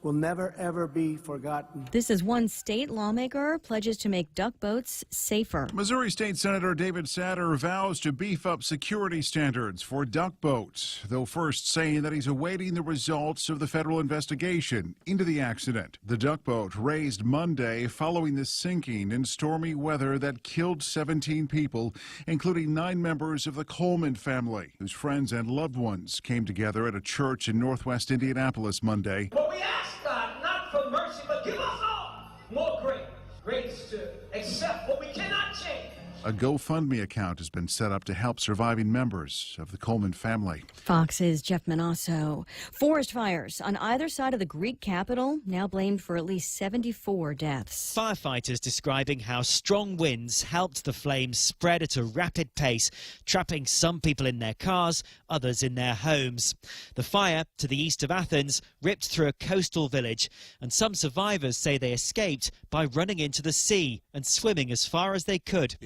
will never, ever be forgotten. This is one state lawmaker pledges to make duck boats safer. Missouri State Senator David Satter vows to beef up security standards for duck boats, though first saying that he's awaiting the results of the federal investigation into the accident. The duck boat raised Monday following the sinking in stormy weather that killed 17 people, including 9 members of the Coleman family, whose friends and loved ones came together at a church in northwest Indianapolis Monday. But we ask God not for mercy, but give us all more grace to accept what we cannot change. A GoFundMe account has been set up to help surviving members of the Coleman family. Fox's Jeff Manasso. Forest fires on either side of the Greek capital now blamed for at least 74 deaths. Firefighters describing how strong winds helped the flames spread at a rapid pace, trapping some people in their cars, others in their homes. The fire to the east of Athens ripped through a coastal village, and some survivors say they escaped by running into the sea and swimming as far as they could.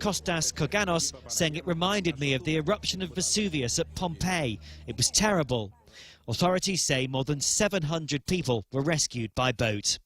Kostas Koganos saying it reminded me of the eruption of Vesuvius at Pompeii. It was terrible. Authorities say more than 700 people were rescued by boat.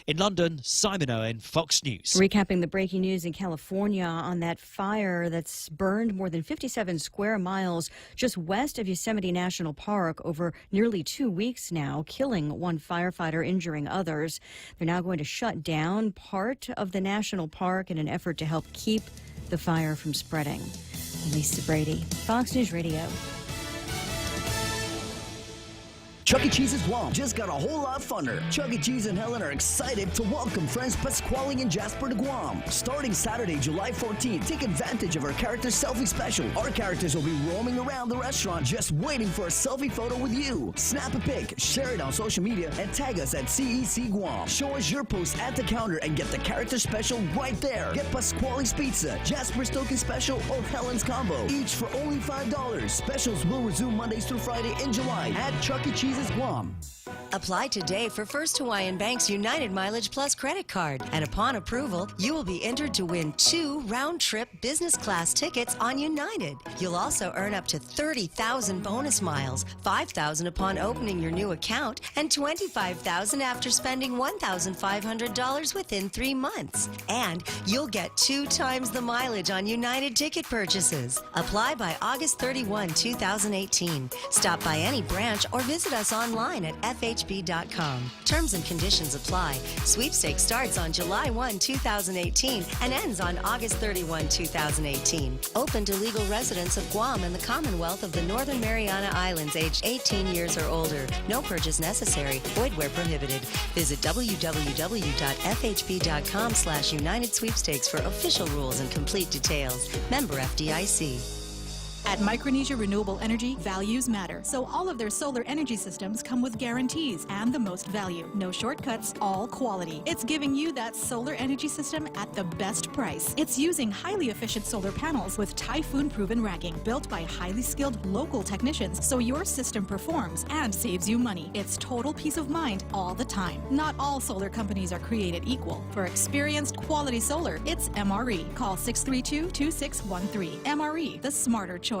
In London, Simon Owen, Fox News. Recapping the breaking news in California on that fire that's burned more than 57 square miles just west of Yosemite National Park over nearly 2 weeks now, killing one firefighter, injuring others. They're now going to shut down part of the national park in an effort to help keep the fire from spreading. Lisa Brady, Fox News Radio. Chuck E. Cheese's Guam just got a whole lot funner. Chuck E. Cheese and Helen are excited to welcome friends Pasquale and Jasper to Guam. Starting Saturday, July 14th, take advantage of our character selfie special. Our characters will be roaming around the restaurant just waiting for a selfie photo with you. Snap a pic, share it on social media, and tag us at CEC Guam. Show us your post at the counter and get the character special right there. Get Pasquale's Pizza, Jasper's Token Special, or Helen's Combo, each for only $5. Specials will resume Mondays through Friday in July at Chuck E. Cheese's Guam. Apply today for First Hawaiian Bank's United Mileage Plus credit card. And upon approval, you will be entered to win 2 round-trip business class tickets on United. You'll also earn up to 30,000 bonus miles, 5,000 upon opening your new account, and 25,000 after spending $1,500 within 3 months. And you'll get 2 times the mileage on United ticket purchases. Apply by August 31, 2018. Stop by any branch or visit us online at FHB.com. Terms and conditions apply. Sweepstakes starts on July 1, 2018 and ends on August 31, 2018. Open to legal residents of Guam and the Commonwealth of the Northern Mariana Islands aged 18 years or older. No purchase necessary. Void where prohibited. Visit www.fhb.com/United Sweepstakes for official rules and complete details. Member FDIC. At Micronesia Renewable Energy, values matter. So all of their solar energy systems come with guarantees and the most value. No shortcuts, all quality. It's giving you that solar energy system at the best price. It's using highly efficient solar panels with typhoon-proven racking, built by highly skilled local technicians, so your system performs and saves you money. It's total peace of mind all the time. Not all solar companies are created equal. For experienced quality solar, it's MRE. Call 632-2613. MRE, the smarter choice.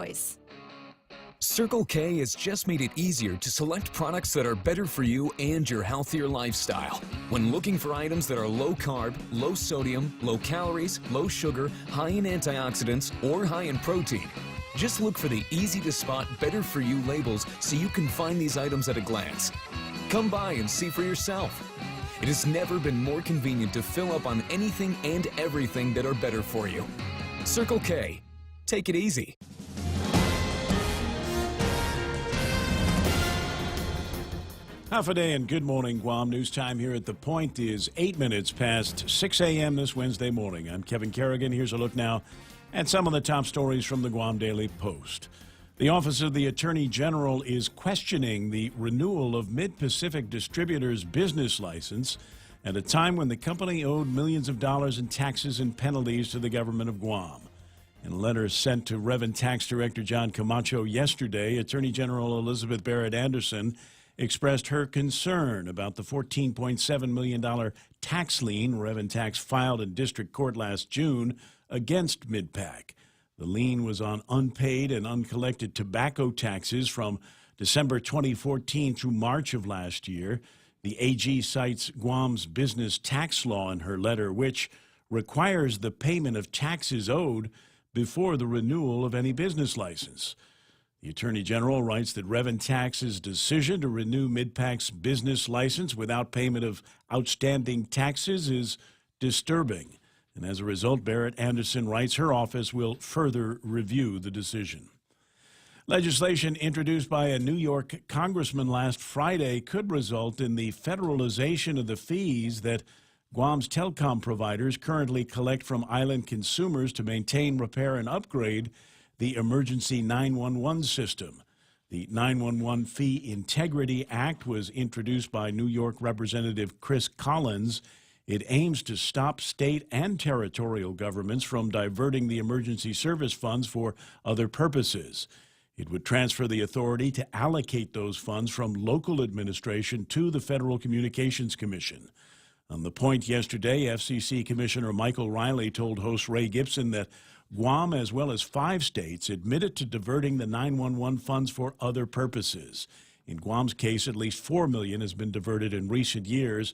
Circle K has just made it easier to select products that are better for you and your healthier lifestyle. When looking for items that are low carb, low sodium, low calories, low sugar, high in antioxidants, or high in protein, just look for the easy to spot better for you labels so you can find these items at a glance. Come by and see for yourself. It has never been more convenient to fill up on anything and everything that are better for you. Circle K. Take it easy. Half a day and good morning, Guam. News time here at The Point is 8 minutes past 6 a.m. this Wednesday morning. I'm Kevin Kerrigan. Here's a look now at some of the top stories from the Guam Daily Post. The Office of the Attorney General is questioning the renewal of Mid-Pacific Distributors' business license at a time when the company owed millions of dollars in taxes and penalties to the government of Guam. In a letter sent to Revenue Tax Director John Camacho yesterday, Attorney General Elizabeth Barrett Anderson expressed her concern about the $14.7 million tax lien Revenue Tax filed in district court last June against MidPac. The lien was on unpaid and uncollected tobacco taxes from December 2014 through March of last year. The AG cites Guam's business tax law in her letter, which requires the payment of taxes owed before the renewal of any business license. The Attorney General writes that Reventax's decision to renew Midpac's business license without payment of outstanding taxes is disturbing. And as a result, Barrett Anderson writes her office will further review the decision. Legislation introduced by a New York congressman last Friday could result in the federalization of the fees that Guam's telecom providers currently collect from island consumers to maintain, repair, and upgrade the emergency 911 system. The 911 Fee Integrity Act was introduced by New York Representative Chris Collins. It aims to stop state and territorial governments from diverting the emergency service funds for other purposes. It would transfer the authority to allocate those funds from local administration to the Federal Communications Commission. On the point yesterday, FCC Commissioner Michael Riley told host Ray Gibson that Guam, as well as 5 states, admitted to diverting the 911 funds for other purposes. In Guam's case, at least $4 million has been diverted in recent years.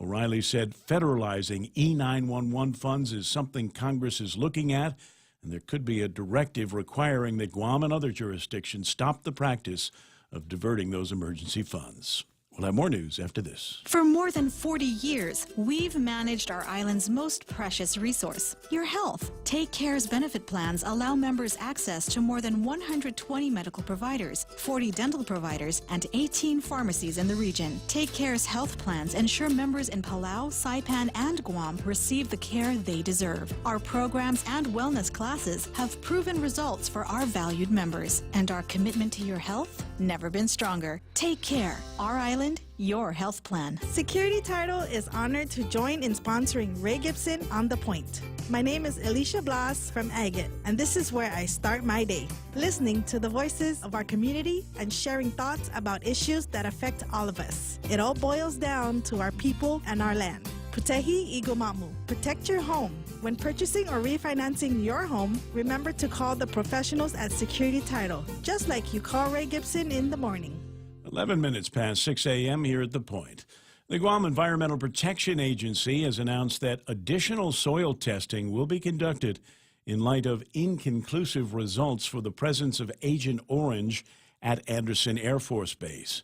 O'Reilly said federalizing E911 funds is something Congress is looking at, and there could be a directive requiring that Guam and other jurisdictions stop the practice of diverting those emergency funds. We'll have more news after this. For more than 40 years, we've managed our island's most precious resource, your health. Take Care's benefit plans allow members access to more than 120 medical providers, 40 dental providers, and 18 pharmacies in the region. Take Care's health plans ensure members in Palau, Saipan, and Guam receive the care they deserve. Our programs and wellness classes have proven results for our valued members, and our commitment to your health never been stronger. Take Care, our island, your health plan. Security Title is honored to join in sponsoring Ray Gibson on The Point. My name is Alicia Blas from Agate, and this is where I start my day, listening to the voices of our community and sharing thoughts about issues that affect all of us. It all boils down to our people and our land. Putehi Igomamu. Protect your home. When purchasing or refinancing your home, remember to call the professionals at Security Title, just like you call Ray Gibson in the morning. 11 minutes past 6 a.m. here at The Point. The Guam Environmental Protection Agency has announced that additional soil testing will be conducted in light of inconclusive results for the presence of Agent Orange at Andersen Air Force Base.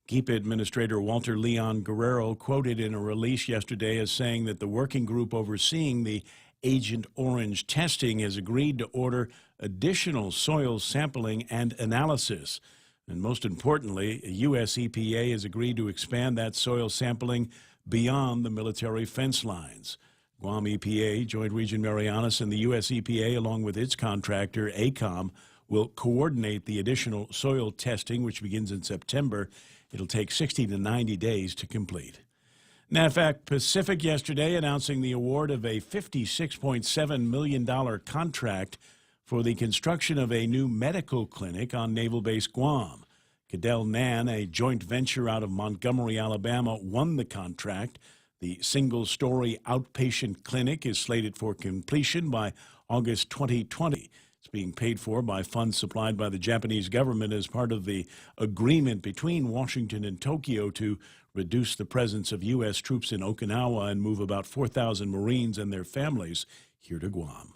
GEPA Administrator Walter Leon Guerrero quoted in a release yesterday as saying that the working group overseeing the Agent Orange testing has agreed to order additional soil sampling and analysis. And most importantly, U.S. EPA has agreed to expand that soil sampling beyond the military fence lines. Guam EPA, Joint Region Marianas, and the U.S. EPA, along with its contractor, ACOM, will coordinate the additional soil testing, which begins in September. It'll take 60 to 90 days to complete. NAVFAC Pacific yesterday announcing the award of a $56.7 million contract for the construction of a new medical clinic on Naval Base Guam. Cadell Nan, a joint venture out of Montgomery, Alabama, won the contract. The single-story outpatient clinic is slated for completion by August 2020. It's being paid for by funds supplied by the Japanese government as part of the agreement between Washington and Tokyo to reduce the presence of U.S. troops in Okinawa and move about 4,000 Marines and their families here to Guam.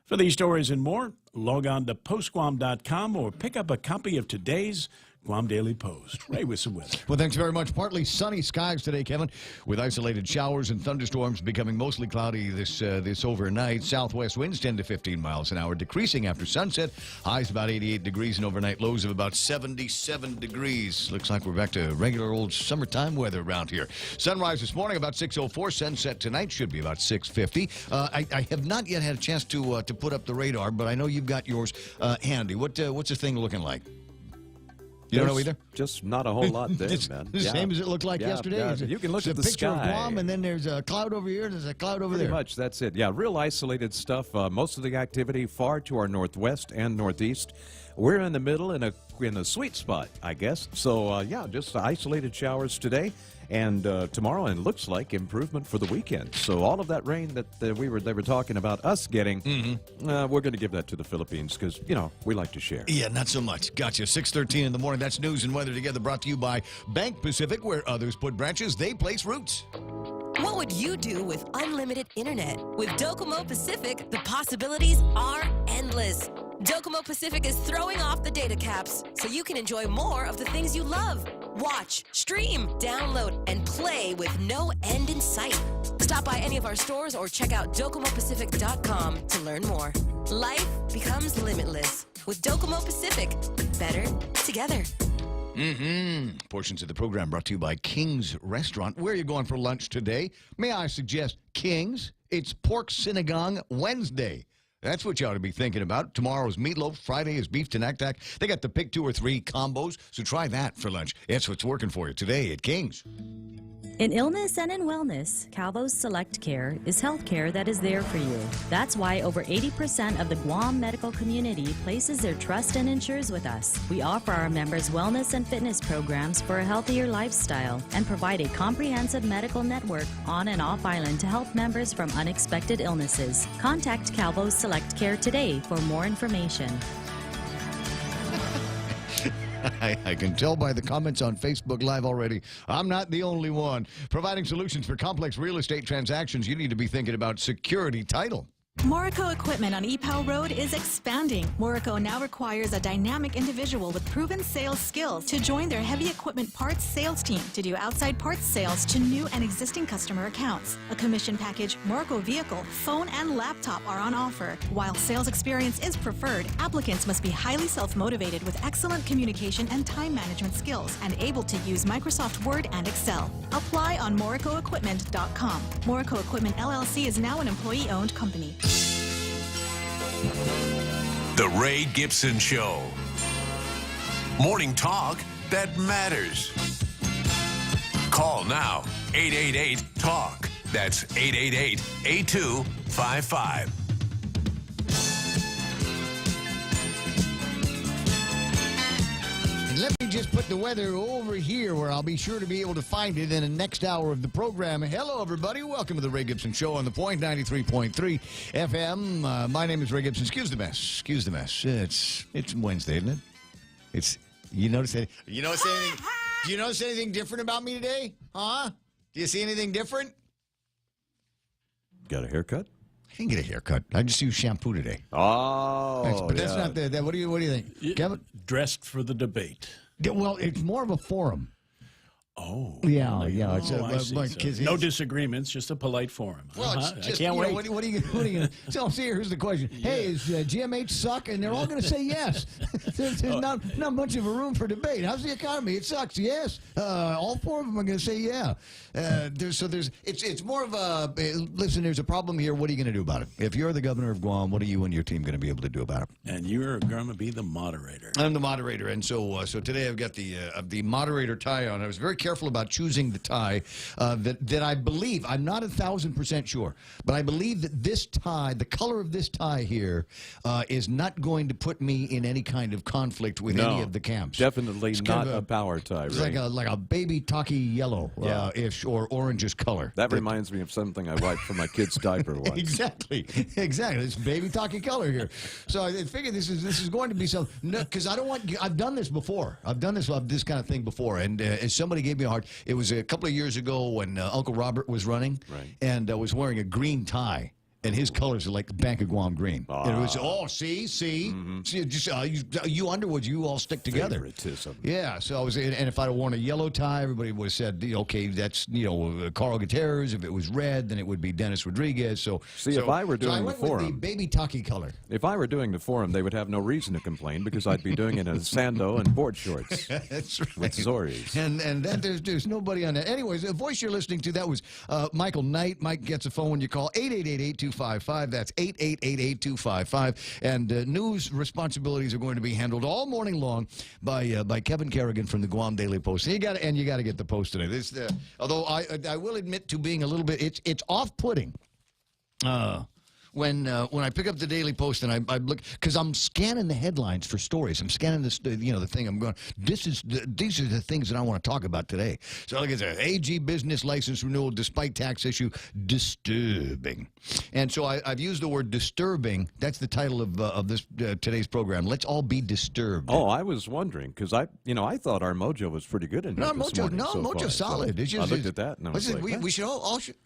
For these stories and more, log on to postguam.com or pick up a copy of today's Guam Daily Post. Ray with some weather. Well, thanks very much. Partly sunny skies today, Kevin, with isolated showers and thunderstorms becoming mostly cloudy this overnight. Southwest winds 10 to 15 miles an hour, decreasing after sunset. Highs about 88 degrees and overnight lows of about 77 degrees. Looks like we're back to regular old summertime weather around here. Sunrise this morning about 6:04. Sunset tonight should be about 6:50. I have not yet had a chance to put up the radar, but I know you've got yours handy. What's the thing looking like? You don't know either? Just not a whole lot there, man. The same as it looked like yesterday? Yeah. You can look at the sky. It's a picture of Guam, and then there's a cloud over here, and there's a cloud over there. Pretty much, that's it. Yeah, real isolated stuff. Most of the activity far to our northwest and northeast. we're in the middle in a sweet spot, I guess. So, yeah, just isolated showers today and tomorrow, and looks like improvement for the weekend. So all of that rain that they were talking about us getting, we're going to give that to the Philippines because, you know, we like to share. Yeah, not so much. Gotcha. 6:13 in the morning. That's news and weather together, brought to you by Bank Pacific, where others put branches, they place roots. What would you do with unlimited internet? With Docomo Pacific, the possibilities are endless. Docomo Pacific is throwing off the data caps so you can enjoy more of the things you love. Watch, stream, download, and play with no end in sight. Stop by any of our stores or check out DocomoPacific.com to learn more. Life becomes limitless with Docomo Pacific. Better together. Portions of the program brought to you by King's Restaurant. Where are you going for lunch today? May I suggest King's? It's Pork Sinigang Wednesday. That's what you ought to be thinking about. Tomorrow's meatloaf. Friday is beef tenactac. They got the pick 2 or 3 combos, so try that for lunch. That's what's working for you today at King's. In illness and in wellness, Calvo's Select Care is health care that is there for you. That's why over 80% of the Guam medical community places their trust and insures with us. We offer our members wellness and fitness programs for a healthier lifestyle and provide a comprehensive medical network on and off island to help members from unexpected illnesses. Contact Calvo's Select Care today for more information. I can tell by the comments on Facebook Live already, I'm not the only one. Providing solutions for complex real estate transactions, you need to be thinking about Security Title. Morico Equipment on EPAL Road is expanding. Morico now requires a dynamic individual with proven sales skills to join their heavy equipment parts sales team to do outside parts sales to new and existing customer accounts. A commission package, Morico vehicle, phone, and laptop are on offer. While sales experience is preferred, applicants must be highly self-motivated with excellent communication and time management skills and able to use Microsoft Word and Excel. Apply on MoricoEquipment.com. Morico Equipment LLC is now an employee-owned company. The Ray Gibson Show. Morning talk that matters. Call now. 888-TALK. That's 888-8255. And let me just put the weather over here where I'll be sure to be able to find it in the next hour of the program. Hello, everybody. Welcome to the Ray Gibson Show on the Point 93.3 FM. My name is Ray Gibson. Excuse the mess. Excuse the mess. It's Wednesday, isn't it? It's you notice anything? Do you notice anything different about me today? Huh? Do you see anything different? Got a haircut? I didn't get a haircut. I just used shampoo today. Oh, but that's not the. What do you think, Kevin? Dressed for the debate. Yeah, well, it's more of a forum. Oh. Yeah. It's no disagreements, just a polite forum. Well, it's just, I can't wait. What are you going to So, see, here's the question. Hey, is GMH suck? And they're all going to say yes. There's not much of a room for debate. How's the economy? It sucks, yes. All 4 of them are going to say yeah. It's more of a, listen, there's a problem here. What are you going to do about it? If you're the governor of Guam, what are you and your team going to be able to do about it? And you're going to be the moderator. I'm the moderator, and so today I've got the moderator tie on. I was very careful about choosing the tie that I believe, I'm not 1,000% sure, but I believe that this tie, the color of this tie here, is not going to put me in any kind of conflict with any of the camps. Definitely it's not a power tie. It's like a baby talkie yellow ish or orangish color. That reminds me of something I wiped for my kid's diaper once. Exactly. It's baby talkie color here. So I figured this is going to be something, because I don't want. I've done this before. I've done this kind of thing before, and as somebody gave me a hard. It was a couple of years ago when Uncle Robert was running, and was wearing a green tie. And his colors are like the Bank of Guam green. And it was, see, just, you Underwoods, you all stick together. Favoritism. Yeah, so I was, and if I'd have worn a yellow tie, everybody would have said, okay, that's, Carl Gutierrez. If it was red, then it would be Dennis Rodriguez. So, if I were doing the forum, the baby talkie color. If I were doing the forum, they would have no reason to complain because I'd be doing it in a sando and board shorts. That's right. With Zoris. And that there's nobody on that. Anyways, the voice you're listening to, that was Michael Knight. Mike gets a phone when you call 888-8255. That's 888-8255. And news responsibilities are going to be handled all morning long by Kevin Kerrigan from the Guam Daily Post. And you got to get the Post today. This, although I will admit to being a little bit, it's off-putting. when I pick up the Daily Post and I look, because I'm scanning the headlines for stories. I'm scanning this, the thing. I'm going, these are the things that I want to talk about today. So look at that. AG business license renewal despite tax issue disturbing. And so I've used the word disturbing. That's the title of this today's program. Let's all be disturbed. Oh, I was wondering because I thought our mojo was pretty good in here this morning so far. Mojo's solid. So I looked at that and I was like, we should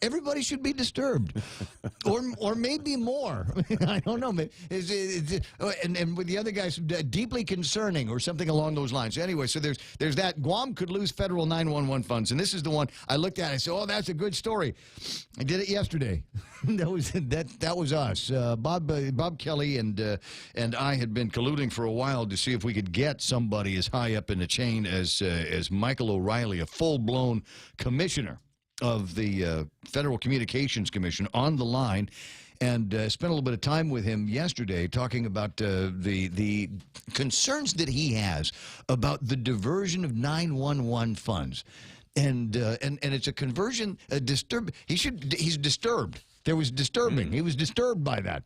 everybody should be disturbed, or maybe more. I don't know. And with the other guys, deeply concerning or something along those lines. Anyway, so there's that. Guam could lose federal 911 funds, and this is the one I looked at. And I said, "Oh, that's a good story." I did it yesterday. that was us. Bob Kelly and I had been colluding for a while to see if we could get somebody as high up in the chain as Michael O'Reilly, a full-blown commissioner of the Federal Communications Commission, on the line, and spent a little bit of time with him yesterday talking about the concerns that he has about the diversion of 911 funds. And it's a conversion, he's disturbed. There was disturbing. He was disturbed by that.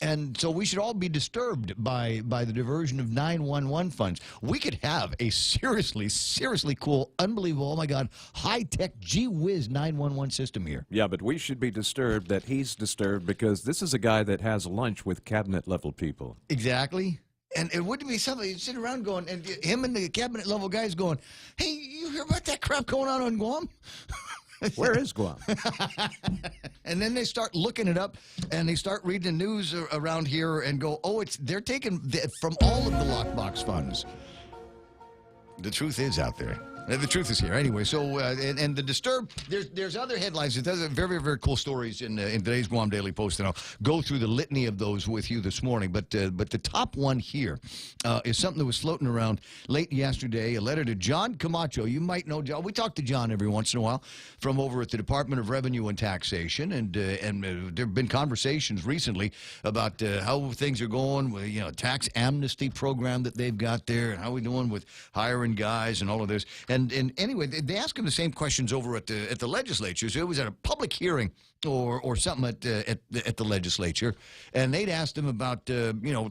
And so we should all be disturbed by the diversion of 911 funds. We could have a seriously, seriously cool, unbelievable, oh my God, high-tech, gee-whiz 911 system here. Yeah, but we should be disturbed that he's disturbed because this is a guy that has lunch with cabinet-level people. Exactly. And it wouldn't be somebody sitting around going, and him and the cabinet-level guys going, hey, you hear about that crap going on Guam? Where is Guam? And then they start looking it up, and they start reading the news around here and go, oh, they're taking from all of the lockbox funds. The truth is out there. The truth is here. Anyway, so, and the disturb, there's other headlines. There's very, very cool stories in today's Guam Daily Post, and I'll go through the litany of those with you this morning. But the top one here is something that was floating around late yesterday, a letter to John Camacho. You might know John. We talk to John every once in a while from over at the Department of Revenue and Taxation, and there have been conversations recently about how things are going with, tax amnesty program that they've got there, and how we're doing with hiring guys and all of this. And anyway, they asked him the same questions over at the legislature. So it was at a public hearing or something at the legislature, and they'd asked him about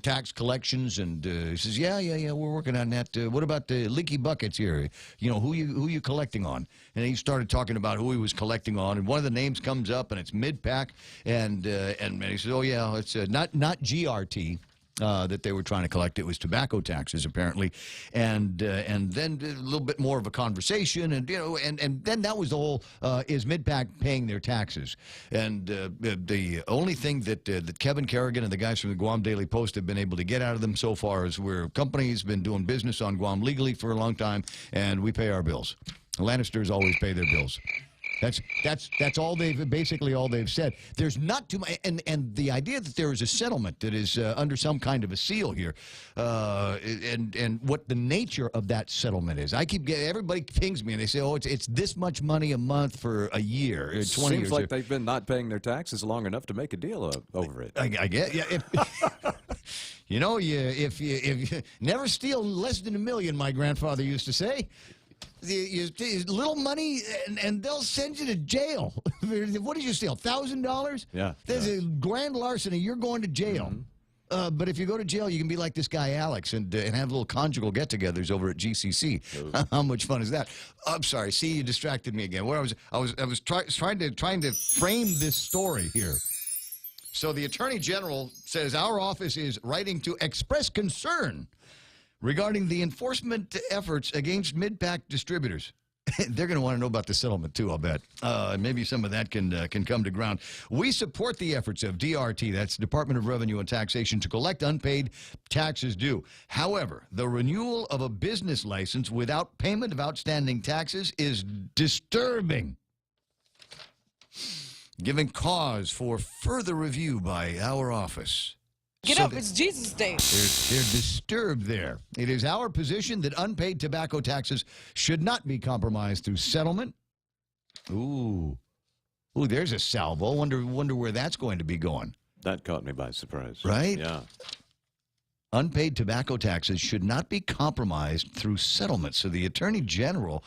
tax collections, and he says, yeah, we're working on that. What about the leaky buckets here? Who you collecting on? And he started talking about who he was collecting on, and one of the names comes up, and it's MidPac, and he says, oh yeah, it's not GRT. That they were trying to collect. It was tobacco taxes, apparently, and then a little bit more of a conversation, and then that was the whole is MidPac paying their taxes? And the only thing that Kevin Kerrigan and the guys from the Guam Daily Post have been able to get out of them so far is we're a company's been doing business on Guam legally for a long time, and we pay our bills. The Lannisters always pay their bills. That's all they've said. There's not too much, and the idea that there is a settlement that is under some kind of a seal here, and what the nature of that settlement is. Everybody pings me and they say, oh, it's this much money a month for a year. 20 Seems years. like they've been not paying their taxes long enough to make a deal over it. I get, yeah. If you never steal less than $1 million, my grandfather used to say. Little money, and they'll send you to jail. What did you steal? $1,000? Yeah. There's a grand larceny. You're going to jail. Mm-hmm. But if you go to jail, you can be like this guy Alex and have little conjugal get-togethers over at GCC. How much fun is that? I'm sorry. See, you distracted me again. Where I was trying to frame this story here. So the Attorney General says our office is writing to express concern regarding the enforcement efforts against MidPac distributors. They're going to want to know about the settlement, too, I'll bet. Maybe some of that can come to ground. We support the efforts of DRT, that's Department of Revenue and Taxation, to collect unpaid taxes due. However, the renewal of a business license without payment of outstanding taxes is disturbing, giving cause for further review by our office. Get up, it's Jesus Day. They're disturbed there. It is our position that unpaid tobacco taxes should not be compromised through settlement. Ooh, there's a salvo. Wonder where that's going to be going. That caught me by surprise. Right? Yeah. Unpaid tobacco taxes should not be compromised through settlement. So the Attorney General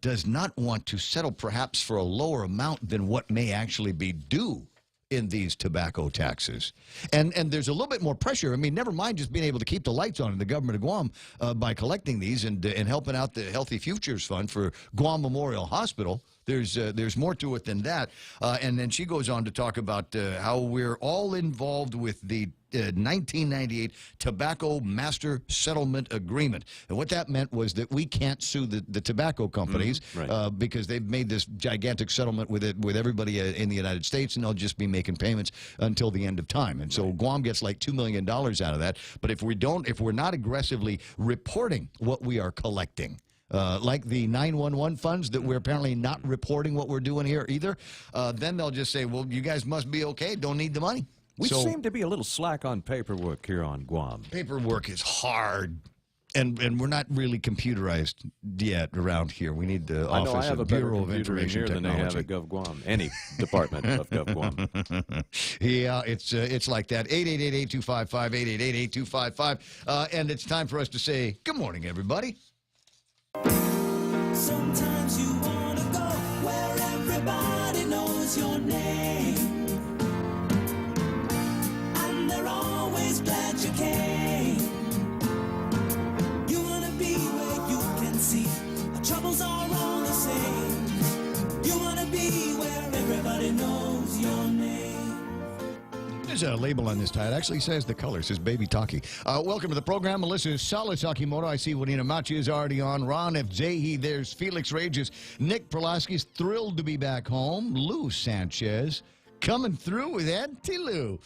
does not want to settle perhaps for a lower amount than what may actually be due in these tobacco taxes. And there's a little bit more pressure. I mean, never mind just being able to keep the lights on in the government of Guam by collecting these and helping out the Healthy Futures Fund for Guam Memorial Hospital. There's more to it than that. And then she goes on to talk about how we're all involved with the 1998 Tobacco Master Settlement Agreement. And what that meant was that we can't sue the tobacco companies because they've made this gigantic settlement with everybody in the United States, and they'll just be making payments until the end of time. And so Guam gets like $2 million out of that. But if we're not aggressively reporting what we are collecting, like the 911 funds that we're apparently not reporting what we're doing here either, then they'll just say, well, you guys must be okay, don't need the money. We seem to be a little slack on paperwork here on Guam. Paperwork is hard, and we're not really computerized yet around here. We need the Office of Bureau of Information Technology. Than they have at GovGuam, any department of GovGuam. Yeah, it's like that. 888-8255, 888-8255. And it's time for us to say good morning, everybody. Sometimes you want to go where everybody knows your name, and they're always glad you came. You want to be where you can see our troubles are all the same. You want to be where everybody knows your name. There's a label on this tie. It actually says the color. It says Baby Taki. Welcome to the program. Melissa Salasakimoto. I see Juanita Machi is already on. Ron F. Zahi. There's Felix Rages. Nick Perlaski is thrilled to be back home. Lou Sanchez coming through with Auntie Lou.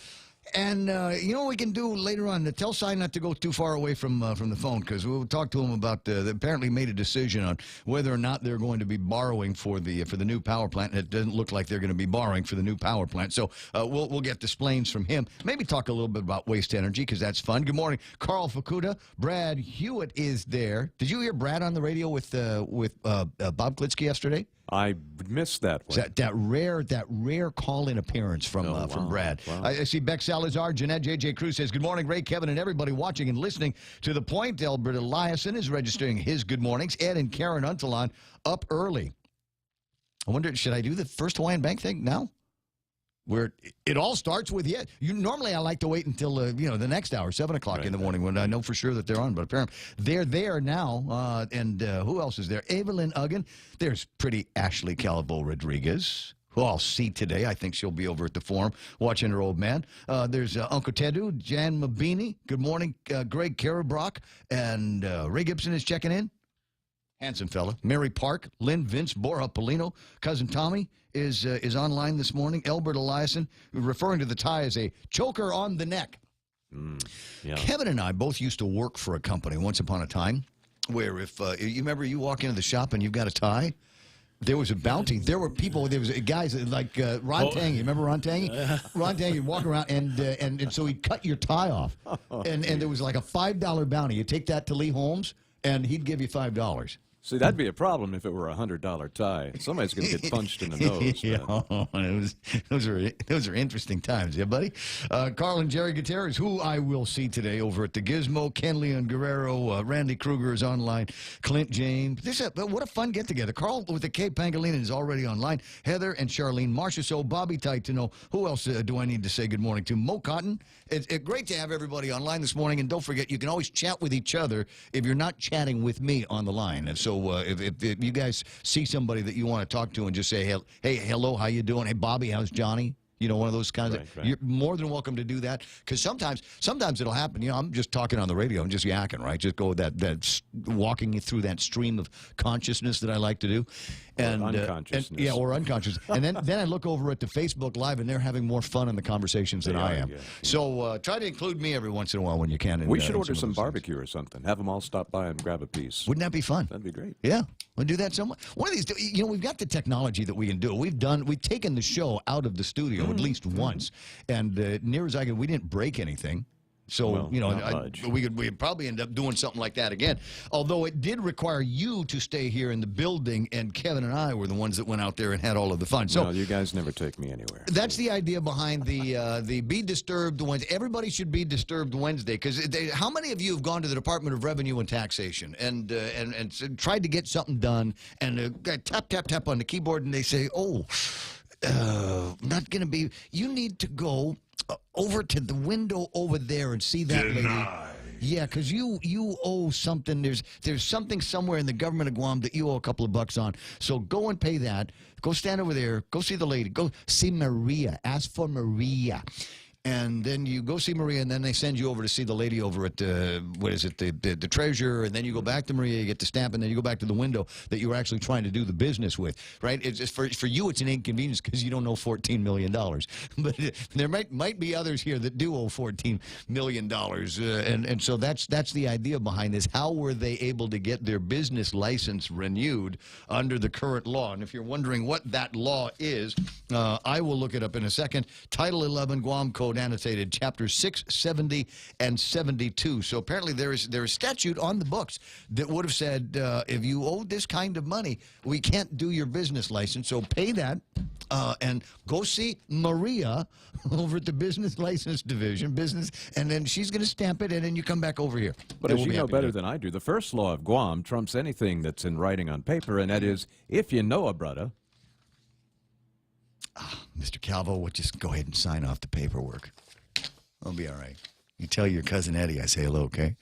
And you know what we can do later on? Tell Cy not to go too far away from the phone, because we'll talk to him about they apparently made a decision on whether or not they're going to be borrowing for the new power plant. It doesn't look like they're going to be borrowing for the new power plant. So we'll get the splains from him. Maybe talk a little bit about waste energy, because that's fun. Good morning, Carl Fukuda. Brad Hewitt is there. Did you hear Brad on the radio with Bob Klitsky yesterday? I missed that one. That rare call-in appearance from Brad. Wow. I see Beck Salazar, Jeanette, J.J. Cruz says, good morning, Ray, Kevin, and everybody watching and listening to The Point. Albert Eliason is registering his good mornings. Ed and Karen Untalon up early. I wonder, should I do the First Hawaiian Bank thing now? Where it all starts with normally I like to wait until the next hour, 7 o'clock in the morning, when I know for sure that they're on. But apparently they're there now. And who else is there? Evelyn Uggan. There's pretty Ashley Calvo Rodriguez, who I'll see today. I think she'll be over at the Forum watching her old man. There's Uncle Tedu, Jan Mabini. Good morning, Greg Karabrock. And Ray Gibson is checking in. Handsome fella. Mary Park, Lynn Vince, Bora Polino, Cousin Tommy is online this morning. Albert Eliason, referring to the tie as a choker on the neck. Yeah. Kevin and I both used to work for a company once upon a time where if you remember, you walk into the shop and you've got a tie, there was a bounty. There were people, there was guys like Ron Tangy. Remember Ron Tangy? Ron Tangy would walk around and so he'd cut your tie off. And there was like a $5 bounty. You take that to Lee Holmes and he'd give you $5. See, that'd be a problem if it were a $100 tie. Somebody's going to get punched in the nose. Yeah, those are interesting times, yeah, buddy. Carl and Jerry Gutierrez, who I will see today over at the Gizmo. Ken Leon Guerrero, Randy Kruger is online. Clint James. What a fun get together. Carl with the Cape Pangolin is already online. Heather and Charlene, Marcia So, Bobby Taitano. Who else do I need to say good morning to? Mo Cotton. It's great to have everybody online this morning, and don't forget, you can always chat with each other if you're not chatting with me on the line. And so if you guys see somebody that you want to talk to and just say, hey, hello, how you doing? Hey, Bobby, how's Johnny? You know, one of those kinds of, you're more than welcome to do that, because sometimes it'll happen. I'm just talking on the radio and just yakking, right? Just go with that walking through that stream of consciousness that I like to do. And unconsciousness. Or unconscious. And then I look over at the Facebook Live, and they're having more fun in the conversations than I am. Yeah. So try to include me every once in a while when you can. We should order some barbecue or something. Have them all stop by and grab a piece. Wouldn't that be fun? That'd be great. Yeah. We'll do that somewhere. One of these, we've got the technology that we can do. We've taken the show out of the studio at least once, and near as I can, we didn't break anything. So, we could probably end up doing something like that again. Although it did require you to stay here in the building, and Kevin and I were the ones that went out there and had all of the fun. So you guys never take me anywhere. That's the idea behind the Be Disturbed Wednesday. Everybody should be Disturbed Wednesday, because how many of you have gone to the Department of Revenue and Taxation and tried to get something done, and tap, tap, tap on the keyboard, and they say, oh, not going to be. You need to go over to the window over there and see that lady. Yeah, because you owe something. There's something somewhere in the government of Guam that you owe a couple of bucks on. So go and pay that. Go stand over there. Go see the lady. Go see Maria. Ask for Maria. And then you go see Maria, and then they send you over to see the lady over at the treasurer, and then you go back to Maria, you get the stamp, and then you go back to the window that you were actually trying to do the business with, right? It's just for you, it's an inconvenience because you don't owe $14 million. But there might be others here that do owe $14 million, and so that's the idea behind this. How were they able to get their business license renewed under the current law? And if you're wondering what that law is, I will look it up in a second. Title 11 Guam Code annotated, chapter 670 and 72. So apparently there is statute on the books that would have said if you owe this kind of money, we can't do your business license. So pay that and go see Maria over at the business license division, and then she's going to stamp it, and then you come back over here. But as you know better than I do, the first law of Guam trumps anything that's in writing on paper, and that is, if you know a brother. Mr. Calvo, just go ahead and sign off the paperwork. I'll be all right. You tell your cousin Eddie I say hello, okay?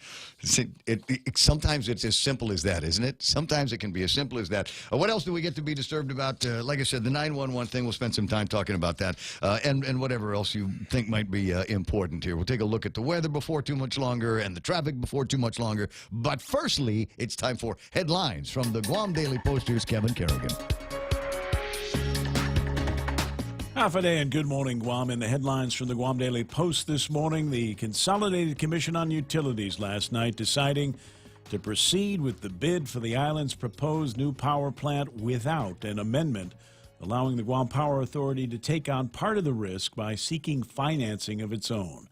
Sometimes it's as simple as that, isn't it? Sometimes it can be as simple as that. What else do we get to be disturbed about? Like I said, the 911 thing, we'll spend some time talking about that, and whatever else you think might be important here. We'll take a look at the weather before too much longer and the traffic before too much longer. But firstly, it's time for headlines from the Guam Daily Post. Here's Kevin Kerrigan. Half a day and good morning, Guam. In the headlines from the Guam Daily Post this morning, the Consolidated Commission on Utilities last night deciding to proceed with the bid for the island's proposed new power plant without an amendment, allowing the Guam Power Authority to take on part of the risk by seeking financing of its own.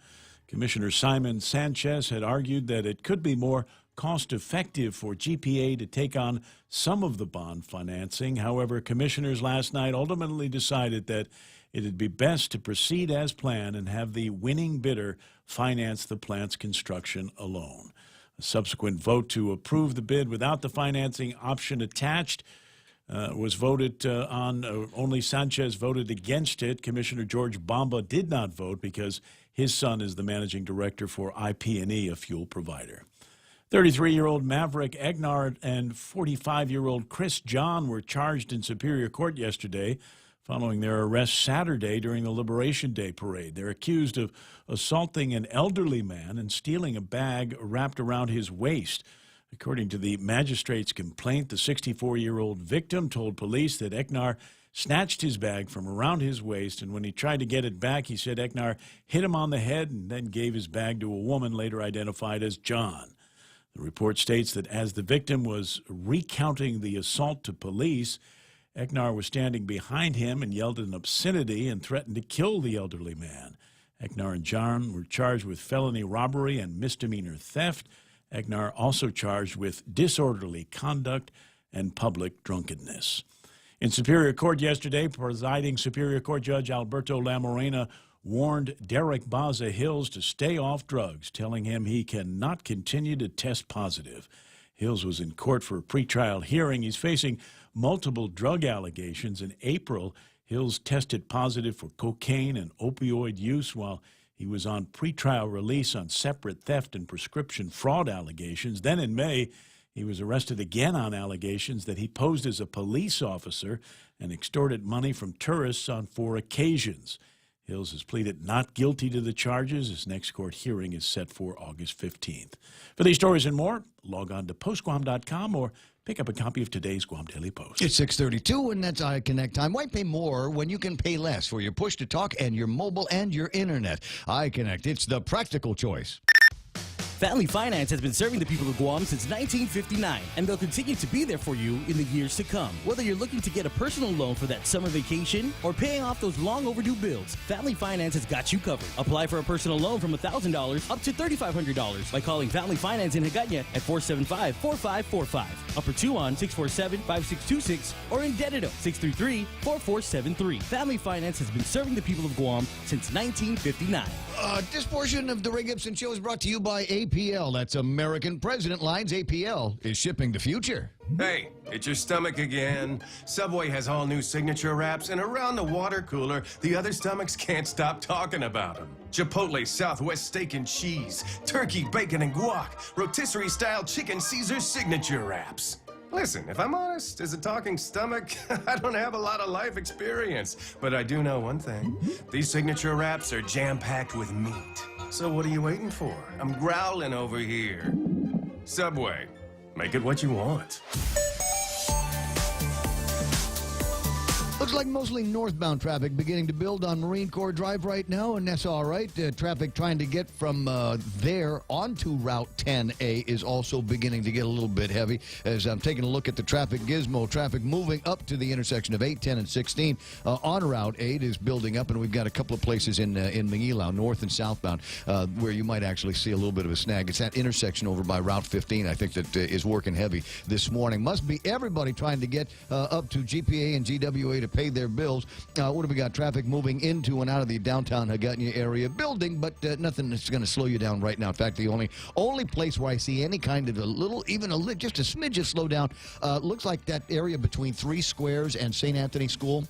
Commissioner Simon Sanchez had argued that it could be more cost-effective for GPA to take on some of the bond financing. However, commissioners last night ultimately decided that it'd be best to proceed as planned and have the winning bidder finance the plant's construction alone. A subsequent vote to approve the bid without the financing option attached was voted on. Only Sanchez voted against it. Commissioner George Bamba did not vote because his son is the managing director for IP&E, a fuel provider. 33-year-old Maverick Egnar and 45-year-old Chris John were charged in Superior Court yesterday following their arrest Saturday during the Liberation Day parade. They're accused of assaulting an elderly man and stealing a bag wrapped around his waist. According to the magistrate's complaint, the 64-year-old victim told police that Egnar snatched his bag from around his waist, and when he tried to get it back, he said Egnar hit him on the head and then gave his bag to a woman later identified as John. The report states that as the victim was recounting the assault to police, Egnar was standing behind him and yelled an obscenity and threatened to kill the elderly man. Egnar and John were charged with felony robbery and misdemeanor theft. Egnar also charged with disorderly conduct and public drunkenness. In Superior Court yesterday, presiding Superior Court Judge Alberto Lamorena warned Derek Baza Hills to stay off drugs, telling him he cannot continue to test positive. Hills was in court for a pretrial hearing. He's facing multiple drug allegations. In April, Hills tested positive for cocaine and opioid use while he was on pretrial release on separate theft and prescription fraud allegations. Then in May, he was arrested again on allegations that he posed as a police officer and extorted money from tourists on 4 occasions. Hills has pleaded not guilty to the charges. His next court hearing is set for August 15th. For these stories and more, log on to postguam.com or pick up a copy of today's Guam Daily Post. It's 6:32, and that's iConnect time. Why pay more when you can pay less for your push-to-talk and your mobile and your internet? iConnect, it's the practical choice. Family Finance has been serving the people of Guam since 1959, and they'll continue to be there for you in the years to come. Whether you're looking to get a personal loan for that summer vacation or paying off those long overdue bills, Family Finance has got you covered. Apply for a personal loan from $1,000 up to $3,500 by calling Family Finance in Hagåtña at 475-4545, Upper Tuon 647-5626, or in Dededo 633-4473. Family Finance has been serving the people of Guam since 1959. This portion of the Ray Gibson Show is brought to you by AP APL, that's American President Lines. APL is shipping the future. Hey, it's your stomach again. Subway has all new signature wraps, and around the water cooler, the other stomachs can't stop talking about them. Chipotle Southwest Steak and Cheese, Turkey, Bacon, and Guac, Rotisserie-style Chicken Caesar signature wraps. Listen, if I'm honest, as a talking stomach, I don't have a lot of life experience. But I do know one thing. These signature wraps are jam-packed with meat. So what are you waiting for? I'm growling over here. Subway, make it what you want. Looks like mostly northbound traffic beginning to build on Marine Corps Drive right now, and that's all right. Traffic trying to get from there onto Route 10A is also beginning to get a little bit heavy. As I'm taking a look at the traffic gizmo, traffic moving up to the intersection of 8, 10, and 16 on Route 8 is building up, and we've got a couple of places in Mangilau, north and southbound, where you might actually see a little bit of a snag. It's that intersection over by Route 15, I think, that is working heavy this morning. Must be everybody trying to get up to GPA and GWA to pay their bills. What have we got? Traffic moving into and out of the downtown Hagåtña area building, but nothing that's going to slow you down right now. In fact, the only place where I see any kind of just a smidge of slowdown looks like that area between 3 Squares and St. Anthony School.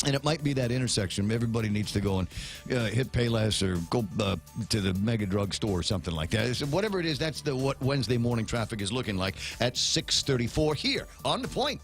And it might be that intersection. Everybody needs to go and hit Payless or go to the Mega Drug Store or something like that. So whatever it is, that's what Wednesday morning traffic is looking like at 6:34 here on The Point.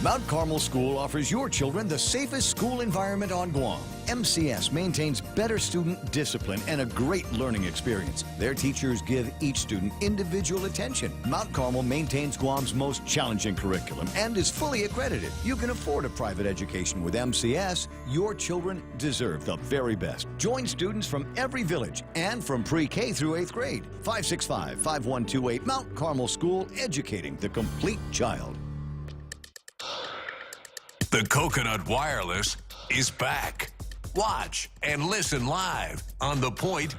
Mount Carmel School offers your children the safest school environment on Guam. MCS maintains better student discipline and a great learning experience. Their teachers give each student individual attention. Mount Carmel maintains Guam's most challenging curriculum and is fully accredited. You can afford a private education with MCS. Your children deserve the very best. Join students from every village and from pre-K through 8th grade. 565-5128 Mount Carmel School, educating the complete child. The Coconut Wireless is back. Watch and listen live on thepoint.gu.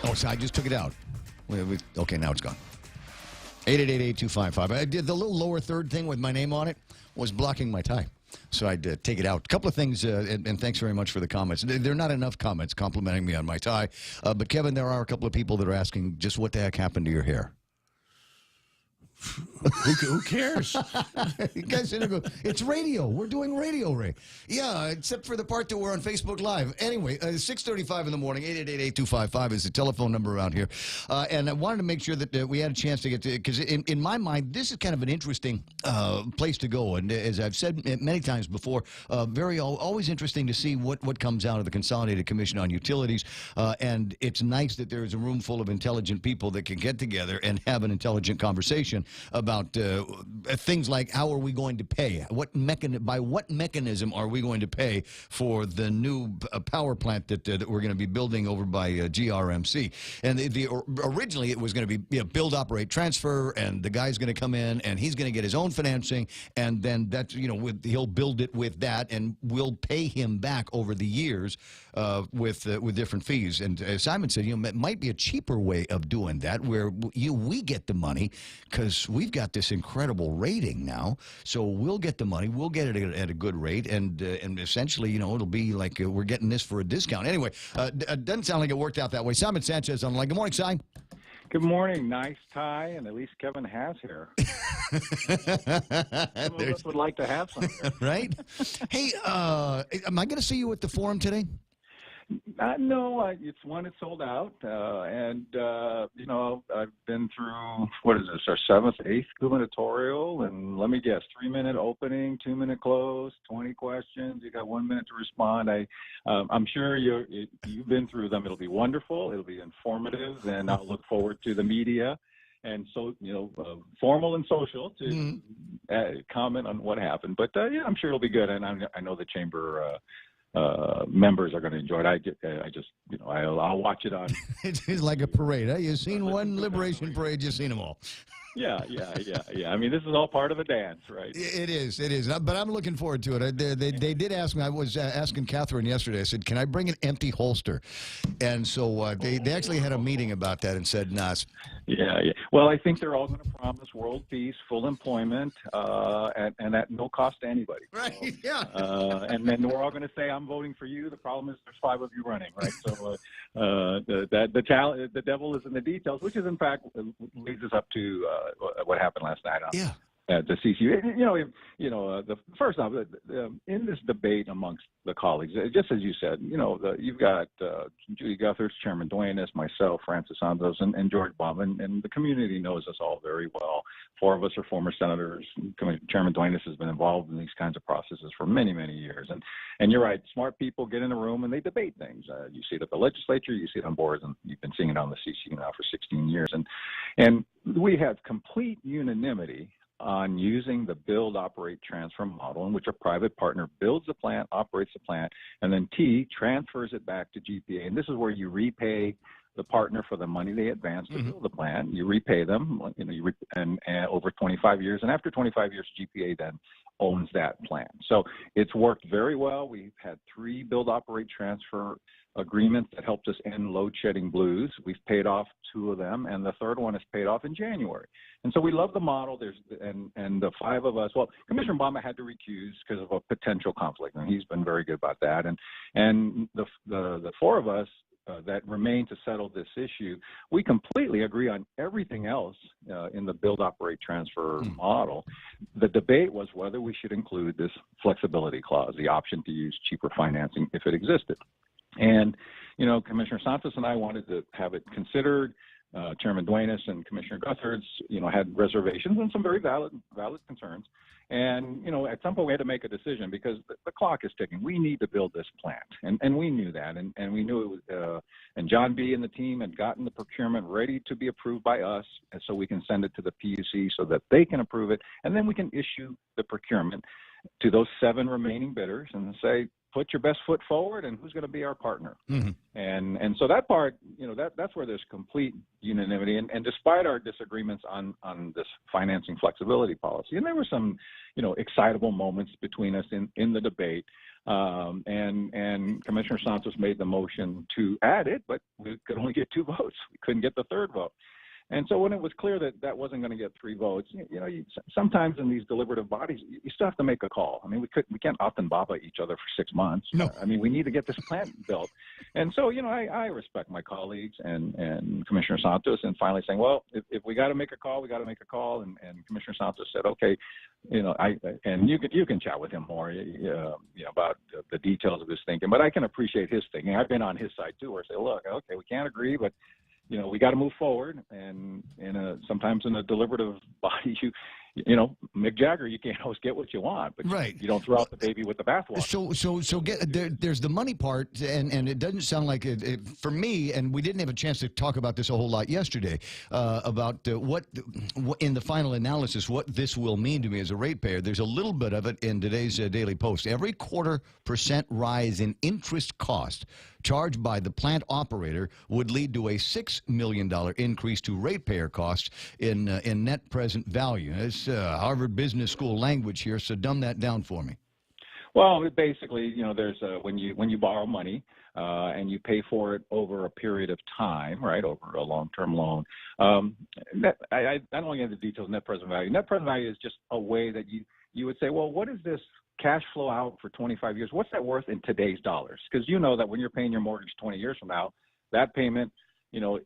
Oh, so I just took it out. Okay, now it's gone. 888-8255. I did the little lower third thing with my name on it was blocking my tie. So I'd take it out. A couple of things, and thanks very much for the comments. There are not enough comments complimenting me on my tie. But, Kevin, there are a couple of people that are asking just what the heck happened to your hair. Who cares? You guys sit there and go, it's radio. We're doing radio, Ray. Yeah, except for the part that we're on Facebook Live. Anyway, 6:35 in the morning, 888-8255 is the telephone number around here. And I wanted to make sure that we had a chance to get to, because in my mind, this is kind of an interesting place to go. And as I've said many times before, always interesting to see what comes out of the Consolidated Commission on Utilities. And it's nice that there is a room full of intelligent people that can get together and have an intelligent conversation about things like how are we going to pay? By what mechanism are we going to pay for the new power plant that we're going to be building over by GRMC? And originally it was going to be build, operate, transfer, and the guy's going to come in and he's going to get his own financing, and then that's he'll build it with that, and we'll pay him back over the years with different fees. And as Simon said, it might be a cheaper way of doing that, where we get the money because we've got this incredible rating now. So we'll get the money, we'll get it at a good rate, and essentially, it'll be like we're getting this for a discount. Anyway, it doesn't sound like it worked out that way. Simon Sanchez on the line. Good morning, Si. Good morning. Nice tie, and at least Kevin has hair. Some of us would like to have some hair. Right? Hey, am I going to see you at the forum today? No, it's sold out, and I've been through, what is this, our 7th, 8th gubernatorial, and let me guess, 3-minute opening, 2-minute close, 20 questions, you got 1 minute to respond. I'm sure you've been through them. It'll be wonderful, it'll be informative, and I'll look forward to the media, and so, formal and social to comment on what happened. But, I'm sure it'll be good, and I know the chamber members are going to enjoy it. I'll watch it on. It's like a parade, huh? You've seen one liberation parade, you've seen them all. Yeah. I mean, this is all part of a dance, right? It is. But I'm looking forward to it. They did ask me. I was asking Catherine yesterday. I said, can I bring an empty holster? And so they actually had a meeting about that and said, nah. Yeah. Well, I think they're all going to promise world peace, full employment, and at no cost to anybody. Right, yeah. And then we're all going to say, I'm voting for you. The problem is there's 5 of you running, right? So the devil is in the details, which is, in fact, leads us up to what happened last night on at the CCU. First off, in this debate amongst the colleagues, just as you said, you've got Judy Gutherz, Chairman Duenas, myself, Francis Santos, and George Baum, and the community knows us all very well. 4 of us are former senators. Chairman Duenas has been involved in these kinds of processes for many, many years. And you're right, smart people get in a room and they debate things. You see it at the legislature, you see it on boards, and you've been seeing it on the CCU now for 16 years. And we have complete unanimity on using the build, operate, transfer model in which a private partner builds the plant, operates the plant, and then T transfers it back to GPA. And this is where you repay the partner for the money they advanced to build the plant. You repay them, and over 25 years. And after 25 years, GPA then owns that plant. So it's worked very well. We've had 3 build, operate, transfer agreements that helped us end load shedding blues. We've paid off 2 of them, and the 3rd one is paid off in January. And so we love the model. And the 5 of us, well, Commissioner Obama had to recuse because of a potential conflict, and he's been very good about that. And the 4 of us that remain to settle this issue, we completely agree on everything else in the build, operate, transfer model. The debate was whether we should include this flexibility clause, the option to use cheaper financing if it existed. And, Commissioner Santos and I wanted to have it considered. Chairman Duenas and Commissioner Gutherz, had reservations and some very valid concerns. And, at some point we had to make a decision because the clock is ticking. We need to build this plant. And we knew that. And we knew it was, and John B. and the team had gotten the procurement ready to be approved by us. And so we can send it to the PUC so that they can approve it. And then we can issue the procurement to those 7 remaining bidders and say, put your best foot forward and who's going to be our partner. And so that part, that's where there's complete unanimity. And despite our disagreements on this financing flexibility policy, and there were some, excitable moments between us in the debate. And Commissioner Santos made the motion to add it, but we could only get 2 votes. We couldn't get the 3rd vote. And so when it was clear that that wasn't going to get 3 votes, sometimes in these deliberative bodies, you still have to make a call. I mean, we can't often baba each other for 6 months. No. I mean, we need to get this plant built. And so, I respect my colleagues and Commissioner Santos and finally saying, well, if we got to make a call, we got to make a call. And Commissioner Santos said, okay, and you can chat with him more, about the details of his thinking. But I can appreciate his thinking. I've been on his side too, where I say, look, okay, we can't agree, but we got to move forward, and sometimes in a deliberative body, Mick Jagger, you can't always get what you want, but you don't throw out the baby with the bathwater. So there's the money part, and it doesn't sound like it for me. And we didn't have a chance to talk about this a whole lot yesterday about what in the final analysis what this will mean to me as a ratepayer. There's a little bit of it in today's Daily Post. Every 0.25% rise in interest cost charged by the plant operator would lead to a $6 million increase to ratepayer costs in net present value. It's Harvard Business School language here, so dumb that down for me. Well, basically, there's when you borrow money and you pay for it over a period of time, right, over a long-term loan. I don't want to get into the details of net present value. Net present value is just a way that you would say, well, what is this cash flow out for 25 years? What's that worth in today's dollars? Because that when you're paying your mortgage 20 years from now, that payment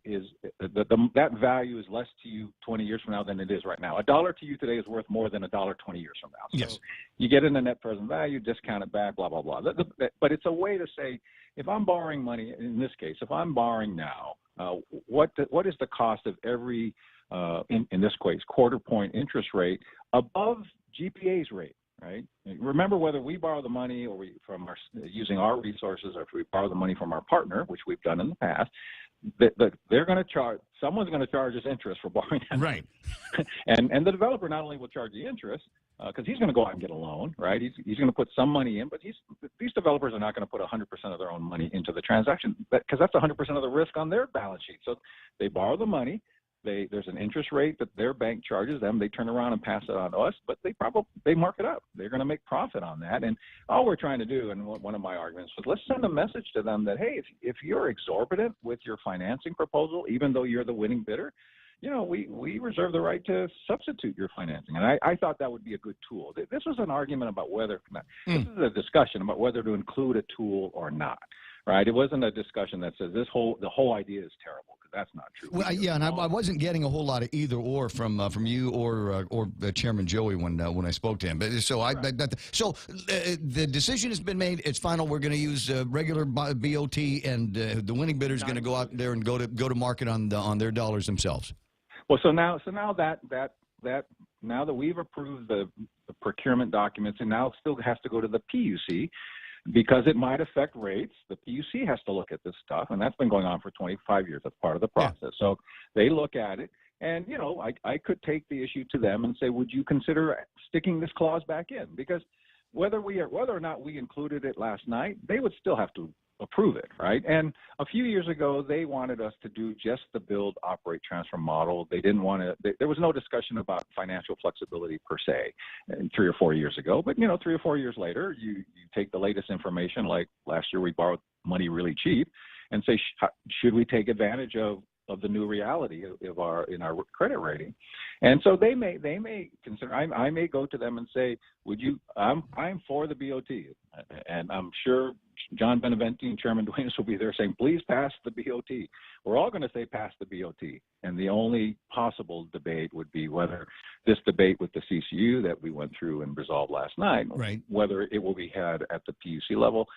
is that value is less to you 20 years from now than it is right now. $1 to you today is worth more than $1 20 years from now. So yes. You get in the net present value, discount it back, blah, blah, blah. But it's a way to say, if I'm borrowing money, in this case, if I'm borrowing now, what is the cost of every, in this case, 0.25 point interest rate above GPA's rate? Right. Remember, whether we borrow the money or using our resources, or if we borrow the money from our partner, which we've done in the past, they're going to charge. Someone's going to charge us interest for borrowing that. Right. and the developer not only will charge the interest because he's going to go out and get a loan. Right. He's going to put some money in, but these developers are not going to put 100% of their own money into the transaction because that's 100% of the risk on their balance sheet. So they borrow the money. There's an interest rate that their bank charges them. They turn around and pass it on to us, but they mark it up. They're going to make profit on that. And all we're trying to do, and one of my arguments was, let's send a message to them that, hey, if you're exorbitant with your financing proposal, even though you're the winning bidder, we reserve the right to substitute your financing. And I thought that would be a good tool. This was an argument about whether, this is a discussion about whether to include a tool or not, right? It wasn't a discussion that says the whole idea is terrible, because that's not true. Well, yeah, and I wasn't getting a whole lot of either or from you or Chairman Joey when I spoke to him. But so the decision has been made. It's final. We're going to use regular BOT, and the winning bidder is going to go out there and go to market on their dollars themselves. Well, so now that now that we've approved the procurement documents, and now it still has to go to the PUC, because it might affect rates. The PUC has to look at this stuff, and that's been going on for 25 years. That's part of the process. Yeah. So they look at it, and I could take the issue to them and say, would you consider sticking this clause back in? Because whether or not we included it last night, they would still have to approve it, right? And a few years ago, they wanted us to do just the build, operate, transfer model. They didn't want to. There was no discussion about financial flexibility per se 3 or 4 years ago. But 3 or 4 years later, you take the latest information, like last year we borrowed money really cheap, and say, should we take advantage of the new reality in our credit rating? And so they may consider. I may go to them and say, would you? I'm for the BOT, and I'm sure John Beneventi and Chairman Duenas will be there saying, please pass the BOT. We're all going to say pass the BOT. And the only possible debate would be whether this debate with the CCU that we went through and resolved last night, right, whether it will be had at the PUC level.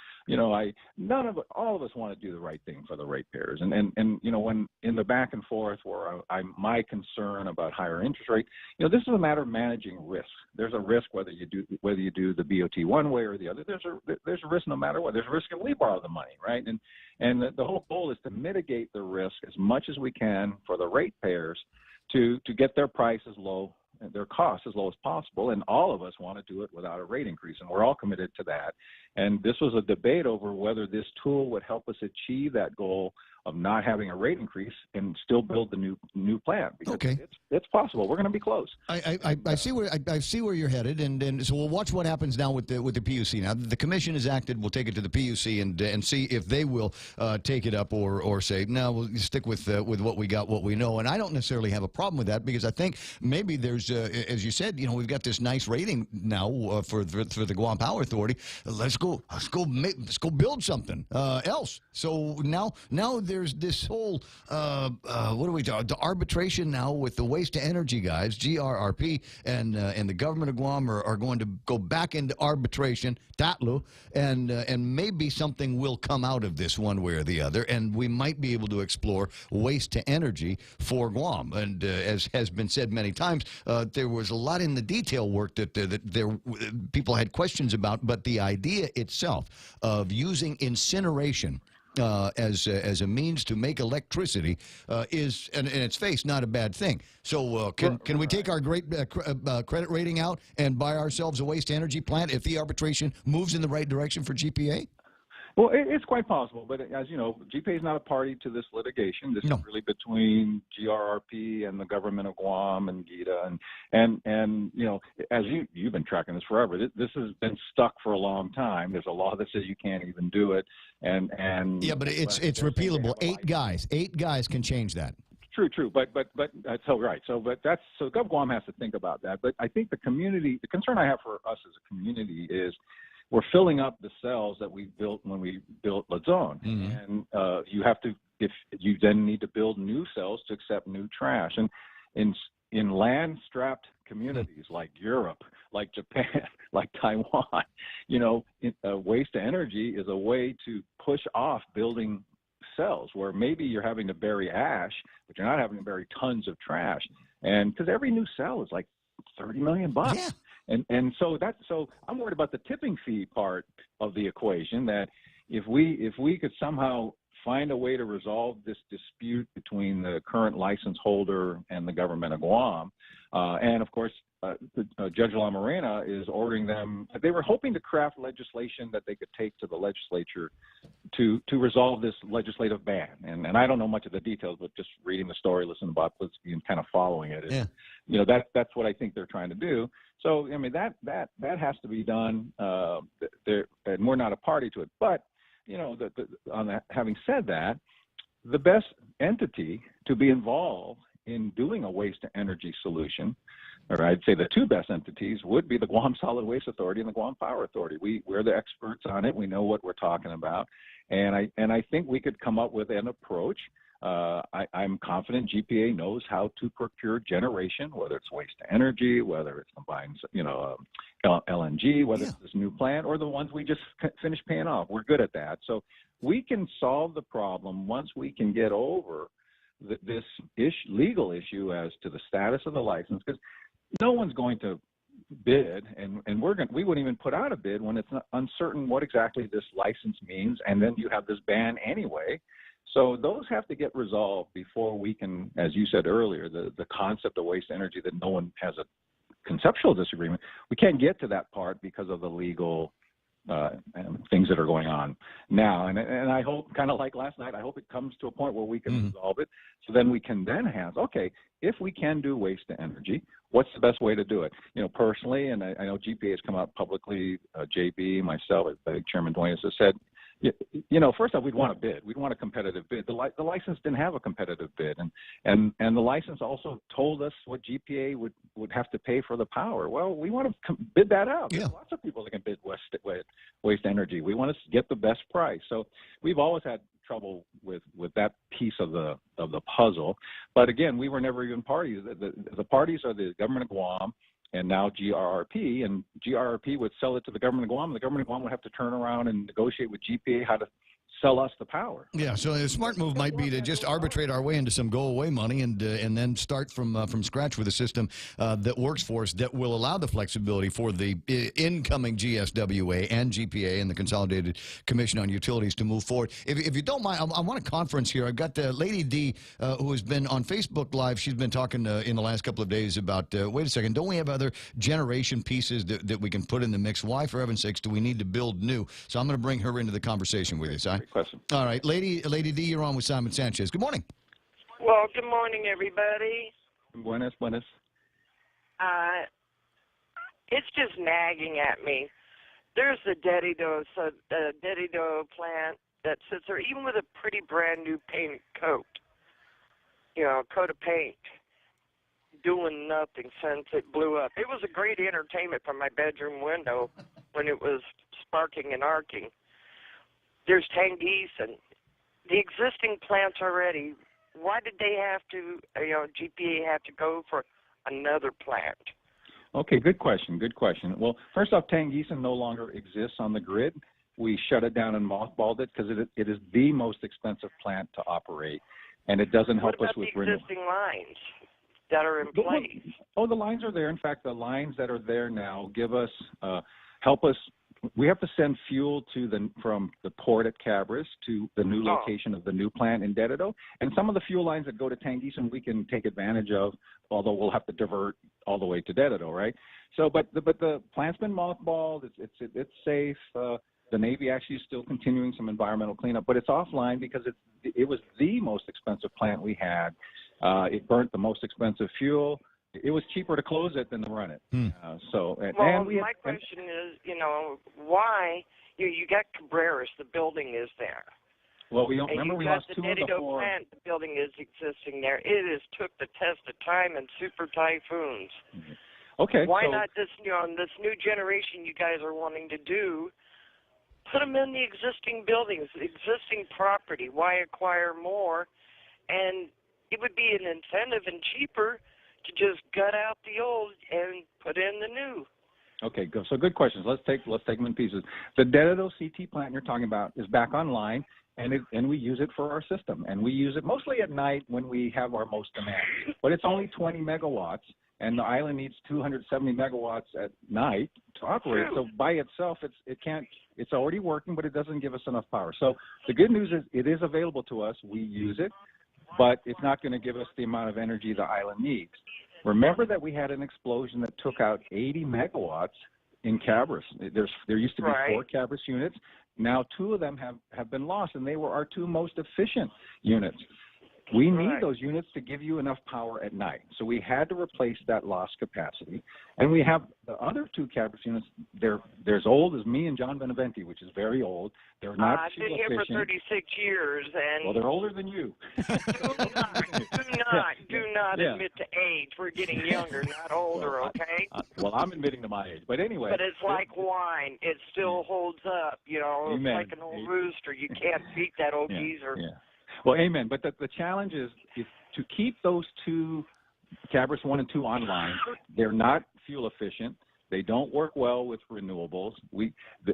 All of us want to do the right thing for the ratepayers. And when in the back and forth where my concern about higher interest rate, this is a matter of managing risk. There's a risk whether you do the BOT one way or the other. There's a risk no matter what. There's a risk if we borrow the money, right? And the whole goal is to mitigate the risk as much as we can for the ratepayers to get their price as low, their costs as low as possible. And all of us want to do it without a rate increase, and we're all committed to that. And this was a debate over whether this tool would help us achieve that goal of not having a rate increase and still build the new plan. Because it's possible. We're going to be close. I see where you're headed, and so we'll watch what happens now with the PUC. Now the commission has acted. We'll take it to the PUC and see if they will take it up or say no. We'll stick with what we got, what we know. And I don't necessarily have a problem with that, because I think maybe there's as you said, we've got this nice rating now for the Guam Power Authority. Let's go build something else. So now there's this whole what do we do? The arbitration now with the waste to energy guys, GRRP, and the government of Guam are going to go back into arbitration, TATLU, and maybe something will come out of this one way or the other, and we might be able to explore waste to energy for Guam. And as has been said many times, there was a lot in the detail work that people had questions about, but the idea itself of using incineration as a means to make electricity is, in its face, not a bad thing. So can we take our great credit rating out and buy ourselves a waste energy plant if the arbitration moves in the right direction for GPA? Well, it's quite possible, but as you know, GPA is not a party to this litigation. This is really between GRRP and the government of Guam and GITA, and as you've been tracking this forever. This has been stuck for a long time. There's a law that says you can't even do it, and yeah, but it's repealable. Eight guys can change that. True, but that's so right. So Gov Guam has to think about that. But I think the concern I have for us as a community is, we're filling up the cells that we built when we built Luzon, and you then need to build new cells to accept new trash. And in land-strapped communities like Europe, like Japan, like Taiwan, waste to energy is a way to push off building cells where maybe you're having to bury ash, but you're not having to bury tons of trash. And because every new cell is like $30 million. Yeah. And so I'm worried about the tipping fee part of the equation, that if we could somehow find a way to resolve this dispute between the current license holder and the government of Guam, and of course Judge La Morena is ordering them. They were hoping to craft legislation that they could take to the legislature to resolve this legislative ban. And I don't know much of the details, but just reading the story, listening to Bob Klitzky and kind of following it, that's what I think they're trying to do. So I mean that has to be done. And we're not a party to it, but having said that, the best entity to be involved in doing a waste-to-energy solution, or I'd say the two best entities, would be the Guam Solid Waste Authority and the Guam Power Authority. We're the experts on it. We know what we're talking about. And I think we could come up with an approach. I'm confident GPA knows how to procure generation, whether it's waste to energy, whether it's combined, LNG, whether it's this new plant, or the ones we just finished paying off. We're good at that. So we can solve the problem once we can get over this legal issue as to the status of the license, because no one's going to bid, and we wouldn't even put out a bid when it's not uncertain what exactly this license means, and then you have this ban anyway. So those have to get resolved before we can, as you said earlier, the concept of waste energy, that no one has a conceptual disagreement. We can't get to that part because of the legal things that are going on now. And I hope, kind of like last night, I hope it comes to a point where we can resolve it. So then we can then have, okay, if we can do waste to energy, what's the best way to do it? Personally, and I know GPA has come out publicly, JB, myself, I think Chairman Duenas has said, first off, we'd want a bid. We'd want a competitive bid. The license didn't have a competitive bid, and the license also told us what GPA would have to pay for the power. Well, we want to bid that out. There's lots of people that can bid waste energy. We want to get the best price. So we've always had trouble with that piece of the puzzle. But again, we were never even parties. The parties are the government of Guam, and now GRRP, and GRRP would sell it to the government of Guam, and the government of Guam would have to turn around and negotiate with GPA how to sell us the power. Yeah, so a smart move might be to just arbitrate our way into some go-away money and then start from scratch with a system that works for us, that will allow the flexibility for the incoming GSWA and GPA and the Consolidated Commission on Utilities to move forward. If you don't mind, I want a conference here. I've got Lady D, who has been on Facebook Live. She's been talking in the last couple of days about, wait a second, don't we have other generation pieces that we can put in the mix? Why, for heaven's sakes, do we need to build new? So I'm going to bring her into the conversation with you, Si. Question. All right, Lady D, you're on with Simon Sanchez. Good morning. Well, good morning, everybody. Buenas. It's just nagging at me. There's the Dedido plant that sits there, even with a pretty brand new paint coat, coat of paint, doing nothing since it blew up. It was a great entertainment from my bedroom window when it was sparking and arcing. There's Tengiz and the existing plants already. Why did they have to, GPA have to go for another plant? Okay, good question. Well, first off, Tengiz no longer exists on the grid. We shut it down and mothballed it because it is the most expensive plant to operate, and it doesn't help us with the existing lines that are in place? Oh, the lines are there. In fact, the lines that are there now give us, help us. We have to send fuel from the port at Cabras to the new location of the new plant in Dedido, and some of the fuel lines that go to Tengiz we can take advantage of, although we'll have to divert all the way to Dedido, right? So, but the plant's been mothballed. It's safe. The Navy actually is still continuing some environmental cleanup, but it's offline because it was the most expensive plant we had. It burnt the most expensive fuel. It was cheaper to close it than to run it. My question is, why you got Cabreras, the building is there. Well, we lost two of the four. Plant, the building is existing there. It has took the test of time and super typhoons. Okay. Why not this new generation you guys are wanting to do? Put them in the existing buildings, the existing property. Why acquire more? And it would be an incentive and cheaper to just gut out the old and put in the new. Okay, so good questions. Let's take them in pieces. The Dedido CT plant you're talking about is back online, and we use it for our system, and we use it mostly at night when we have our most demand. But it's only 20 megawatts, and the island needs 270 megawatts at night to operate. So by itself, it's already working, but it doesn't give us enough power. So the good news is it is available to us. We use it, but it's not going to give us the amount of energy the island needs. Remember that we had an explosion that took out 80 megawatts in Cabras. There used to be 4 Cabras units. Now 2 of them have been lost, and they were our 2 most efficient units. We need those units to give you enough power at night. So we had to replace that lost capacity. And we have the other two Cabris units, they're as old as me and John Beneventi, which is very old. They're not I've been fuel here for efficient. 36 years, and Well, they're older than you. do not Yeah. admit to age. We're getting younger, not older, okay? Well, I'm admitting to my age. But anyway. But it's like wine. It still holds up, you know. Amen. It's like an old rooster. You can't beat that old Yeah, geezer. yeah. Well, amen. But the challenge is to keep those two Cabris 1 and 2 online. They're not fuel efficient. They don't work well with renewables.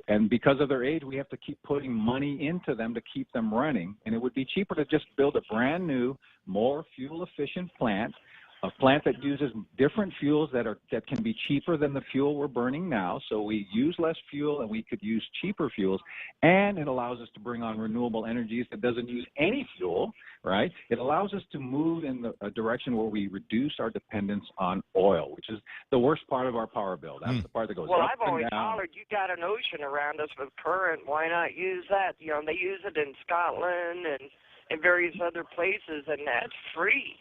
And because of their age, we have to keep putting money into them to keep them running. And it would be cheaper to just build a brand new, more fuel efficient plant, a plant that uses different fuels that can be cheaper than the fuel we're burning now. So we use less fuel and we could use cheaper fuels. And it allows us to bring on renewable energies that doesn't use any fuel, right? It allows us to move in a direction where we reduce our dependence on oil, which is the worst part of our power bill. That's the part that goes Well, up I've and always down. hollered, you got an ocean around us with current. Why not use that? You know, they use it in Scotland and various other places, and that's free.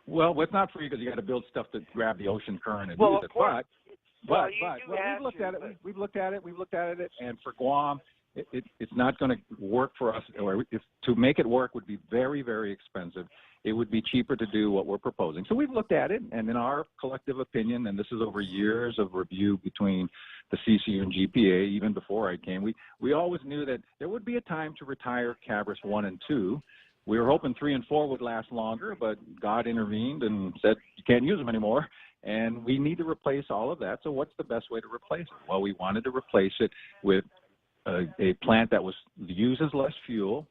Well, it's not free because you got to build stuff to grab the ocean current and Well, use of it. course. Well, you do we've have looked to, at it. but- We've looked at it, and for Guam, it's not going to work for us. Or to make it work would be very, very expensive. It would be cheaper to do what we're proposing. So we've looked at it, and in our collective opinion, and this is over years of review between the CCU and GPA, even before I came, we always knew that there would be a time to retire Cabris 1 and 2. We were hoping 3 and 4 would last longer, but God intervened and said you can't use them anymore, and we need to replace all of that. So what's the best way to replace it? Well, we wanted to replace it with a plant that uses less fuel,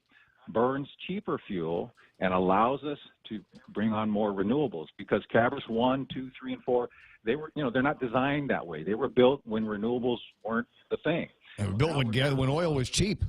burns cheaper fuel, and allows us to bring on more renewables. Because Cabris 1, 2, 3, and 4, they're not designed that way. They were built when renewables weren't the thing. They were built when oil was cheap.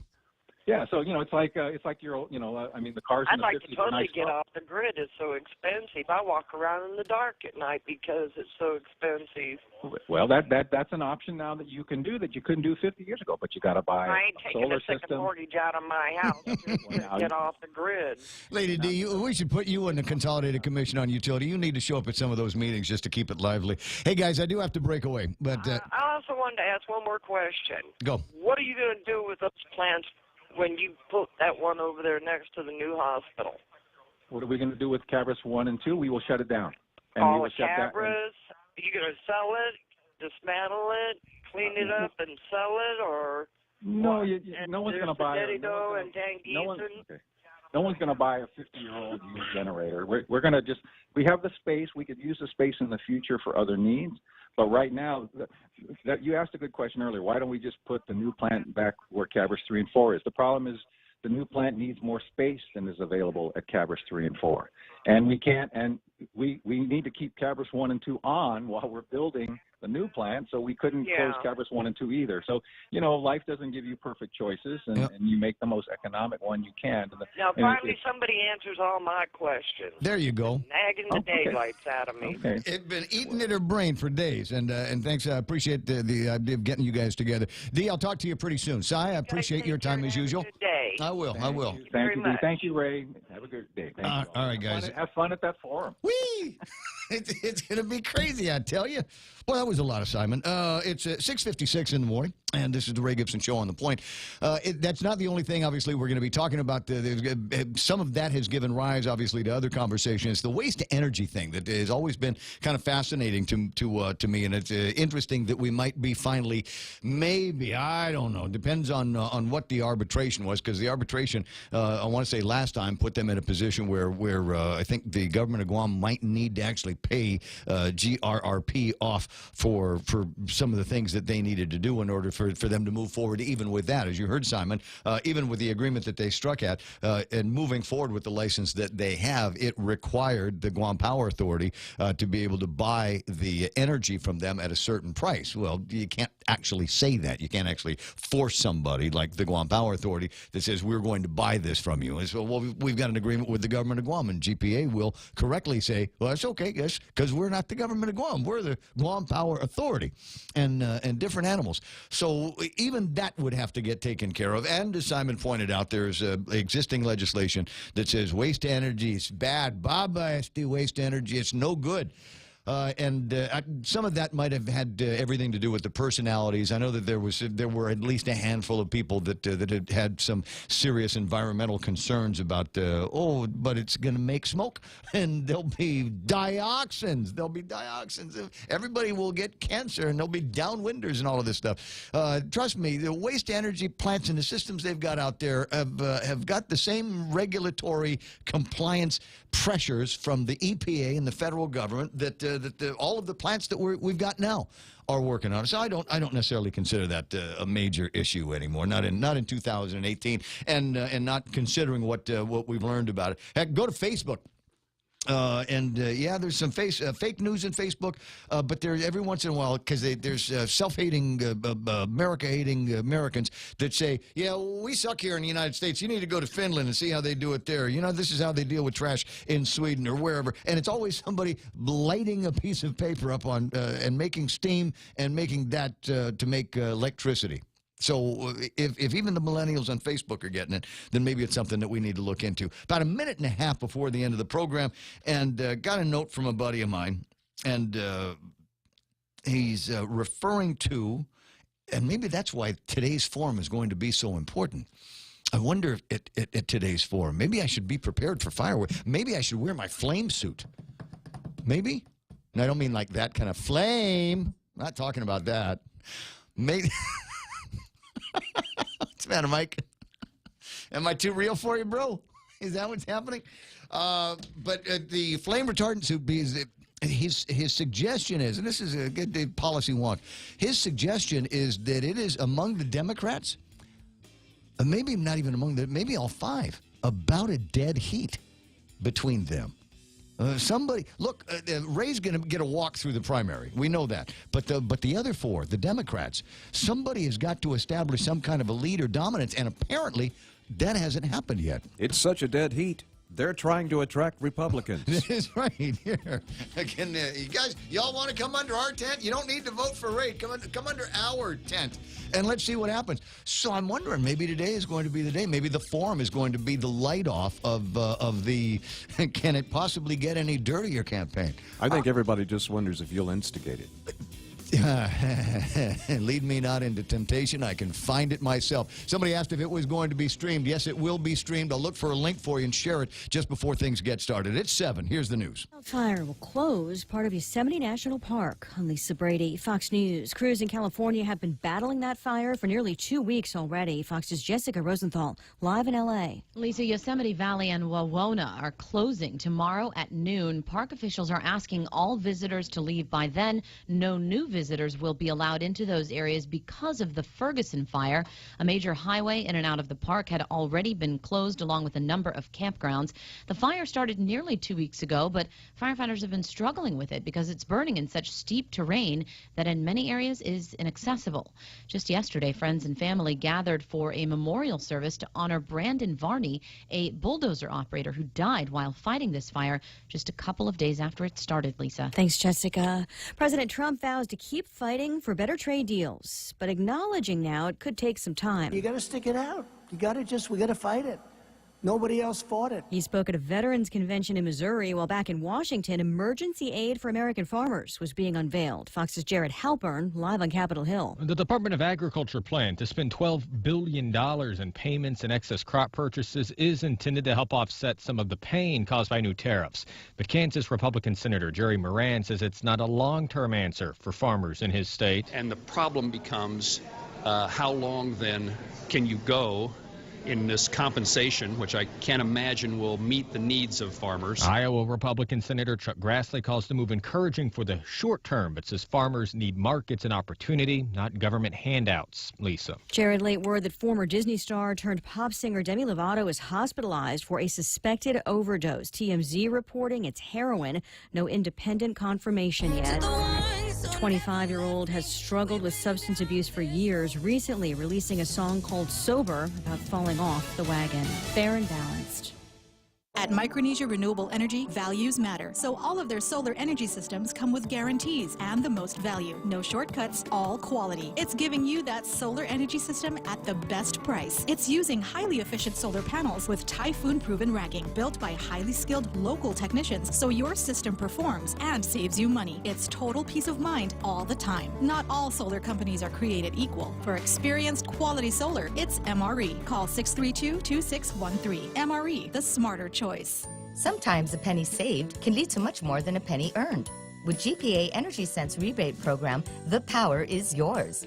Yeah, so it's like your I mean the cars in I'd the like 50s to were totally nice get cars. off the grid. It's so expensive. I walk around in the dark at night because it's so expensive. Well, that's an option now that you can do that you couldn't do 50 years ago, but you got to buy I ain't a taking solar a second system. mortgage out of my house to get off the grid. Lady D, we should put you in the Consolidated Commission on Utility. You need to show up at some of those meetings just to keep it lively. Hey, guys, I do have to break away, but I also wanted to ask one more question. go. What are you going to do with those plants when you put that one over there next to the new hospital? What are we going to do with Cabris 1 and 2? We will shut it down. And we All will the shut that. Cabras? Are you going to sell it, dismantle it, clean it up, and sell it, or? No, what? no one's There's going to buy the it. Dedido and Tangeeson. No one's going to buy a 50-year-old used generator. We're going to we have the space. We could use the space in the future for other needs. But right now, you asked a good question earlier. Why don't we just put the new plant back where Cabris 3 and 4 is? The problem is the new plant needs more space than is available at Cabris 3 and 4. And we can't, and we need to keep Cabris 1 and 2 on while we're building the new plant, so we couldn't close Cabris 1 and 2 either. So, life doesn't give you perfect choices, and you make the most economic one you can. Now, finally, somebody answers all my questions. There you go. Nagging the daylights out of me. Okay. It's been eating at her brain for days, and thanks. I appreciate the idea of getting you guys together. D, I'll talk to you pretty soon. Si, I appreciate your time as usual. Good day. I will. Thank you, D. Thank you, Ray. Have a good day. Thank you. All right, guys. Have fun at that forum. Whee! It's going to be crazy, I tell you. Well, that was a lot of Simon. It's 6:56 in the morning, and this is the Ray Gibson Show on the Point. That's not the only thing, obviously, we're going to be talking about. Some of that has given rise, obviously, to other conversations. The waste-to-energy thing that has always been kind of fascinating to me, and it's interesting that we might be finally, maybe, I don't know, depends on what the arbitration was, because the arbitration, I want to say last time, put them in a position where I think the government of Guam might need to actually pay GRRP off for some of the things that they needed to do in order for them to move forward, even with that. As you heard, Simon, even with the agreement that they struck at, and moving forward with the license that they have, it required the Guam Power Authority to be able to buy the energy from them at a certain price. Well, you can't actually say that. You can't actually force somebody like the Guam Power Authority that says, we're going to buy this from you. And so, well, we've got an agreement with the government of Guam. And GPA will correctly say, well, that's okay, yes, because we're not the government of Guam. We're the Guam Power Authority and different animals. So even that would have to get taken care of. And as Simon pointed out, there's existing legislation that says waste energy is bad. Baba, waste energy, it's no good. Some of that might have had everything to do with the personalities. I know that there were at least a handful of people that had some serious environmental concerns about but it's going to make smoke and there'll be dioxins. Everybody will get cancer and there'll be downwinders and all of this stuff. Trust me, the waste energy plants and the systems they've got out there have got the same regulatory compliance pressures from the EPA and the federal government that all of the plants that we've got now are working on. So I don't necessarily consider that a major issue anymore. Not in 2018, and not considering what we've learned about it. Heck, go to Facebook. There's some fake news in Facebook, but there's every once in a while, because there's self-hating, America-hating Americans that say, yeah, we suck here in the United States. You need to go to Finland and see how they do it there. You know, this is how they deal with trash in Sweden or wherever. And it's always somebody lighting a piece of paper up on and making steam and making that to make electricity. So if even the millennials on Facebook are getting it, then maybe it's something that we need to look into. About a minute and a half before the end of the program, and got a note from a buddy of mine, and he's referring to, and maybe that's why today's forum is going to be so important. I wonder if at today's forum, maybe I should be prepared for fireworks. Maybe I should wear my flame suit. Maybe? And I don't mean like that kind of flame. I'm not talking about that. Maybe... What's the matter, Mike? Am I too real for you, bro? Is that what's happening? But the flame retardant suit, his suggestion is, and this is a good policy wonk, his suggestion is that it is among the Democrats, maybe not even maybe all five, about a dead heat between them. Look, Ray's going to get a walk through the primary. We know that. But the other four, the Democrats, somebody has got to establish some kind of a lead or dominance, and apparently that hasn't happened yet. It's such a dead heat. They're trying to attract Republicans. That is right here. Again, you guys, y'all want to come under our tent? You don't need to vote for Ray. Come under our tent, and let's see what happens. So I'm wondering, maybe today is going to be the day. Maybe the forum is going to be the light-off of the can it possibly get any dirtier campaign. I think everybody just wonders if you'll instigate it. Lead me not into temptation. I can find it myself. Somebody asked if it was going to be streamed. Yes, it will be streamed. I'll look for a link for you and share it just before things get started. It's 7. Here's the news. Wildfire will close part of Yosemite National Park. I'm Lisa Brady, Fox News. Crews in California have been battling that fire for nearly 2 weeks already. Fox's Jessica Rosenthal, live in L.A. Lisa, Yosemite Valley and Wawona are closing tomorrow at noon. Park officials are asking all visitors to leave by then. No new visitors will be allowed into those areas because of the Ferguson fire. A major highway in and out of the park had already been closed, along with a number of campgrounds. The fire started nearly 2 weeks ago, but firefighters have been struggling with it because it's burning in such steep terrain that in many areas is inaccessible. Just yesterday, friends and family gathered for a memorial service to honor Brandon Varney, a bulldozer operator who died while fighting this fire just a couple of days after it started. Lisa. Thanks, Jessica. President Trump vows to keep fighting for better trade deals, but acknowledging now it could take some time. You got to stick it out. We got to fight it. Nobody else fought it. He spoke at a veterans convention in Missouri, while back in Washington, emergency aid for American farmers was being unveiled. Fox's Jared Halpern, live on Capitol Hill. The Department of Agriculture plan to spend $12 billion in payments and excess crop purchases is intended to help offset some of the pain caused by new tariffs. But Kansas Republican Senator Jerry Moran says it's not a long-term answer for farmers in his state. And the problem becomes how long then can you go in this compensation, which I can't imagine will meet the needs of farmers. Iowa Republican Senator Chuck Grassley calls the move encouraging for the short term, but says farmers need markets and opportunity, not government handouts. Lisa. Jared, late word that former Disney star turned pop singer Demi Lovato is hospitalized for a suspected overdose. TMZ reporting it's heroin. No independent confirmation yet. The 25-year-old has struggled with substance abuse for years, recently releasing a song called Sober about falling off the wagon. Fair and balanced. At Micronesia Renewable Energy, values matter. So all of their solar energy systems come with guarantees and the most value. No shortcuts, all quality. It's giving you that solar energy system at the best price. It's using highly efficient solar panels with typhoon-proven racking, built by highly skilled local technicians, so your system performs and saves you money. It's total peace of mind all the time. Not all solar companies are created equal. For experienced quality solar, it's MRE. Call 632-2613. MRE, the smarter choice. Sometimes a penny saved can lead to much more than a penny earned. With GPA Energy Sense rebate program, the power is yours.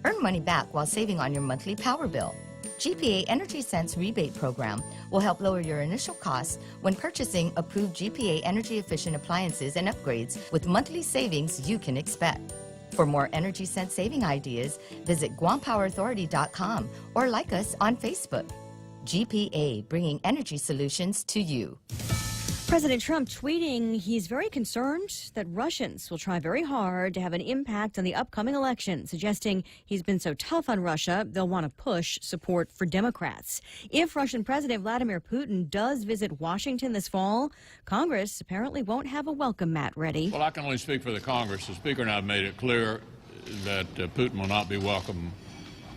Earn money back while saving on your monthly power bill. GPA Energy Sense rebate program will help lower your initial costs when purchasing approved GPA energy efficient appliances and upgrades with monthly savings you can expect. For more Energy Sense saving ideas, visit GuamPowerAuthority.com or like us on Facebook. GPA, bringing energy solutions to you. President Trump tweeting he's very concerned that Russians will try very hard to have an impact on the upcoming election, suggesting he's been so tough on Russia, they'll want to push support for Democrats. If Russian President Vladimir Putin does visit Washington this fall, Congress apparently won't have a welcome mat ready. Well, I can only speak for the Congress. The Speaker and I have made it clear that Putin will not be welcome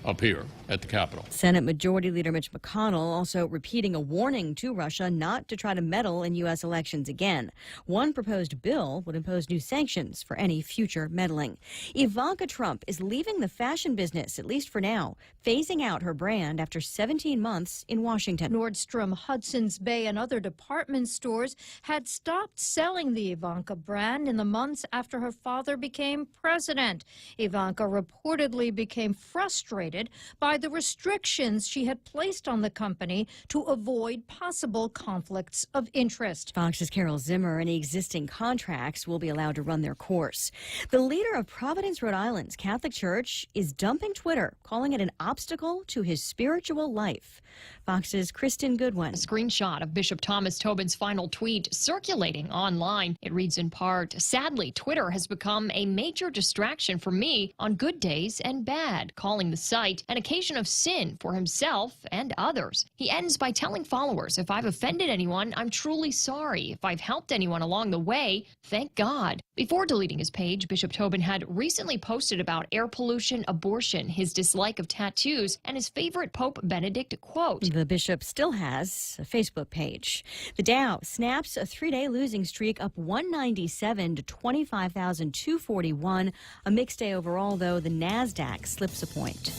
up here at the Capitol. Senate Majority Leader Mitch McConnell also repeating a warning to Russia not to try to meddle in U.S. elections again. One proposed bill would impose new sanctions for any future meddling. Ivanka Trump is leaving the fashion business, at least for now, phasing out her brand after 17 months in Washington. Nordstrom, Hudson's Bay, and other department stores had stopped selling the Ivanka brand in the months after her father became president. Ivanka reportedly became frustrated by the restrictions she had placed on the company to avoid possible conflicts of interest. Fox's Carol Zimmer. Any existing contracts will be allowed to run their course. The leader of Providence, Rhode Island's Catholic Church is dumping Twitter, calling it an obstacle to his spiritual life. Fox's Kristen Goodwin. A screenshot of Bishop Thomas Tobin's final tweet circulating online. It reads in part, "Sadly, Twitter has become a major distraction for me on good days and bad," calling the site an occasion of sin for himself and others. He ends by telling followers, "If I've offended anyone, I'm truly sorry. If I've helped anyone along the way, thank God." Before deleting his page, Bishop Tobin had recently posted about air pollution, abortion, his dislike of tattoos, and his favorite Pope Benedict quote. The bishop still has a Facebook page. The Dow snaps a three-day losing streak, up 197 to 25,241. A mixed day overall, though. The NASDAQ slips a point.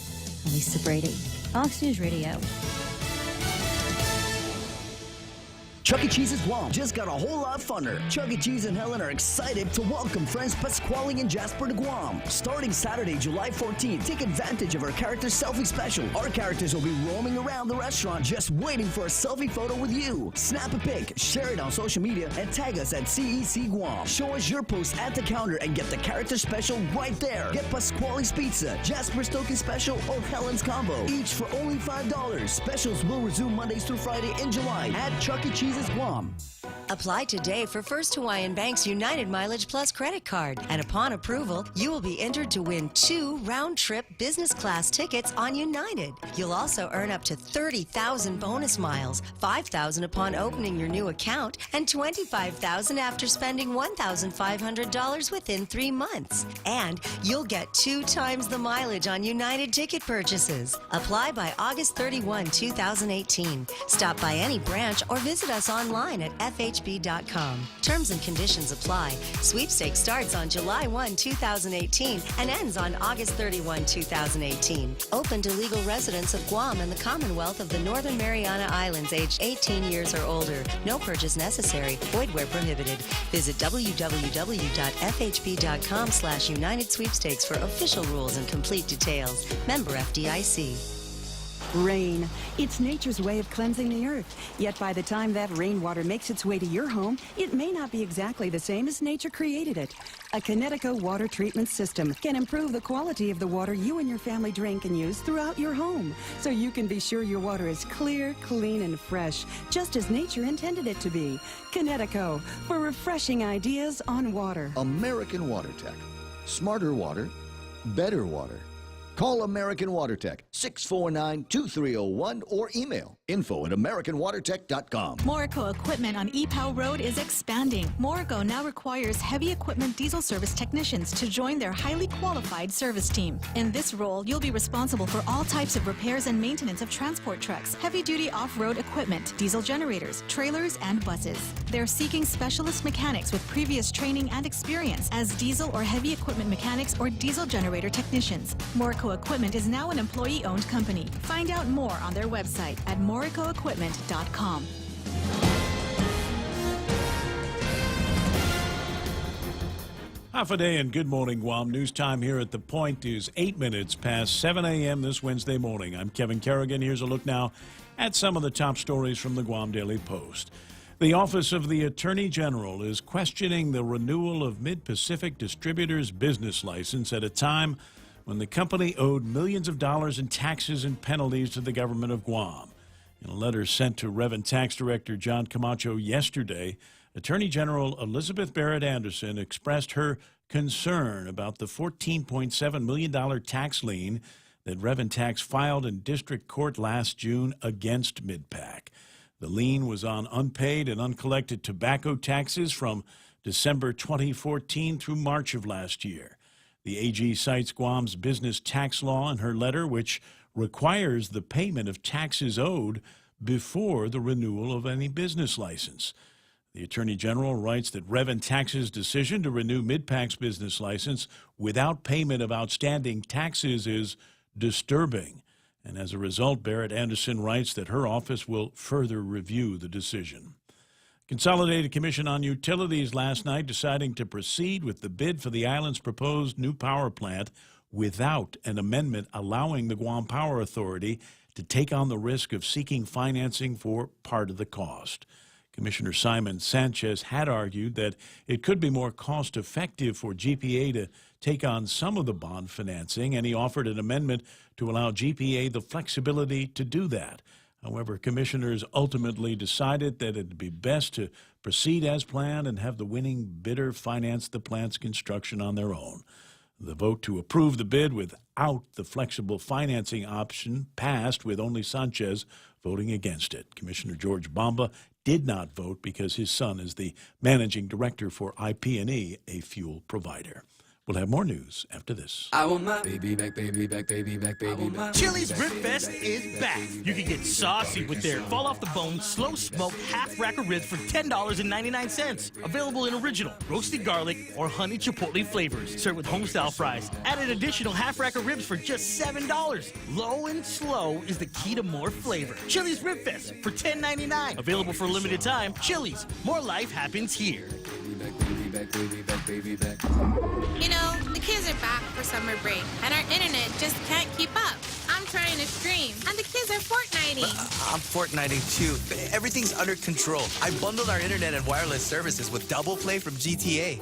Lisa Brady, Fox News Radio. Chuck E. Cheese's Guam just got a whole lot funner. Chuck E. Cheese and Helen are excited to welcome friends Pasquale and Jasper to Guam. Starting Saturday, July 14th, take advantage of our character selfie special. Our characters will be roaming around the restaurant just waiting for a selfie photo with you. Snap a pic, share it on social media, and tag us at CEC Guam. Show us your post at the counter and get the character special right there. Get Pasquale's Pizza, Jasper's Token Special, or Helen's Combo, each for only $5. Specials will resume Mondays through Friday in July at Chuck E. Cheese's Guam. Apply today for First Hawaiian Bank's United Mileage Plus credit card. And upon approval, you will be entered to win 2 round-trip business class tickets on United. You'll also earn up to 30,000 bonus miles, 5,000 upon opening your new account, and 25,000 after spending $1,500 within 3 months. And you'll get 2 times the mileage on United ticket purchases. Apply by August 31, 2018. Stop by any branch or visit us online at FHB.com. Terms and conditions apply. Sweepstakes starts on July 1, 2018 and ends on August 31, 2018. Open to legal residents of Guam and the Commonwealth of the Northern Mariana Islands aged 18 years or older. No purchase necessary. Void where prohibited. Visit www.fhb.com/United Sweepstakes for official rules and complete details. Member FDIC. Rain. It's nature's way of cleansing the earth. Yet by the time that rainwater makes its way to your home, it may not be exactly the same as nature created it. A Connecticut water treatment system can improve the quality of the water you and your family drink and use throughout your home, so you can be sure your water is clear, clean, and fresh, just as nature intended it to be. Connecticut, for refreshing ideas on water. American Water Tech. Smarter water, better water. Call American WaterTech, 649-2301, or email info@americanwatertech.com. Morico equipment on EPOW Road is expanding. Morico now requires heavy equipment diesel service technicians to join their highly qualified service team. In this role, you'll be responsible for all types of repairs and maintenance of transport trucks, heavy-duty off-road equipment, diesel generators, trailers, and buses. They're seeking specialist mechanics with previous training and experience as diesel or heavy equipment mechanics or diesel generator technicians. Morico Equipment is now an employee-owned company. Find out more on their website at moricoequipment.com. Half a day and good morning, Guam. News time here at The Point is 8 minutes past 7 a.m. this Wednesday morning. I'm Kevin Kerrigan. Here's a look now at some of the top stories from the Guam Daily Post. The Office of the Attorney General is questioning the renewal of Mid-Pacific Distributors' business license at a time when the company owed millions of dollars in taxes and penalties to the government of Guam. In a letter sent to Revenue Tax Director John Camacho yesterday, Attorney General Elizabeth Barrett Anderson expressed her concern about the $14.7 million tax lien that Revenue filed in district court last June against MidPac. The lien was on unpaid and uncollected tobacco taxes from December 2014 through March of last year. The AG cites Guam's business tax law in her letter, which requires the payment of taxes owed before the renewal of any business license. The Attorney General writes that Revenue decision to renew MidPac's business license without payment of outstanding taxes is disturbing. And as a result, Barrett Anderson writes that her office will further review the decision. Consolidated Commission on Utilities last night deciding to proceed with the bid for the island's proposed new power plant without an amendment allowing the Guam Power Authority to take on the risk of seeking financing for part of the cost. Commissioner Simon Sanchez had argued that it could be more cost-effective for GPA to take on some of the bond financing, and he offered an amendment to allow GPA the flexibility to do that. However, commissioners ultimately decided that it would be best to proceed as planned and have the winning bidder finance the plant's construction on their own. The vote to approve the bid without the flexible financing option passed, with only Sanchez voting against it. Commissioner George Bomba did not vote because his son is the managing director for IP&E, a fuel provider. We'll have more news after this. I want my baby back, baby back, baby back, baby back. Chili's Rib Fest is back. You can get saucy with their fall-off-the-bone, slow-smoked half-rack of ribs for $10.99. Available in original, roasted garlic, or honey chipotle flavors. Served with home-style fries. Add an additional half-rack of ribs for just $7. Low and slow is the key to more flavor. Chili's Rib Fest for $10.99. Available for a limited time. Chili's. More life happens here. You know, the kids are back for summer break, and our internet just can't keep up. I'm trying to stream, and the kids are Fortniting. I'm Fortniting too. Everything's under control. I bundled our internet and wireless services with Double Play from GTA.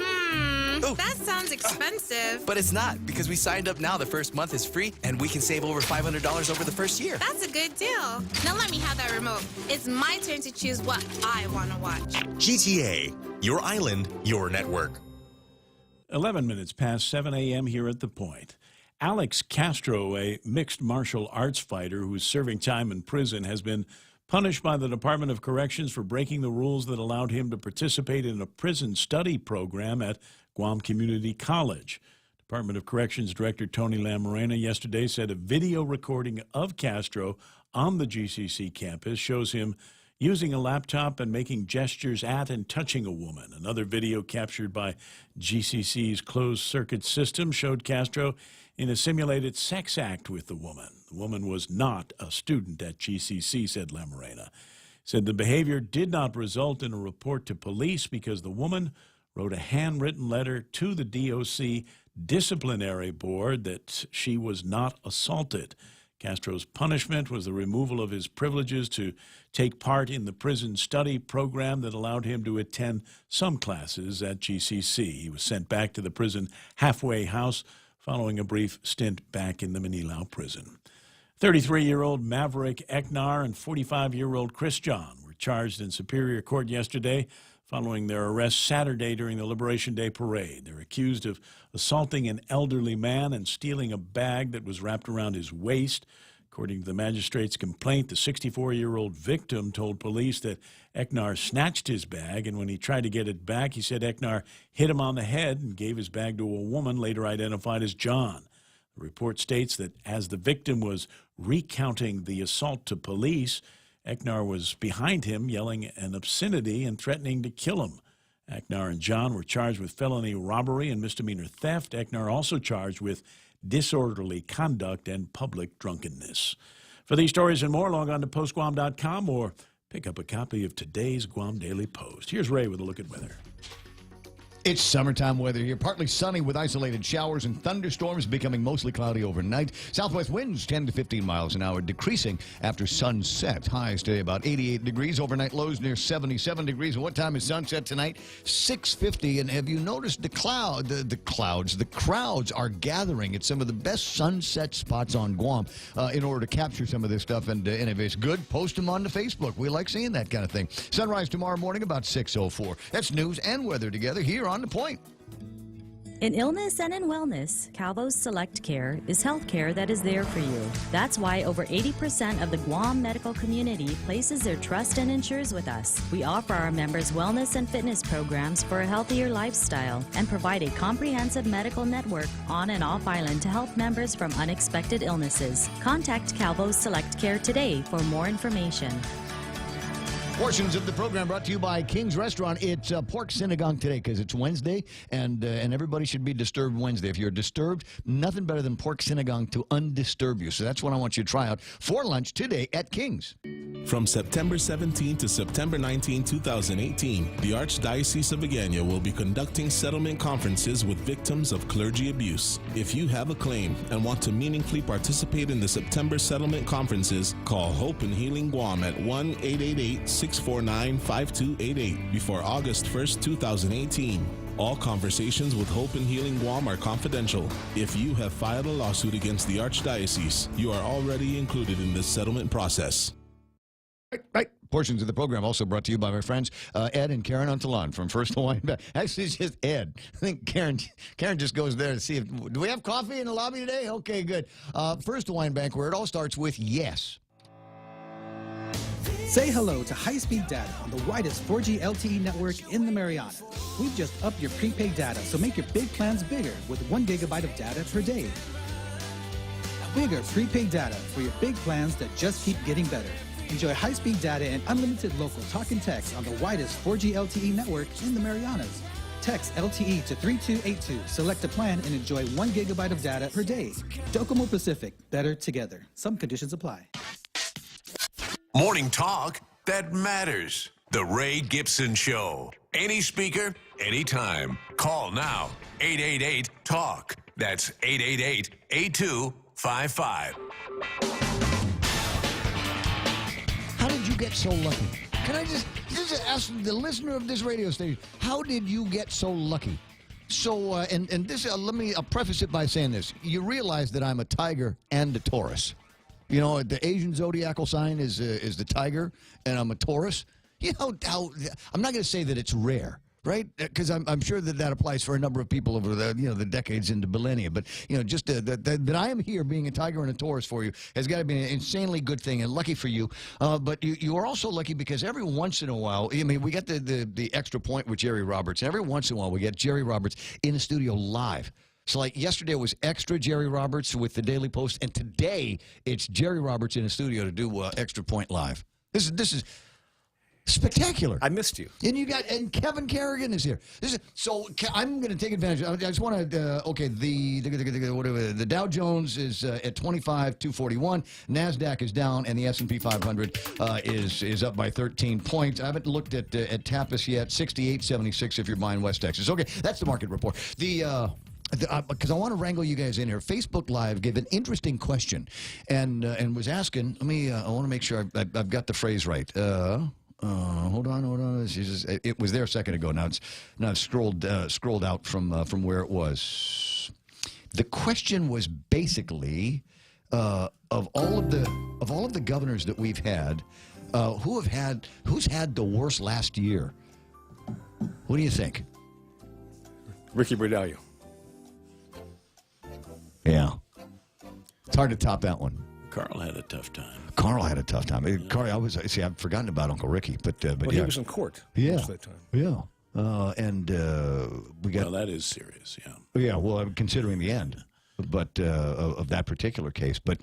That sounds expensive. But it's not, because we signed up now. The first month is free, and we can save over $500 over the first year. That's a good deal. Now let me have that remote. It's my turn to choose what I want to watch. GTA, your island, your network. 11 minutes past 7 a.m. here at The Point. Alex Castro, a mixed martial arts fighter who is serving time in prison, has been punished by the Department of Corrections for breaking the rules that allowed him to participate in a prison study program at Guam Community College. Department of Corrections Director Tony Lamarena yesterday said a video recording of Castro on the GCC campus shows him using a laptop and making gestures at and touching a woman. Another video captured by GCC's closed-circuit system showed Castro in a simulated sex act with the woman. The woman was not a student at GCC, said Lamarena. Said the behavior did not result in a report to police because the woman wrote a handwritten letter to the DOC disciplinary board that she was not assaulted. Castro's punishment was the removal of his privileges to take part in the prison study program that allowed him to attend some classes at GCC. He was sent back to the prison halfway house following a brief stint back in the Manilao prison. 33-year-old Maverick Eknar and 45-year-old Chris John were charged in Superior Court yesterday following their arrest Saturday during the Liberation Day parade. They're accused of assaulting an elderly man and stealing a bag that was wrapped around his waist. According to the magistrate's complaint, the 64-year-old victim told police that Eknar snatched his bag, and when he tried to get it back, he said Eknar hit him on the head and gave his bag to a woman later identified as John. The report states that as the victim was recounting the assault to police, Eknar was behind him, yelling an obscenity and threatening to kill him. Eknar and John were charged with felony robbery and misdemeanor theft. Eknar also charged with disorderly conduct and public drunkenness. For these stories and more, log on to postguam.com or pick up a copy of today's Guam Daily Post. Here's Ray with a look at weather. It's summertime weather here. Partly sunny with isolated showers and thunderstorms, becoming mostly cloudy overnight. Southwest winds 10 to 15 miles an hour, decreasing after sunset. Highs today about 88 degrees. Overnight lows near 77 degrees. And what time is sunset tonight? 6:50. And have you noticed the crowds are gathering at some of the best sunset spots on Guam in order to capture some of this stuff. And if it's good, post them on the Facebook. We like seeing that kind of thing. Sunrise tomorrow morning about 6:04. That's news and weather together here on The Point. In illness and in wellness, Calvo's Select Care is health care that is there for you. That's why over 80% of the Guam medical community places their trust and insures with us. We offer our members wellness and fitness programs for a healthier lifestyle and provide a comprehensive medical network on and off island to help members from unexpected illnesses. Contact Calvo's Select Care today for more information. Portions of the program brought to you by King's Restaurant. It's pork sinigang today because it's Wednesday, and everybody should be disturbed Wednesday. If you're disturbed, nothing better than pork sinigang to undisturb you. So that's what I want you to try out for lunch today at King's. From September 17 to September 19, 2018, the Archdiocese of Agana will be conducting settlement conferences with victims of clergy abuse. If you have a claim and want to meaningfully participate in the September settlement conferences, call Hope and Healing Guam at 1-888-649-5288 before August 1st, 2018. All conversations with Hope and Healing Guam are confidential. If you have filed a lawsuit against the Archdiocese, you are already included in this settlement process. Right. Portions of the program also brought to you by my friends Ed and Karen Untalan from First Hawaiian Bank. Actually, it's just Ed. I think Karen just goes there to see if, do we have coffee in the lobby today? Okay, good. First Hawaiian Bank, where it all starts with yes. Say hello to high-speed data on the widest 4G LTE network in the Marianas. We've just upped your prepaid data, so make your big plans bigger with 1 gigabyte of data per day. Bigger prepaid data for your big plans that just keep getting better. Enjoy high-speed data and unlimited local talk and text on the widest 4G LTE network in the Marianas. Text LTE to 3282, select a plan, and enjoy 1 gigabyte of data per day. Docomo Pacific, better together. Some conditions apply. Morning talk that matters. The Ray Gibson Show. Any speaker, anytime. Call now. 888-TALK. That's 888-8255. How did you get so lucky? Can I just ask the listener of this radio station, how did you get so lucky? So, and this, let me preface it by saying this. You realize that I'm a tiger and a Taurus. You know, the Asian zodiacal sign is the tiger, and I'm a Taurus. You know, I'm not going to say that it's rare, right? Because I'm sure that applies for a number of people over the decades into millennia. But just that I am here being a tiger and a Taurus for you has got to be an insanely good thing, and lucky for you. But you are also lucky because every once in a while, I mean, we got the extra point with Jerry Roberts, and every once in a while we get Jerry Roberts in the studio live. So, like, yesterday was extra Jerry Roberts with the Daily Post, and today it's Jerry Roberts in the studio to do Extra Point Live. This is spectacular. I missed you. And Kevin Kerrigan is here. So I'm going to take advantage. I just want to, the Dow Jones is at 25,241. NASDAQ is down, and the S&P 500 is up by 13 points. I haven't looked at TAPIS yet, 68.76 if you're buying West Texas. Okay, that's the market report. Because I want to wrangle you guys in here. Facebook Live gave an interesting question and was asking, I want to make sure I've got the phrase right. Hold on. It was there a second ago. Now it's scrolled out from where it was. The question was basically of all of the governors that we've had, who's had the worst last year? What do you think? Ricky Bradalio. Yeah. It's hard to top that one. Carl had a tough time. Carl had a tough time. Carl, I've forgotten about Uncle Ricky, but Well, yeah. he was in court Yeah. most of that time. Yeah. We got. Well, that is serious, yeah. Yeah, well, I'm considering the end, but of that particular case. But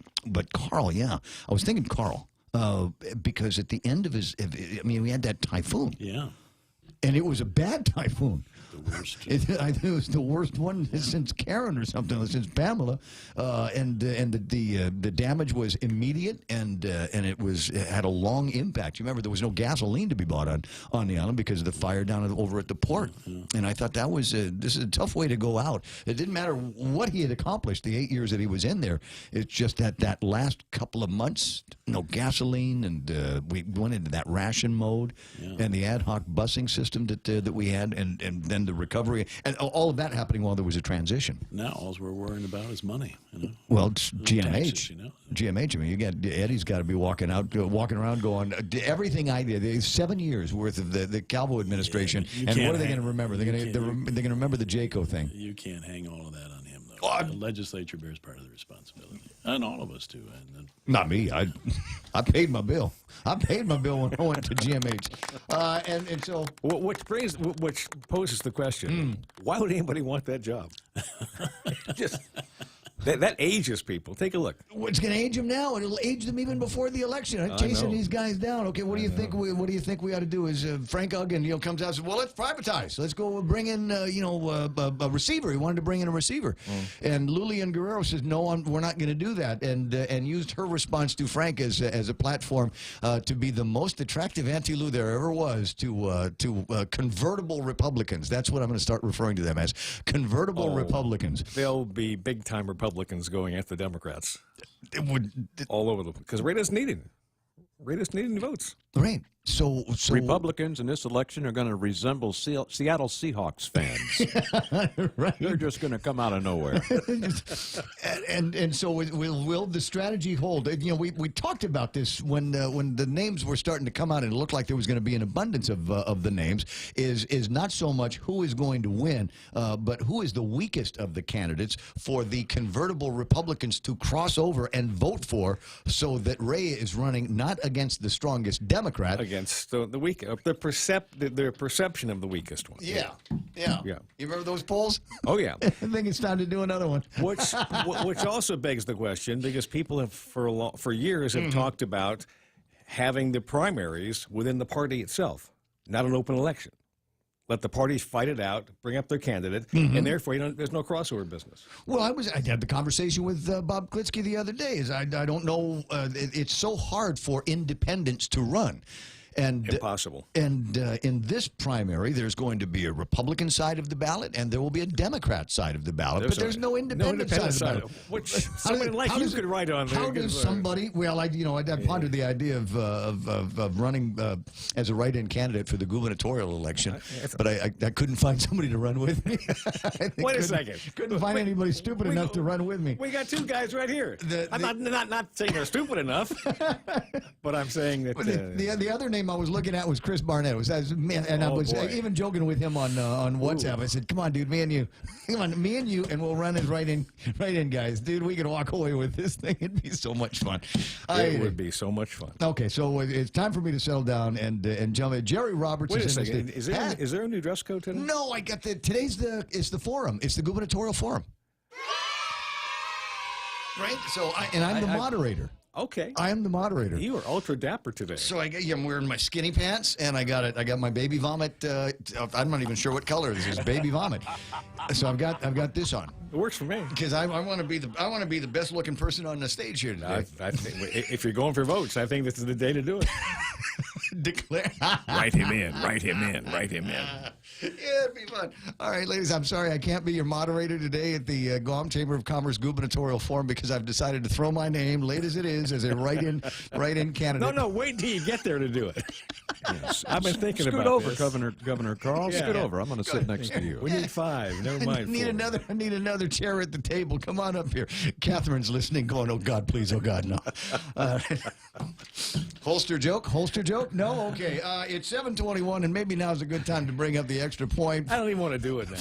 Carl, yeah. I was thinking Carl, because at the end of his, we had that typhoon. Yeah. And it was a bad typhoon. The worst. I think it was the worst one since Karen or something, since Pamela, and the damage was immediate, and it had a long impact. You remember there was no gasoline to be bought on the island because of the fire down over at the port, and I thought that was this is a tough way to go out. It didn't matter what he had accomplished the 8 years that he was in there. It's just that last couple of months, no gasoline, and we went into that ration mode, and the ad hoc busing system that we had, and then the recovery, and all of that happening while there was a transition. Now all we're worrying about is money. Well, it's GMH. Taxes, GMH. I mean, Eddie's got to be walking around, going everything I did. 7 years worth of the Calvo administration, and what are they going to remember? They're going to remember the JACO thing. You can't hang all of that on him, though. The legislature bears part of the responsibility, and all of us do. Not me. I paid my bill. I paid my bill when I went to GMH, and so which poses the question: why would anybody want that job? Just that ages people. Take a look. It's going to age them now, and it'll age them even before the election. Chasing these guys down. Okay, what do you think? What do you think we ought to do? Is Frank Uggan, comes out and says, "Well, let's privatize. Let's go bring in, a receiver." He wanted to bring in a receiver, and Lulian Guerrero says, "No, we're not going to do that," and used her response to Frank as a platform to be the most attractive anti-Lou there ever was to convertible Republicans. That's what I'm going to start referring to them as, convertible Republicans. They'll be big-time Republicans going at the Democrats. All over because Ray doesn't need it. Ray doesn't need any votes. Right. So Republicans in this election are going to resemble Seattle Seahawks fans. Right. They're just going to come out of nowhere. and so will the strategy hold? We talked about this when the names were starting to come out, and it looked like there was going to be an abundance of the names. Is not so much who is going to win, but who is the weakest of the candidates for the convertible Republicans to cross over and vote for, so that Ray is running not against the strongest Democrat, against the weak, the perception of the weekest one. Yeah. You remember those polls? Oh yeah. I think it's time to do another one. Which also begs the question, because people have for years have talked about having the primaries within the party itself, not an open election. Let the parties fight it out, bring up their candidate, and therefore there's no crossover business. Well, I had the conversation with Bob Klitsky the other day. I don't know. It's so hard for independents to run. And impossible. And in this primary, there's going to be a Republican side of the ballot, and there will be a Democrat side of the ballot. But there's no independent side of the ballot. Which somebody like you could write on there. How does somebody? Well, I pondered the idea of running as a write-in candidate for the gubernatorial election, but I couldn't find somebody to run with me. Wait a second. Couldn't find anybody stupid enough to run with me. We got two guys right here. I'm not saying they're stupid enough, but I'm saying that the other name I was looking at was Chris Barnett. I was even joking with him on WhatsApp. I said, "Come on, dude, me and you, and we'll run as write-in guys, dude. We could walk away with this thing. It'd be so much fun. It would be so much fun." Okay, so it's time for me to settle down and jump in. Jerry Roberts Wait is a in second. Is there a new dress code today? No, I got it's the forum. It's the gubernatorial forum. Right. So I'm the moderator. Okay. I am the moderator. You are ultra dapper today. So I'm wearing my skinny pants, and I got my baby vomit. I'm not even sure what color this is. Baby vomit. So I've got this on. It works for me because I want to be the best looking person on the stage here today. I think if you're going for votes, I think this is the day to do it. Declare. Write him in. Write him in. Write him in. Yeah, it'd be fun. All right, ladies, I'm sorry I can't be your moderator today at the Guam Chamber of Commerce gubernatorial forum because I've decided to throw my name, late as it is, as a write-in candidate. No, wait until you get there to do it. Yes. I've been thinking about over, this. Governor Carl. Scoot over. I'm going to sit next to you. We need 5. Never mind. I need another chair at the table. Come on up here. Catherine's listening, going, "Oh God, please, oh God, no." Holster joke? No, okay. It's 7:21, and maybe now's a good time to bring up the the Extra Point. I don't even want to do it now.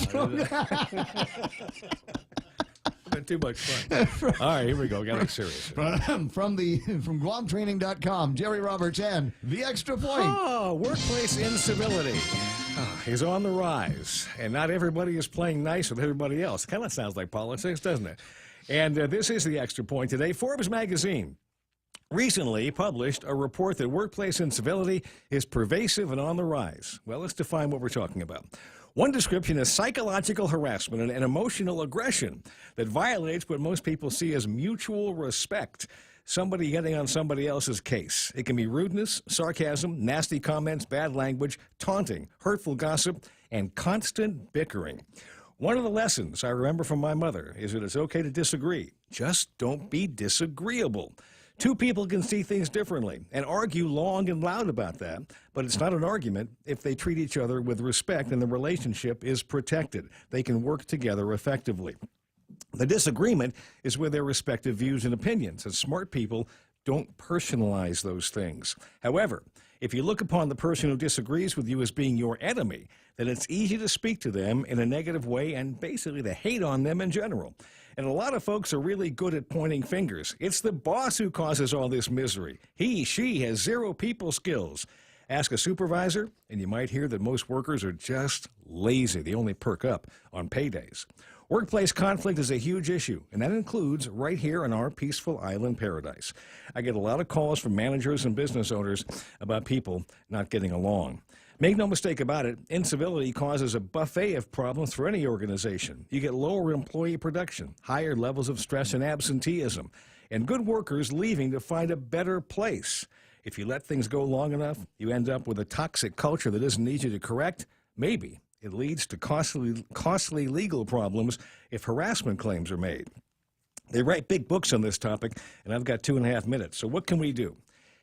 Too much fun. All right, here we go. Got to be serious. From GuamTraining.com, Jerry Roberts and the Extra Point. Oh, workplace incivility is on the rise, and not everybody is playing nice with everybody else. Kind of sounds like politics, doesn't it? And this is the Extra Point today. Forbes magazine recently published a report that workplace incivility is pervasive and on the rise. Well, let's define what we're talking about. One description is psychological harassment and emotional aggression that violates what most people see as mutual respect. Somebody getting on somebody else's case. It can be rudeness, sarcasm, nasty comments, bad language, taunting, hurtful gossip, and constant bickering. One of the lessons I remember from my mother is that it's okay to disagree. Just don't be disagreeable. Two people can see things differently and argue long and loud about that, but it's not an argument if they treat each other with respect and the relationship is protected. They can work together effectively. The disagreement is with their respective views and opinions, and smart people don't personalize those things. However, if you look upon the person who disagrees with you as being your enemy, then it's easy to speak to them in a negative way and basically to hate on them in general. And a lot of folks are really good at pointing fingers. It's the boss who causes all this misery. He, she has zero people skills. Ask a supervisor, and you might hear that most workers are just lazy. They only perk up on paydays. Workplace conflict is a huge issue, and that includes right here in our peaceful island paradise. I get a lot of calls from managers and business owners about people not getting along. Make no mistake about it, incivility causes a buffet of problems for any organization. You get lower employee production, higher levels of stress and absenteeism, and good workers leaving to find a better place. If you let things go long enough, you end up with a toxic culture that isn't easy to correct. Maybe it leads to costly legal problems if harassment claims are made. They write big books on this topic, and I've got 2.5 minutes. So what can we do?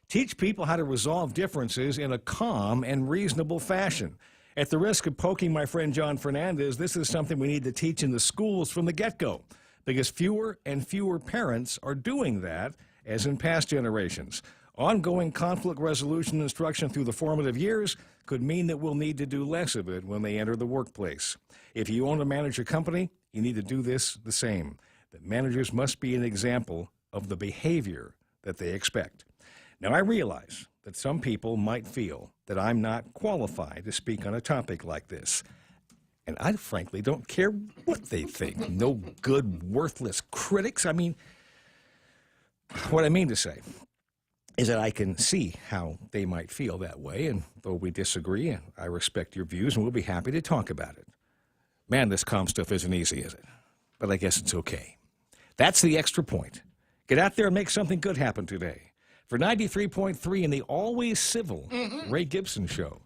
Teach people how to resolve differences in a calm and reasonable fashion. At the risk of poking my friend John Fernandez, this is something we need to teach in the schools from the get-go, because fewer and fewer parents are doing that, as in past generations. Ongoing conflict resolution instruction through the formative years could mean that we'll need to do less of it when they enter the workplace. If you own or manage a company, you need to do this the same. That managers must be an example of the behavior that they expect. Now, I realize that some people might feel that I'm not qualified to speak on a topic like this. And I frankly don't care what they think. No good, worthless critics. I mean, what I mean to say is that I can see how they might feel that way, and though we disagree, I respect your views, and we'll be happy to talk about it. Man, this calm stuff isn't easy, is it? But I guess it's okay. That's the Extra Point. Get out there and make something good happen today. For 93.3 in the always civil Ray Gibson Show,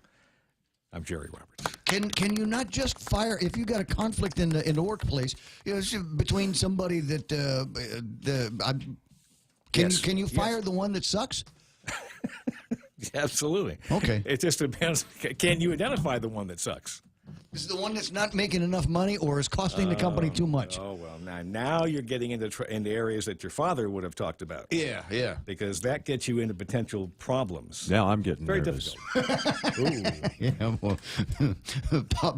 I'm Jerry Roberts. Can you not just fire if you got a conflict in the workplace, you know, between somebody that can you fire the one that sucks? Absolutely. Okay. It just depends. Can you identify the one that sucks? Is it the one that's not making enough money or is costing the company too much? Oh, well, now you're getting into areas that your father would have talked about. Yeah. Because that gets you into potential problems. Now I'm getting very nervous. difficult. Ooh. Yeah, well,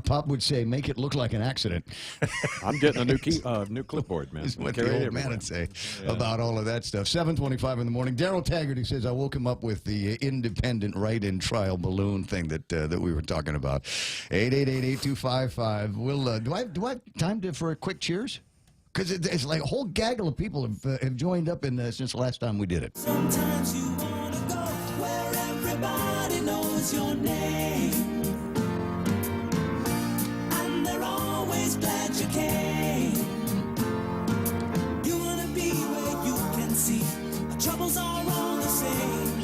Pop would say, make it look like an accident. I'm getting a new clipboard, man. Is what Carry the it old man everywhere. would say about all of that stuff. 7:25 in the morning. Daryl Taggarty says, I woke him up with the independent write-in trial balloon thing that we were talking about. 888-8255. Will do I have time for a quick cheers? Because it's like a whole gaggle of people have joined up in since the last time we did it. Sometimes you want to go where everybody knows your name, and they're always glad you came. You want to be where you can see the troubles are all the same.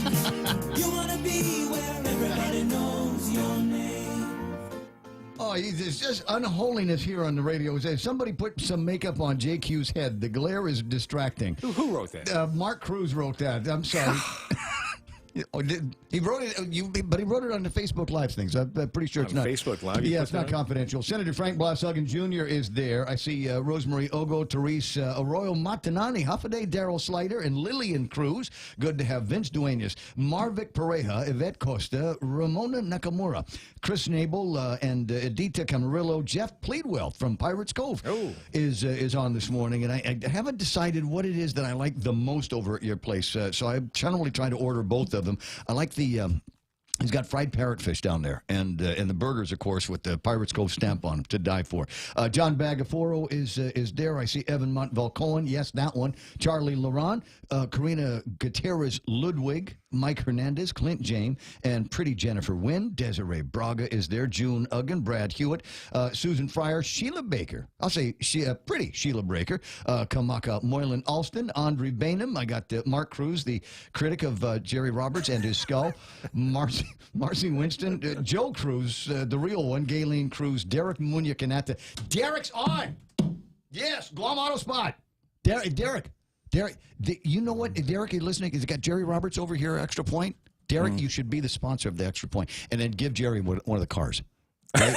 You want to be where everybody knows your name. Oh, there's just unholiness here on the radio. Somebody put some makeup on JQ's head. The glare is distracting. Who wrote that? Mark Cruz wrote that. I'm sorry. He wrote it, but he wrote it on the Facebook Live things. I'm pretty sure it's On not Facebook Live, you Yeah, put it's not that on? confidential. Senator Frank Blasuggan Jr. is there. I see Rosemary Ogo, Therese Arroyo Matanani, Huffaday, Daryl Slider, and Lillian Cruz. Good to have Vince Duenas, Marvick Pareja, Yvette Costa, Ramona Nakamura, Chris Nabel, and Edita Camarillo. Jeff Pleadwell from Pirates Cove is on this morning, and I haven't decided what it is that I like the most over at your place. So I'm generally trying to order both of them. I like the. He's got fried parrotfish down there, and the burgers, of course, with the Pirates Cove stamp on them to die for. John Bagaforo is there. I see Evan Montville Cohen. Yes, that one. Charlie Laurent, Karina Gutierrez Ludwig, Mike Hernandez, Clint James, and pretty Jennifer Wynn. Desiree Braga is there. June Uggan, Brad Hewitt, Susan Fryer, Sheila Baker. I'll say pretty Sheila Baker. Kamaka Moylan Alston, Andre Bainham. I got Mark Cruz, the critic of Jerry Roberts and his skull. Marcy Winston, Joe Cruz, the real one, Galen Cruz, Derek Munya-Kanata. Derek's on! Yes, Guam Auto Spot. Derek, you know what? Derek, you listening? He's got Jerry Roberts over here, Extra Point. Derek, you should be the sponsor of the Extra Point, and then give Jerry one of the cars, right,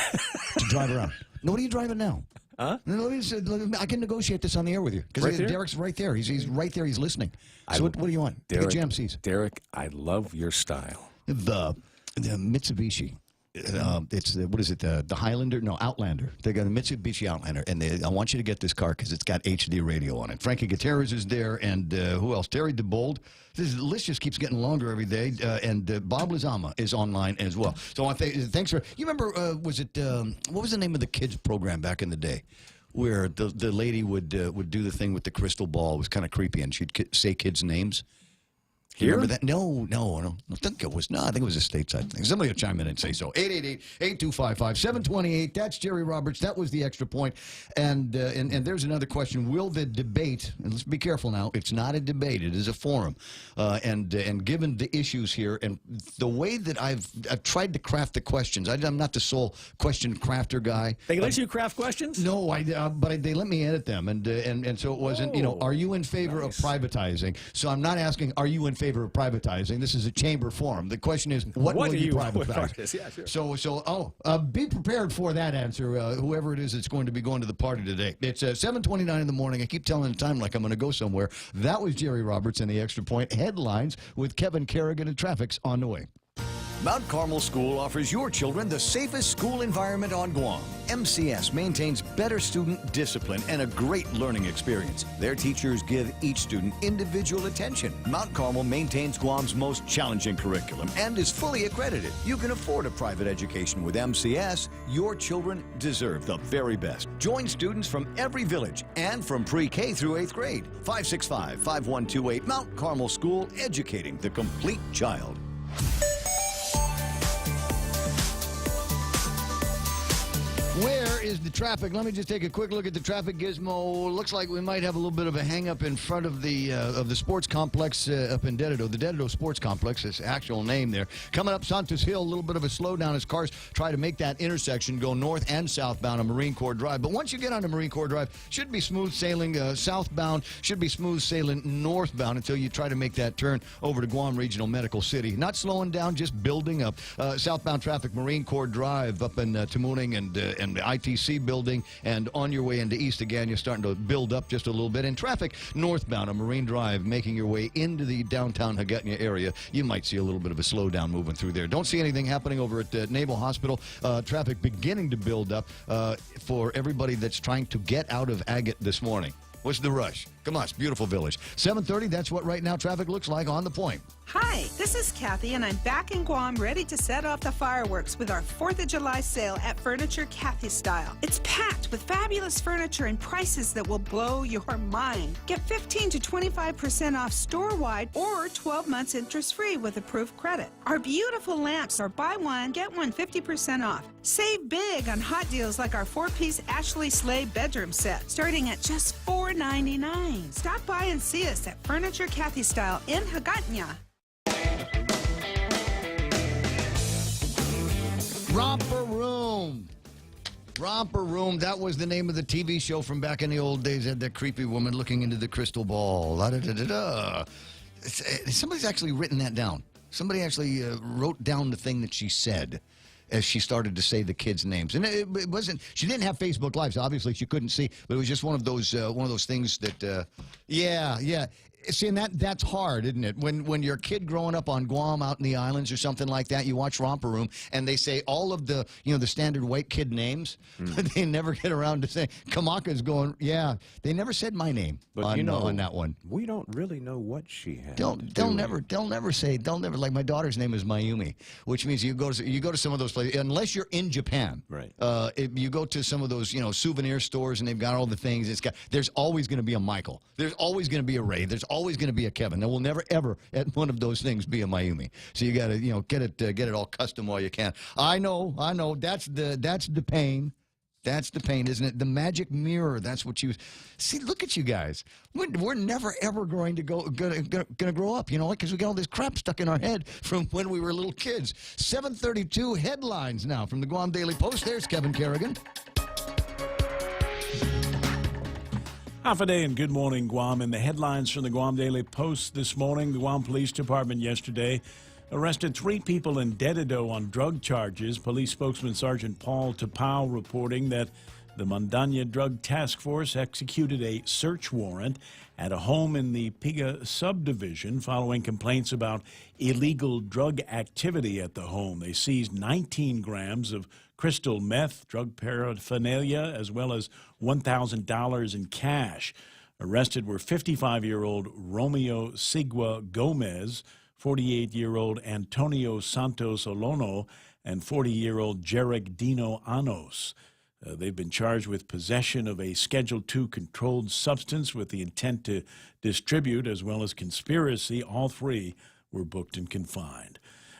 to drive around. No, what are you driving now? Huh? I can negotiate this on the air with you because Derek's right there. He's right there. He's listening. So what do you want? Derek, Get GMCs. Derek, I love your style. The Mitsubishi. It's what is it? The Highlander? No, Outlander. They got a Mitsubishi Outlander, and I want you to get this car because it's got HD radio on it. Frankie Gutierrez is there, and who else? Terry DeBold. The list just keeps getting longer every day, and Bob Lizama is online as well. So I want to thanks for. You remember? Was it what was the name of the kids program back in the day? Where the lady would do the thing with the crystal ball. It was kind of creepy, and she'd say kids' names. Do you remember that? No, I don't think it was. No, I think it was a stateside thing. Somebody will chime in and say so. 888-8255-728. That's Jerry Roberts. That was the Extra Point. And there's another question. Will the debate, and let's be careful now, it's not a debate, it is a forum. And given the issues here and the way that I've tried to craft the questions, I'm not the sole question crafter guy. They let you craft questions? No, but they let me edit them. And so it wasn't, are you in favor of privatizing? So I'm not asking, are you in favor of privatizing? This is a chamber forum. The question is, what will you privatize? Yeah, sure. So be prepared for that answer, whoever it is that's going to be going to the party today. It's 7:29 in the morning. I keep telling the time like I'm going to go somewhere. That was Jerry Roberts and the Extra Point headlines with Kevin Kerrigan, and traffic's on the way. Mount Carmel School offers your children the safest school environment on Guam. MCS maintains better student discipline and a great learning experience. Their teachers give each student individual attention. Mount Carmel maintains Guam's most challenging curriculum and is fully accredited. You can afford a private education with MCS. Your children deserve the very best. Join students from every village and from pre-K through 8th grade. 565-5128 Mount Carmel School, educating the complete child. Where is the traffic? Let me just take a quick look at the traffic gizmo. Looks like we might have a little bit of a hang-up in front of the sports complex up in Dededo. The Dededo Sports Complex is the actual name there. Coming up Santos Hill, a little bit of a slowdown as cars try to make that intersection go north and southbound on Marine Corps Drive. But once you get onto Marine Corps Drive, should be smooth sailing southbound, should be smooth sailing northbound until you try to make that turn over to Guam Regional Medical City. Not slowing down, just building up. Southbound traffic, Marine Corps Drive up in Tamuning and the ITC building, and on your way into East again, you're starting to build up just a little bit. And traffic northbound on Marine Drive, making your way into the downtown Hagåtña area, you might see a little bit of a slowdown moving through there. Don't see anything happening over at Naval Hospital. Traffic beginning to build up for everybody that's trying to get out of Agate this morning. What's the rush? Come on, it's a beautiful village. 7:30, that's what right now traffic looks like on the point. Hi, this is Kathy, and I'm back in Guam ready to set off the fireworks with our 4th of July sale at Furniture Kathy Style. It's packed with fabulous furniture and prices that will blow your mind. Get 15 to 25% off store-wide or 12 months interest-free with approved credit. Our beautiful lamps are buy one, get one 50% off. Save big on hot deals like our 4-piece Ashley Sleigh bedroom set, starting at just $4.99. Stop by and see us at Furniture Kathy Style in Hagåtña. Romper Room. Romper Room, that was the name of the TV show from back in the old days. Had that creepy woman looking into the crystal ball. La-da-da-da-da. Somebody's actually written that down. Somebody actually wrote down the thing that she said as she started to say the kids' names. And it wasn't, she didn't have Facebook Live, so obviously she couldn't see, but it was just one of those things that, yeah. See, and that's hard, isn't it? When you're a kid growing up on Guam out in the islands or something like that, you watch Romper Room, and they say all of the, the standard white kid names, but they never get around to saying, Kamaka's going, yeah, they never said my name on that one. We don't really know what she had. They'll never say, like my daughter's name is Mayumi, which means you go to some of those places, unless you're in Japan. Right. You go to some of those, souvenir stores, and they've got all the things. There's always going to be a Michael. There's always going to be a Ray. There's always going to be a Kevin. There will never ever at one of those things be a Mayumi. So you got to get it all custom while you can. I know. That's the pain. That's the pain, isn't it? The magic mirror. That's what you see. Look at you guys. We're never ever going to grow up. Because we got all this crap stuck in our head from when we were little kids. 7:32 headlines now from the Guam Daily Post. There's Kevin Kerrigan. Half a day and good morning, Guam. In the headlines from the Guam Daily Post this morning, the Guam Police Department yesterday arrested 3 people in Dededo on drug charges. Police spokesman Sergeant Paul Tapau reporting that the Mandanya Drug Task Force executed a search warrant at a home in the Piga subdivision following complaints about illegal drug activity at the home. They seized 19 grams of crystal meth, drug paraphernalia, as well as $1,000 in cash. Arrested were 55-year-old Romeo Sigua Gomez, 48-year-old Antonio Santos Olono, and 40-year-old Jarek Dino Anos. They've been charged with possession of a Schedule II controlled substance with the intent to distribute, as well as conspiracy. All 3 were booked and confined.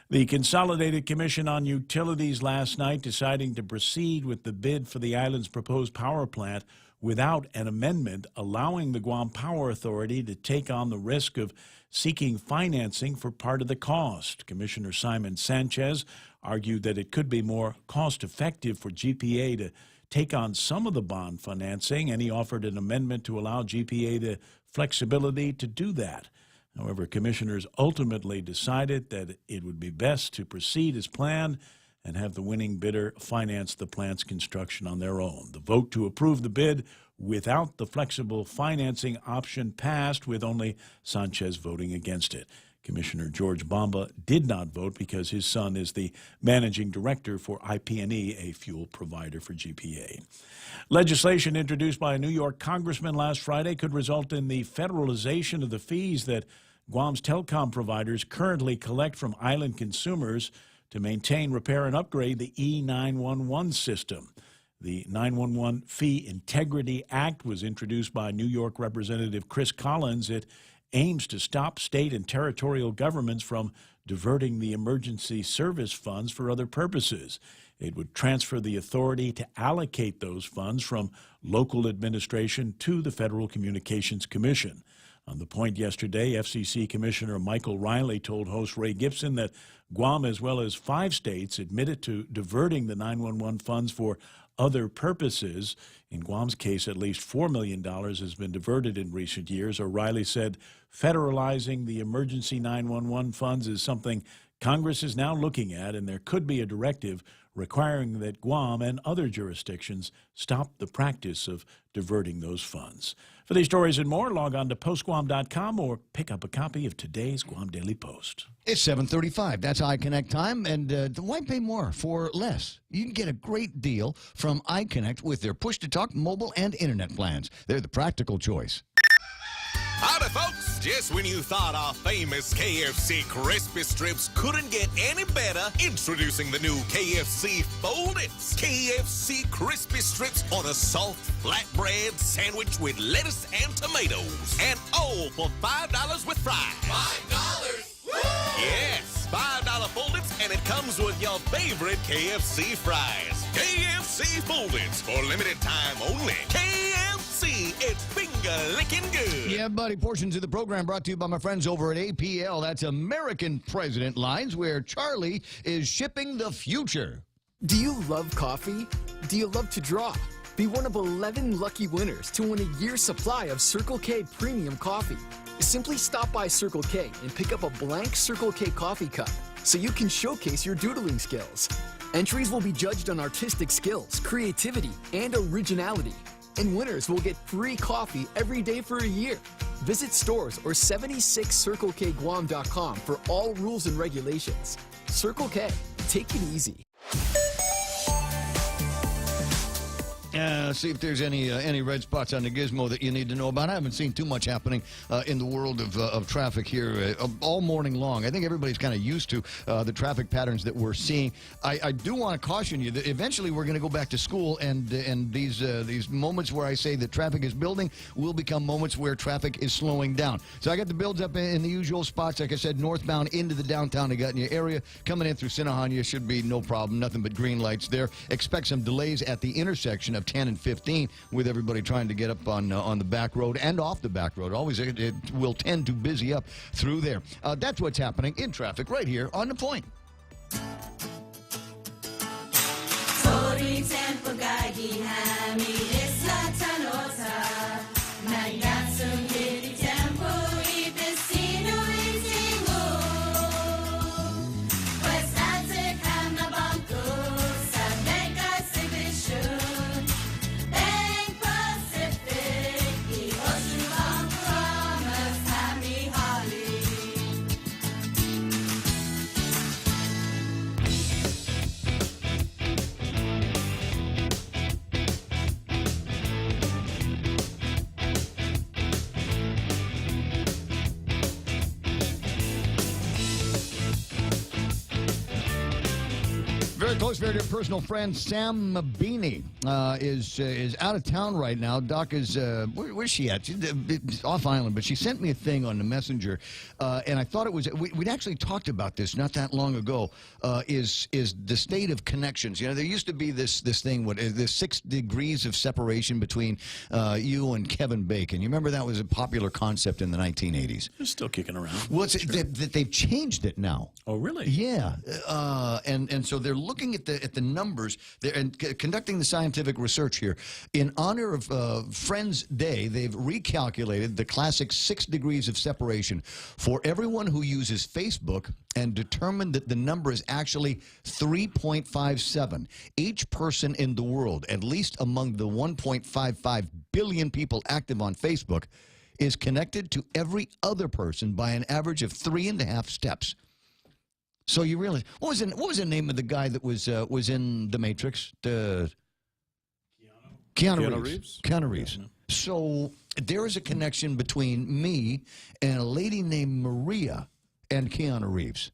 The Consolidated Commission on Utilities last night deciding to proceed with the bid for the island's proposed power plant without an amendment allowing the Guam Power Authority to take on the risk of seeking financing for part of the cost. Commissioner Simon Sanchez argued that it could be more cost-effective for GPA to take on some of the bond financing, and he offered an amendment to allow GPA the flexibility to do that. However, commissioners ultimately decided that it would be best to proceed as planned and have the winning bidder finance the plant's construction on their own. The vote to approve the bid without the flexible financing option passed, with only Sanchez voting against it. Commissioner George Bamba did not vote because his son is the managing director for IP&E, a fuel provider for GPA. Legislation introduced by a New York congressman last Friday could result in the federalization of the fees that Guam's telecom providers currently collect from island consumers to maintain, repair, and upgrade the E911 system. The 911 Fee Integrity Act was introduced by New York Representative Chris Collins. It aims to stop state and territorial governments from diverting the emergency service funds for other purposes. It would transfer the authority to allocate those funds from local administration to the Federal Communications Commission. On the point yesterday, FCC Commissioner Michael Riley told host Ray Gibson that Guam, as well as 5 states, admitted to diverting the 911 funds for other purposes. In Guam's case, at least $4 million has been diverted in recent years. O'Reilly said federalizing the emergency 911 funds is something Congress is now looking at, and there could be a directive requiring that Guam and other jurisdictions stop the practice of diverting those funds. For these stories and more, log on to postguam.com or pick up a copy of today's Guam Daily Post. It's 7:35. That's iConnect time, and why pay more for less? You can get a great deal from iConnect with their push-to-talk mobile and internet plans. They're the practical choice. Howdy, folks! Just when you thought our famous KFC Crispy Strips couldn't get any better, introducing the new KFC Fold-Its. KFC Crispy Strips on a soft flatbread sandwich with lettuce and tomatoes. And all for $5 with fries. $5? Woo! Yes, $5 Fold-Its, and it comes with your favorite KFC fries. KFC Fold-Its for limited time only. KFC, it's finger-licking good. Yeah, buddy, portions of the program brought to you by my friends over at APL. That's American President Lines, where Charlie is shipping the future. Do you love coffee? Do you love to draw? Be one of 11 lucky winners to win a year's supply of Circle K Premium Coffee. Simply stop by Circle K and pick up a blank Circle K coffee cup so you can showcase your doodling skills. Entries will be judged on artistic skills, creativity, and originality. And winners will get free coffee every day for a year. Visit stores or 76circlekguam.com for all rules and regulations. Circle K, take it easy. See if there's any red spots on the gizmo that you need to know about. I haven't seen too much happening in the world of traffic here all morning long. I think everybody's kind of used to the traffic patterns that we're seeing. I do want to caution you that eventually we're going to go back to school, and these moments where I say that traffic is building will become moments where traffic is slowing down. So I got the builds up in the usual spots. Like I said, northbound into the downtown Agutnia area. Coming in through Sinahanya should be no problem. Nothing but green lights there. Expect some delays at the intersection of 10 and 15 with everybody trying to get up on the back road and off the back road. Always it will tend to busy up through there. That's what's happening in traffic right here on The Point. Very close, very dear personal friend Sam Mabini is out of town right now. Doc is where's she at? She's off island, but she sent me a thing on the messenger, and I thought it was we'd actually talked about this not that long ago. Is the state of connections? You know, there used to be this thing, the 6 degrees of separation between you and Kevin Bacon. You remember that was a popular concept in the 1980s. It's still kicking around. Well, they've changed it now. Oh, really? Yeah, and so they're looking at the numbers there and conducting the scientific research here. In honor of Friends Day, they've recalculated the classic 6 degrees of separation for everyone who uses Facebook and determined that the number is actually 3.57. Each person in the world, at least among the 1.55 billion people active on Facebook, is connected to every other person by an average of 3.5 steps. So you realize what was the name of the guy that was in The Matrix? Keanu Reeves. Keanu Reeves. Yeah. So there is a connection between me and a lady named Maria and Keanu Reeves.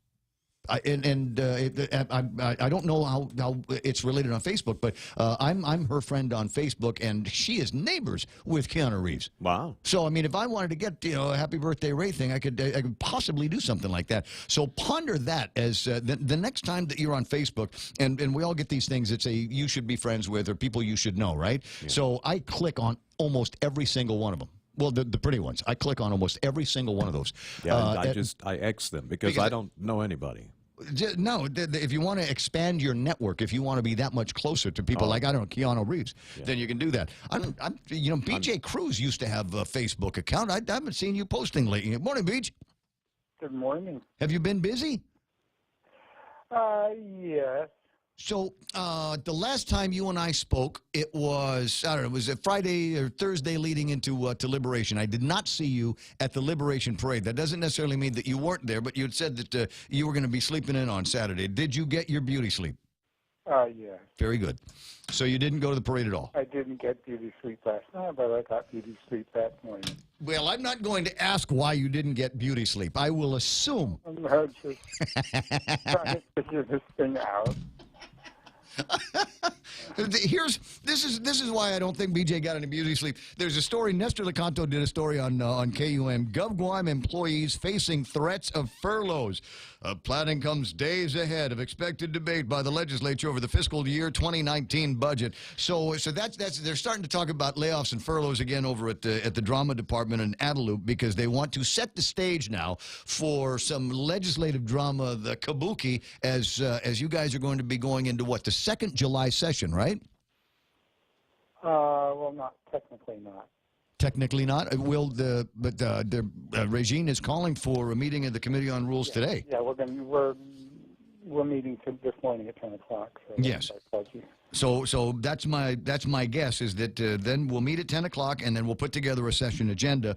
I don't know how it's related on Facebook, but I'm her friend on Facebook, and she is neighbors with Keanu Reeves. Wow! So I mean, if I wanted to get a Happy Birthday Ray thing, I could possibly do something like that. So ponder that as the next time that you're on Facebook, and we all get these things that say you should be friends with or people you should know, right? Yeah. So I click on almost every single one of them. Well, the pretty ones. I click on almost every single one of those. Yeah, I X them because I don't know anybody. No, if you want to expand your network, if you want to be that much closer to people like, I don't know, Keanu Reeves, then you can do that. BJ Cruz used to have a Facebook account. I haven't seen you posting lately. Good morning, Beach. Good morning. Have you been busy? Yes. So the last time you and I spoke, it was, I don't know, it was a Friday or Thursday leading into to Liberation. I did not see you at the Liberation Parade. That doesn't necessarily mean that you weren't there, but you had said that you were going to be sleeping in on Saturday. Did you get your beauty sleep? Yeah. Very good. So you didn't go to the parade at all? I didn't get beauty sleep last night, but I got beauty sleep that morning. Well, I'm not going to ask why you didn't get beauty sleep. I will assume. I'm just trying to figure this thing out. This is why I don't think BJ got any beauty sleep. There's a story. Nestor Lecanto did a story on KUM. GovGuam employees facing threats of furloughs. Planning comes days ahead of expected debate by the legislature over the fiscal year 2019 budget. So that's they're starting to talk about layoffs and furloughs again over at the drama department in Adelup because they want to set the stage now for some legislative drama, the kabuki, as you guys are going to be going into what, the second July session, right? Well, not technically not. Technically not. Regine is calling for a meeting of the Committee on Rules today. Yeah, we're meeting this morning at 10 o'clock. So Yes. I called you. So that's my guess is that then we'll meet at 10 o'clock and then we'll put together a session agenda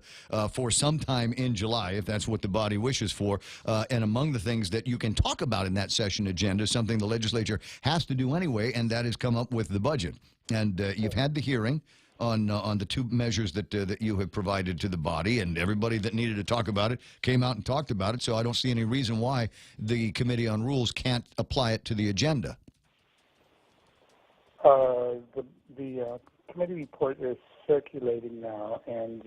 for sometime in July, if that's what the body wishes for. And among the things that you can talk about in that session agenda, something the legislature has to do anyway, and that is come up with the budget. And you've had the hearing on the two measures that you have provided to the body, and everybody that needed to talk about it came out and talked about it. So I don't see any reason why the Committee on Rules can't apply it to the agenda. The committee report is circulating now, and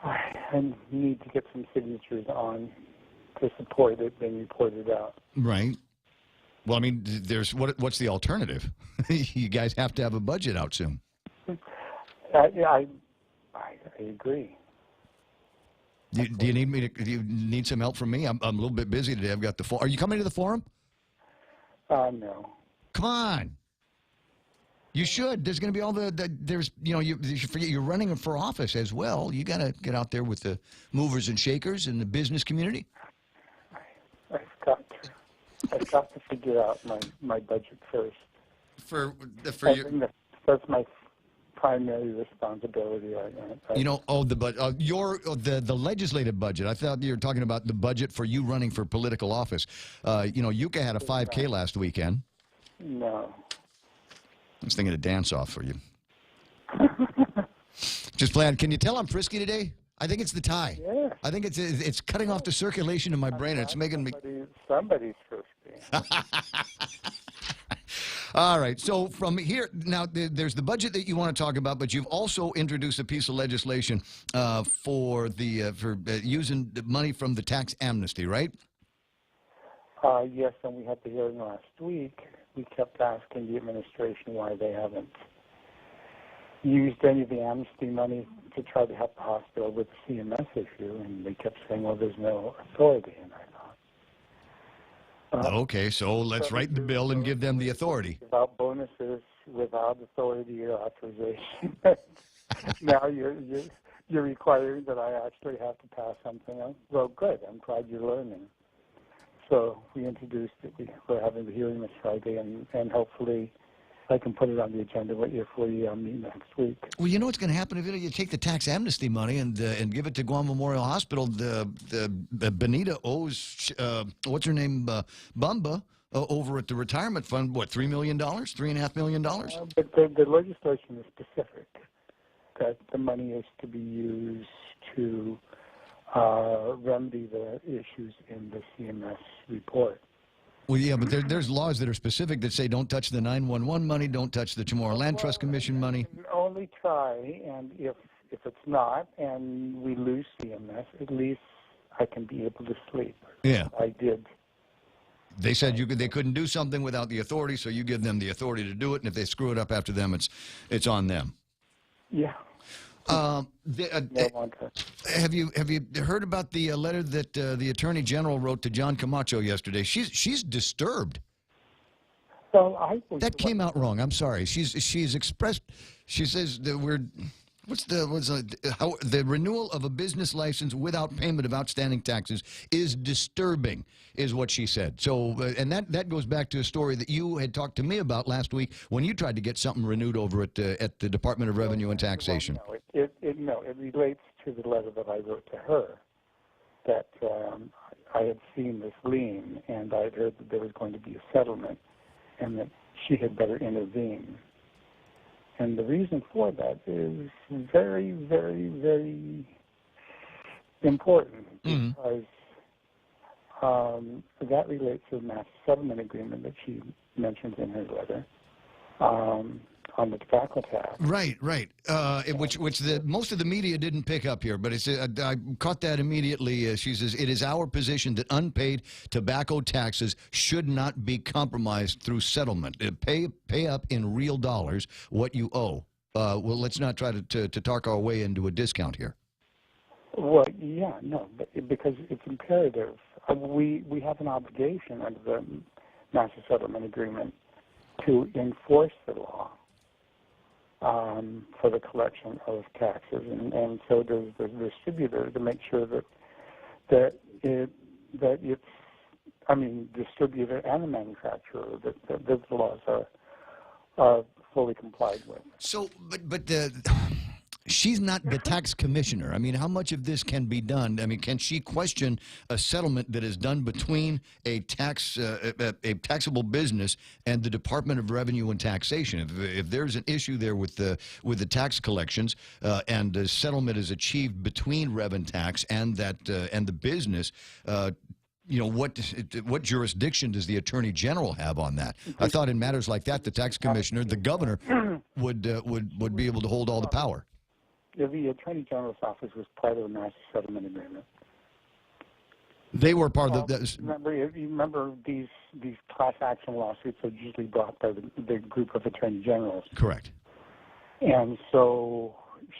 I need to get some signatures on to support it being reported out. Right. Well, I mean, what's the alternative? You guys have to have a budget out soon. I agree. Do you need me to? Do you need some help from me? I'm a little bit busy today. I've got the forum. Are you coming to the forum? No. Come on. You should. There's going to be all there's you forget you're running for office as well. You got to get out there with the movers and shakers in the business community. I've got to figure out my budget first. That's my primary responsibility. The legislative budget. I thought you were talking about the budget for you running for political office. Yucca had a 5K last weekend. No. I was thinking a dance-off for you. Just playing. Can you tell I'm frisky today? I think it's the tie. Yeah. I think it's cutting off the circulation in my brain. It's making me. Somebody's frisky. All right. So from here now, there's the budget that you want to talk about, but you've also introduced a piece of legislation for using the money from the tax amnesty, right? Yes, and we had the hearing last week. We kept asking the administration why they haven't used any of the amnesty money to try to help the hospital with the CMS issue, and they kept saying, well, there's no authority, and I thought... okay, so let's write the bill and give them the authority. Without bonuses, without authority or authorization. Now you're requiring that I actually have to pass something else. Well, good. I'm glad you're learning. So we introduced it. We're having the hearing this Friday, and hopefully I can put it on the agenda if we meet next week. Well, you know what's going to happen if you take the tax amnesty money and give it to Guam Memorial Hospital. The Benita owes what's her name, Bumba, over at the retirement fund. What, $3 million, $3.5 million? But the legislation is specific that the money is to be used to remedy the issues in the CMS report. Well, yeah, but there's laws that are specific that say don't touch the 911 money, don't touch the Chamorro Land Trust Commission money. Only try, and if it's not, and we lose CMS, at least I can be able to sleep. Yeah. I did. They said they couldn't do something without the authority, so you give them the authority to do it, and if they screw it up after them, it's on them. Yeah. Have you heard about the letter that the Attorney General wrote to John Camacho yesterday? She's disturbed. Well, that came out wrong. I'm sorry. She's expressed. She says that the renewal of a business license without payment of outstanding taxes is disturbing, is what she said. So, and that goes back to a story that you had talked to me about last week when you tried to get something renewed over at the Department of Revenue and Taxation. It relates to the letter that I wrote to her, that I had seen this lien, and I had heard that there was going to be a settlement, and that she had better intervene. And the reason for that is very, very, very important, because that relates to the master settlement agreement that she mentions in her letter on the tobacco tax. Right. Which most of the media didn't pick up here, but I caught that immediately. She says, it is our position that unpaid tobacco taxes should not be compromised through settlement. Pay up in real dollars what you owe. Well, let's not try to talk our way into a discount here. Well, yeah, no, because it's imperative. We have an obligation under the master settlement agreement to enforce the law. for the collection of taxes, and so does the distributor to make sure that it's, I mean, distributor and the manufacturer that the laws are fully complied with. So, but she's not the tax commissioner. I mean, how much of this can be done? I mean, can she question a settlement that is done between a taxable business and the Department of Revenue and Taxation? If there's an issue there with the tax collections and the settlement is achieved between Rev and Tax and the business, you know, what jurisdiction does the Attorney General have on that? I thought in matters like that, the tax commissioner, the governor, would be able to hold all the power. Yeah, the Attorney General's office was part of the Master Settlement Agreement. They were part of the. Remember these class action lawsuits are usually brought by the group of attorney generals. Correct. And so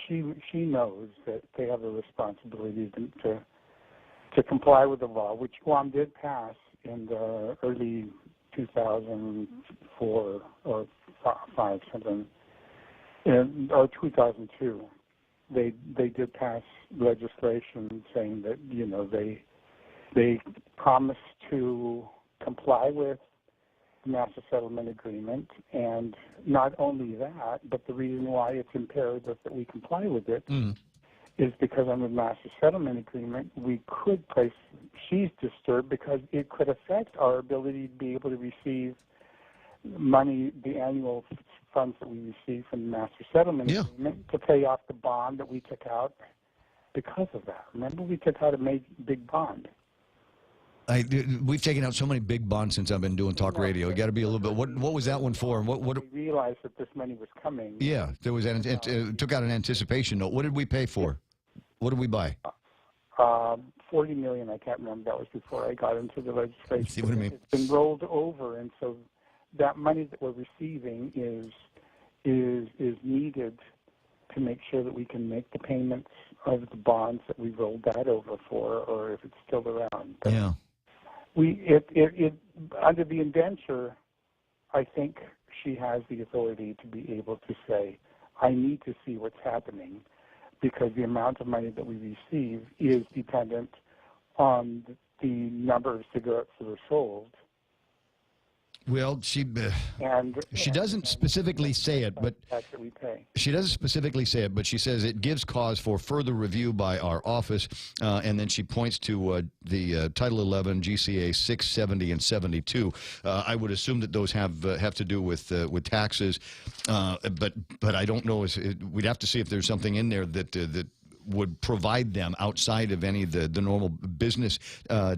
she knows that they have a responsibility to comply with the law, which Guam did pass in the early 2004 or 5 something, or 2002. They did pass legislation saying that, you know, they promised to comply with the Master Settlement Agreement, and not only that, but the reason why it's imperative that we comply with it is because under the Master Settlement Agreement, we could place, she's disturbed because it could affect our ability to be able to receive money, the annual funds that we receive from the Master Settlement Agreement to pay off the bond that we took out because of that. Remember, we took out a big bond. We've taken out so many big bonds since I've been doing talk radio. You got to be a little bit. What was that one for? And what? We realized that this money was coming. Yeah, there was took out an anticipation note. What did we pay for? What did we buy? $40 million. I can't remember. That was before I got into the legislation. See what I mean? It's been rolled over, and so that money that we're receiving is needed to make sure that we can make the payments of the bonds that we rolled that over for, or if it's still around. But yeah. Under the indenture, I think she has the authority to be able to say, I need to see what's happening, because the amount of money that we receive is dependent on the number of cigarettes that are sold. Well, she doesn't specifically say it, but she doesn't specifically say it, but she says it gives cause for further review by our office, and then she points to the Title 11, GCA 670 and 72. I would assume that those have to do with taxes, but I don't know. We'd have to see if there's something in there that would provide them outside of any of the normal business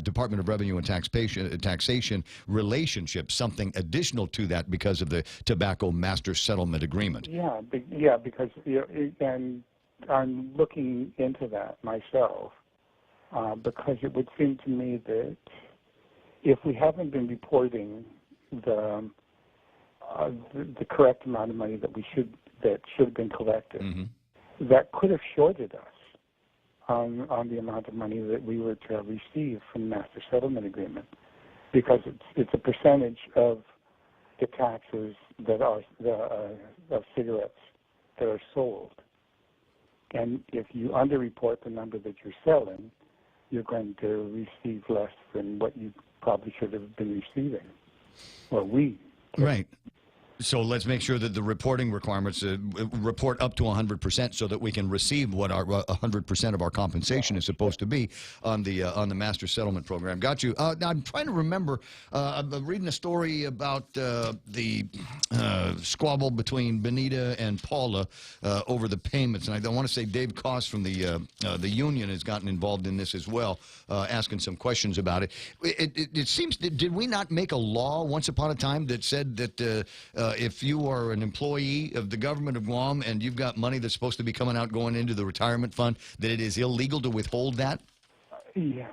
Department of Revenue and taxation relationship, something additional to that because of the Tobacco Master Settlement Agreement. Yeah, because and I'm looking into that myself because it would seem to me that if we haven't been reporting the correct amount of money that should have been collected, that could have shorted us on the amount of money that we were to receive from the Master Settlement Agreement, because it's a percentage of the taxes that are of cigarettes that are sold. And if you underreport the number that you're selling, you're going to receive less than what you probably should have been receiving. Well, Right. So let's make sure that the reporting requirements report up to 100%, so that we can receive what our 100% of our compensation is supposed to be on the Master Settlement Program. Got you. I'm trying to remember. I'm reading a story about the squabble between Benita and Paula over the payments, and I want to say Dave Koss from the union has gotten involved in this as well, asking some questions about it. It seems, did we not make a law once upon a time that said that if you are an employee of the government of Guam and you've got money that's supposed to be coming out going into the retirement fund, that it is illegal to withhold that? Yes.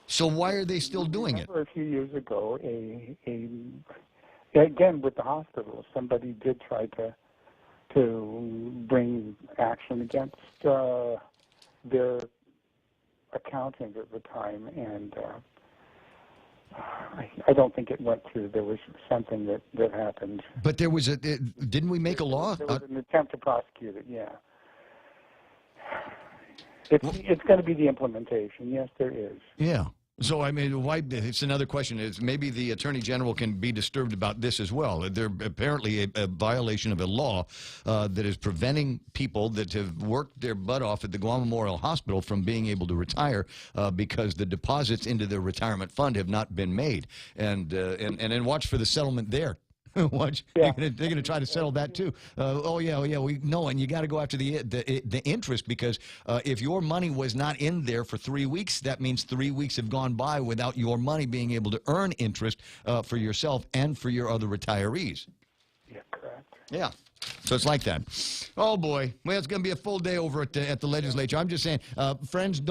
So why are they still doing it? A few years ago, again with the hospital, somebody did try to bring action against their accountant at the time, and I don't think it went through. There was something that happened. But there was didn't we make a law? There was an attempt to prosecute it, yeah. It's going to be the implementation. Yes, there is. Yeah. So, I mean, why? It's another question. Is maybe the Attorney General can be disturbed about this as well. They're apparently a violation of a law that is preventing people that have worked their butt off at the Guam Memorial Hospital from being able to retire because the deposits into their retirement fund have not been made. And then watch for the settlement there. Watch, yeah. They're going to try to settle that too. We know, and you got to go after the interest, because if your money was not in there for 3 weeks, that means 3 weeks have gone by without your money being able to earn interest for yourself and for your other retirees. Yeah, correct. Yeah. So it's like that. Oh, boy. Well, it's going to be a full day over at the legislature. I'm just saying, friends,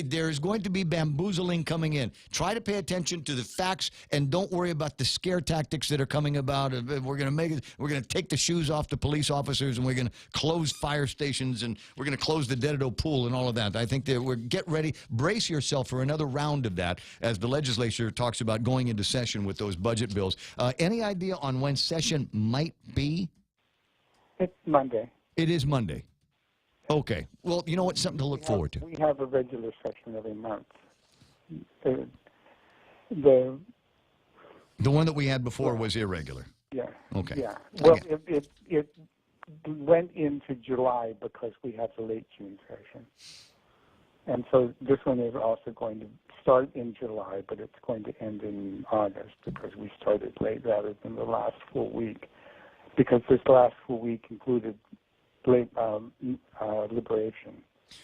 there's going to be bamboozling coming in. Try to pay attention to the facts and don't worry about the scare tactics that are coming about. We're going to take the shoes off the police officers, and we're going to close fire stations, and we're going to close the Dededo pool and all of that. I think that get ready, brace yourself for another round of that as the legislature talks about going into session with those budget bills. Any idea on when session might be? It's Monday. It is Monday. Okay. Well, you know what? Something to look forward to. We have a regular session every month. The one that we had before was irregular. Yeah. Okay. Yeah. Well, it went into July because we had the late June session. And so this one is also going to start in July, but it's going to end in August because we started late rather than the last full week. Because this last full week included liberation.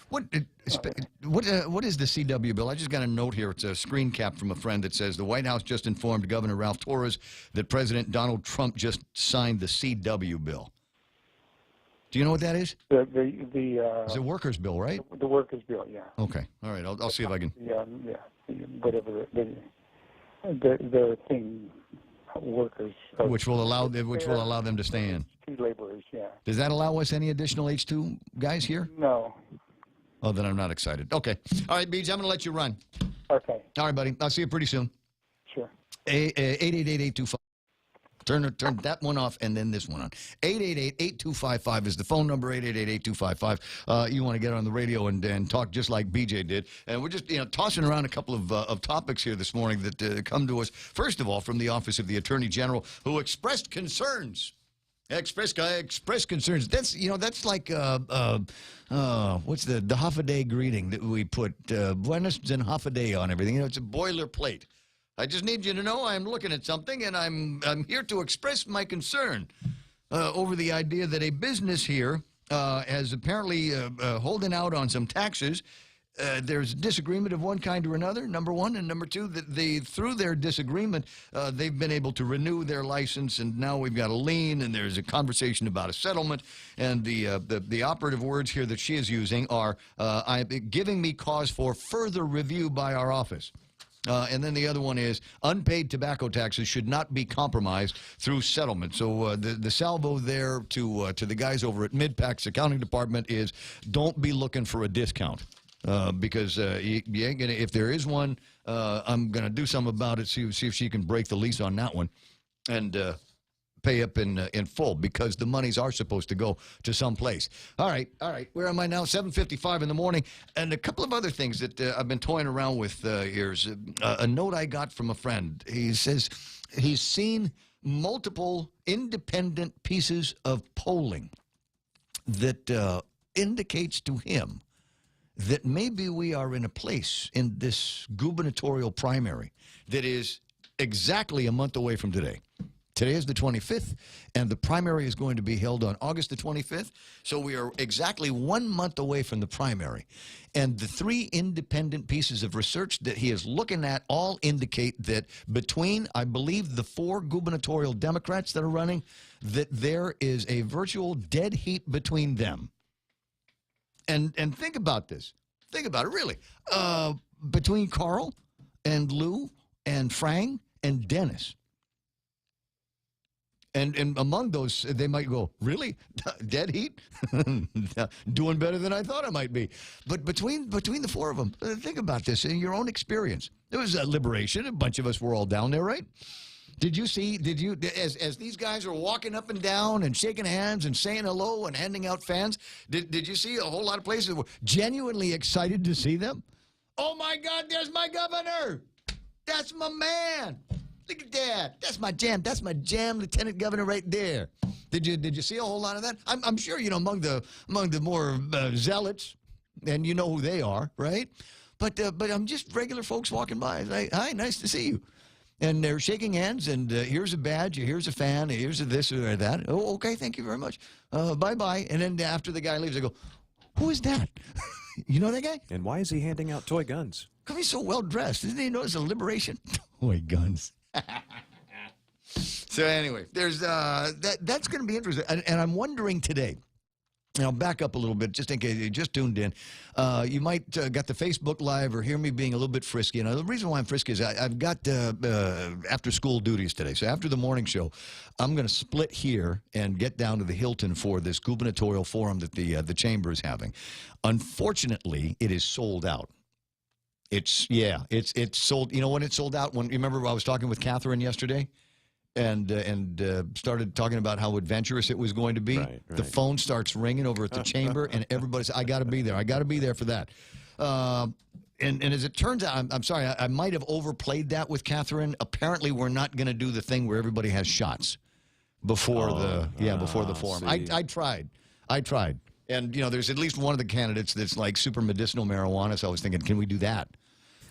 What is the CW bill? I just got a note here. It's a screen cap from a friend that says the White House just informed Governor Ralph Torres that President Donald Trump just signed the CW bill. Do you know what that is? It's a workers' bill, right? The workers' bill, yeah. Okay. All right. I'll see if I can. Yeah. Whatever the thing. Workers, which will allow them to stay in. Laborers, yeah. Does that allow us any additional H2 guys here? No. Oh, then I'm not excited. Okay. All right, Beej, I'm going to let you run. Okay. All right, buddy. I'll see you pretty soon. Sure. 888-825. Turn that one off and then this one on. 888-8255 is the phone number, 888-8255. You want to get on the radio and talk just like BJ did. And we're just tossing around a couple of topics here this morning that come to us, first of all, from the Office of the Attorney General, who expressed concerns. Express concerns. That's like what's the Hafa-Day greeting that we put Buenos and Hafa-Day on everything. It's a boilerplate. I just need you to know I'm looking at something, and I'm here to express my concern over the idea that a business here has apparently holding out on some taxes. There's disagreement of one kind or another, number one, and number two, that through their disagreement, they've been able to renew their license, and now we've got a lien, and there's a conversation about a settlement, and the operative words here that she is using are giving me cause for further review by our office. And then the other one is unpaid tobacco taxes should not be compromised through settlement. So the salvo there to the guys over at MidPAC's accounting department is don't be looking for a discount because you ain't gonna. If there is one, I'm gonna do something about it. See if she can break the lease on that one, and pay up in full because the monies are supposed to go to some place. All right. Where am I now? 7:55 in the morning. And a couple of other things that I've been toying around with here is a note I got from a friend. He says he's seen multiple independent pieces of polling that indicates to him that maybe we are in a place in this gubernatorial primary that is exactly a month away from today. Today is the 25th, and the primary is going to be held on August the 25th. So we are exactly 1 month away from the primary. And the three independent pieces of research that he is looking at all indicate that between, I believe, the four gubernatorial Democrats that are running, that there is a virtual dead heat between them. And think about this. Think about it, really. Between Carl and Lou and Frank and Dennis. And among those, they might go, really? Dead heat? Doing better than I thought I might be. But between the four of them, think about this in your own experience. There was a liberation. A bunch of us were all down there, right? Did you, as these guys are walking up and down and shaking hands and saying hello and handing out fans, did you see a whole lot of places that were genuinely excited to see them? Oh, my God, there's my governor. That's my man. Look at that. That's my jam. That's my jam lieutenant governor right there. Did you see a whole lot of that? I'm sure, among the more zealots, and you know who they are, right? But I'm just regular folks walking by. Like, hi, nice to see you. And they're shaking hands, and here's a badge, here's a fan, here's a this or that. Oh, okay, thank you very much. Bye-bye. And then after the guy leaves, I go, who is that? You know that guy? And why is he handing out toy guns? Because he's so well-dressed. Isn't he notice a liberation? Toy guns. So anyway, there's that's going to be interesting. And I'm wondering today, I'll back up a little bit just in case you just tuned in. You might got the Facebook Live or hear me being a little bit frisky. And the reason why I'm frisky is I've got after-school duties today. So after the morning show, I'm going to split here and get down to the Hilton for this gubernatorial forum that the chamber is having. Unfortunately, it is sold out. It's sold. You know when it sold out? When you remember I was talking with Catherine yesterday? And started talking about how adventurous it was going to be. Right. The phone starts ringing over at the chamber, and everybody says, I got to be there. I got to be there for that. And as it turns out, I'm sorry, I might have overplayed that with Catherine. Apparently, we're not going to do the thing where everybody has shots before before the forum. I tried. And, there's at least one of the candidates that's like super medicinal marijuana, so I was thinking, can we do that?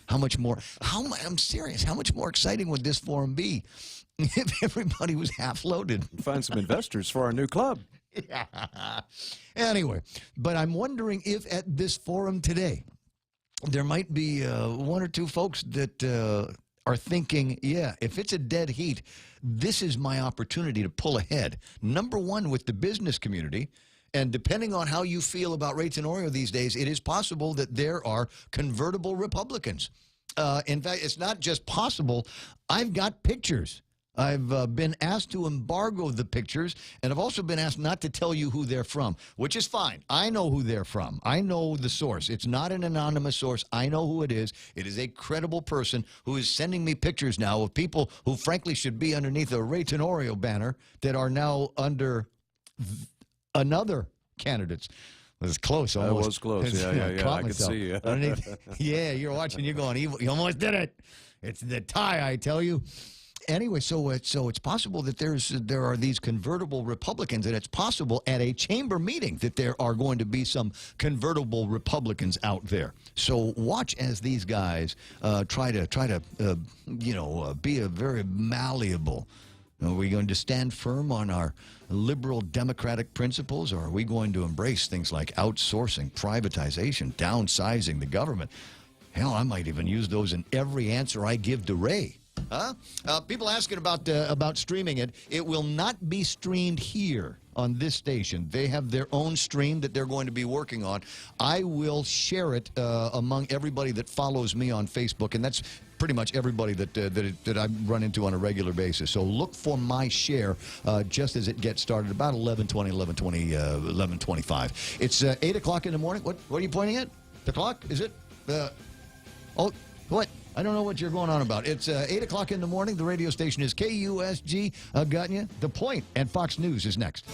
How much more? I'm serious. How much more exciting would this forum be if everybody was half loaded? Find some investors for our new club. Yeah. Anyway, but I'm wondering if at this forum today, there might be one or two folks that are thinking, if it's a dead heat, this is my opportunity to pull ahead. Number one, with the business community. And depending on how you feel about Ray Tenorio these days, it is possible that there are convertible Republicans. In fact, it's not just possible. I've got pictures. I've been asked to embargo the pictures, and I've also been asked not to tell you who they're from, which is fine. I know who they're from. I know the source. It's not an anonymous source. I know who it is. It is a credible person who is sending me pictures now of people who, frankly, should be underneath a Ray Tenorio banner that are now under another candidates. It was close. Almost. It was close. Yeah. I could see you. Yeah, you're watching. You're going evil. You almost did it. It's the tie, I tell you. Anyway, so it's possible that there are these convertible Republicans, and it's possible at a chamber meeting that there are going to be some convertible Republicans out there. So watch as these guys try to be a very malleable. Are we going to stand firm on our liberal democratic principles, or are we going to embrace things like outsourcing, privatization, downsizing the government? Hell, I might even use those in every answer I give to Ray. Huh? People asking about streaming it. It will not be streamed here on this station. They have their own stream that they're going to be working on. I will share it among everybody that follows me on Facebook, and that's pretty much everybody that I run into on a regular basis. So look for my share just as it gets started, about 11:25. It's 8 o'clock in the morning. What are you pointing at? The clock? Is it? What? I don't know what you're going on about. It's 8 o'clock in the morning. The radio station is KUSG. Got you. The Point and Fox News is next.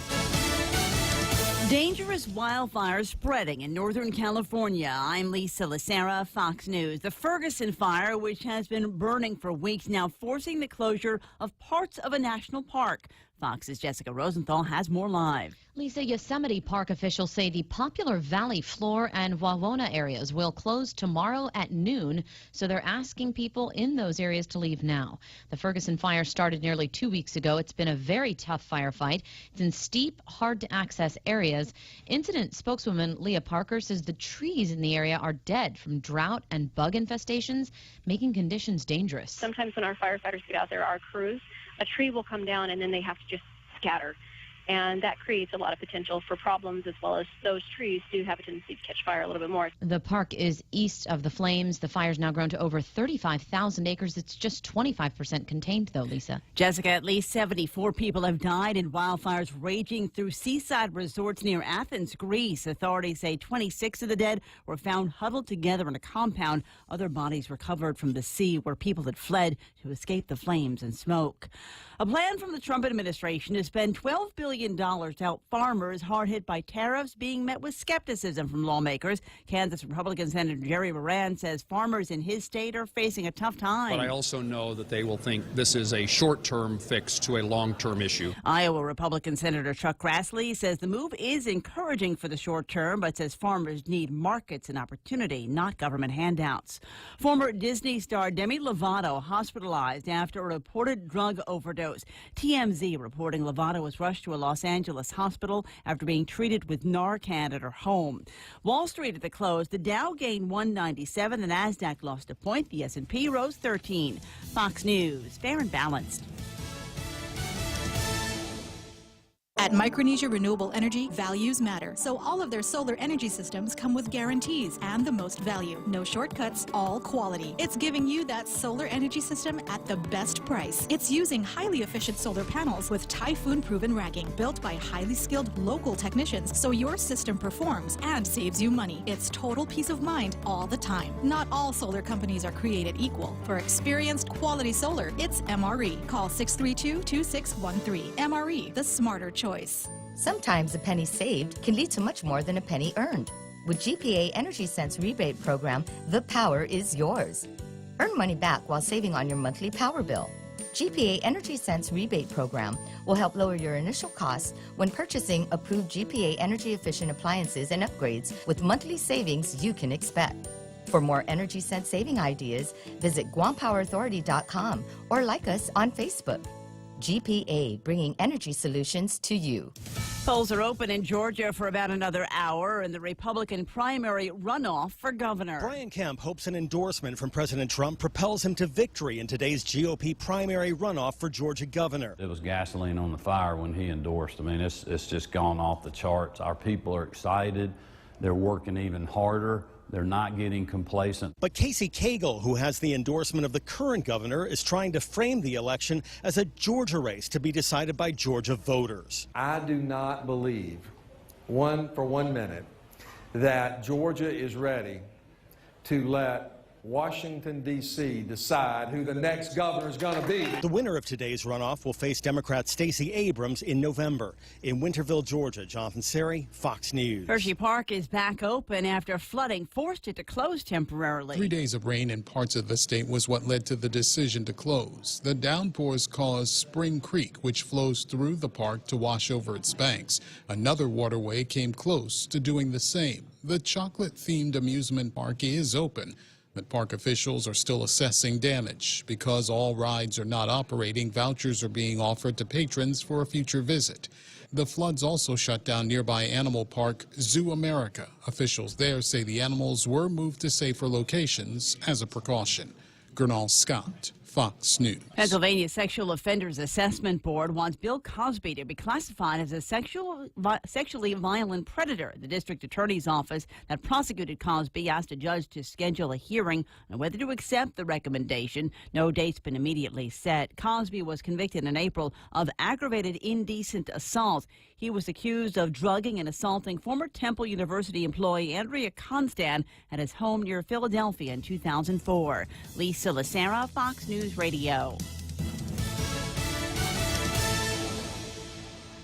Dangerous wildfires spreading in Northern California. I'm Lisa Lacera, Fox News. The Ferguson fire, which has been burning for weeks now, forcing the closure of parts of a national park. Fox's Jessica Rosenthal has more live. Lisa, Yosemite Park officials say the popular Valley Floor and Wawona areas will close tomorrow at noon, so they're asking people in those areas to leave now. The Ferguson fire started nearly 2 weeks ago. It's been a very tough firefight. It's in steep, hard-to-access areas. Incident spokeswoman Leah Parker says the trees in the area are dead from drought and bug infestations, making conditions dangerous. Sometimes when our firefighters get out there, our crews, a tree will come down and then they have to just scatter. and that creates a lot of potential for problems, as well as those trees do have a tendency to catch fire a little bit more. The park is east of the flames. The fire's now grown to over 35,000 acres. It's just 25% contained, though, Lisa. Jessica, at least 74 people have died in wildfires raging through seaside resorts near Athens, Greece. Authorities say 26 of the dead were found huddled together in a compound. Other bodies recovered from the sea where people had fled to escape the flames and smoke. A plan from the Trump administration to spend $12 billion to help farmers hard hit by tariffs being met with skepticism from lawmakers. Kansas Republican Senator Jerry Moran says farmers in his state are facing a tough time. But I also know that they will think this is a short-term fix to a long-term issue. Iowa Republican Senator Chuck Grassley says the move is encouraging for the short term, but says farmers need markets and opportunity, not government handouts. Former Disney star Demi Lovato hospitalized after a reported drug overdose. TMZ reporting Lovato was rushed to a Los Angeles hospital after being treated with Narcan at her home. Wall Street at the close, the Dow gained 197, the Nasdaq lost a point, the S&P rose 13. Fox News, fair and balanced. At Micronesia Renewable Energy, values matter. So all of their solar energy systems come with guarantees and the most value. No shortcuts, all quality. It's giving you that solar energy system at the best price. It's using highly efficient solar panels with typhoon-proven racking, built by highly skilled local technicians, so your system performs and saves you money. It's total peace of mind all the time. Not all solar companies are created equal. For experienced quality solar, it's MRE. Call 632-2613. MRE, the smarter choice. Sometimes a penny saved can lead to much more than a penny earned. With GPA Energy Sense rebate program, the power is yours. Earn money back while saving on your monthly power bill. GPA Energy Sense rebate program will help lower your initial costs when purchasing approved GPA energy efficient appliances and upgrades with monthly savings you can expect. For more Energy Sense saving ideas, visit GuamPowerAuthority.com or like us on Facebook. GPA, bringing energy solutions to you. Polls are open in Georgia for about another hour in the Republican primary runoff for governor. Brian Kemp hopes an endorsement from President Trump propels him to victory in today's GOP primary runoff for Georgia governor. It was gasoline on the fire when he endorsed. I mean, it's just gone off the charts. Our people are excited. They're working even harder. They're not getting complacent. But Casey Cagle, who has the endorsement of the current governor, is trying to frame the election as a Georgia race to be decided by Georgia voters. I do not believe, for 1 minute, that Georgia is ready to let Washington, D.C. decide who the next governor is going to be. The winner of today's runoff will face Democrat Stacey Abrams in November. In Winterville, Georgia, Jonathan Seri, Fox News. Hershey Park is back open after flooding forced it to close temporarily. 3 days of rain in parts of the state was what led to the decision to close. The downpours caused Spring Creek, which flows through the park, to wash over its banks. Another waterway came close to doing the same. The chocolate-themed amusement park is open, but park officials are still assessing damage. Because all rides are not operating, vouchers are being offered to patrons for a future visit. The floods also shut down nearby animal park Zoo America. Officials there say the animals were moved to safer locations as a precaution. Gernal Scott, Fox News. Pennsylvania Sexual Offenders Assessment Board wants Bill Cosby to be classified as a sexually violent predator. The district attorney's office that prosecuted Cosby asked a judge to schedule a hearing on whether to accept the recommendation. No date's been immediately set. Cosby was convicted in April of aggravated indecent assault. He was accused of drugging and assaulting former Temple University employee Andrea Constan at his home near Philadelphia in 2004. Lisa Lacera, Fox News Radio.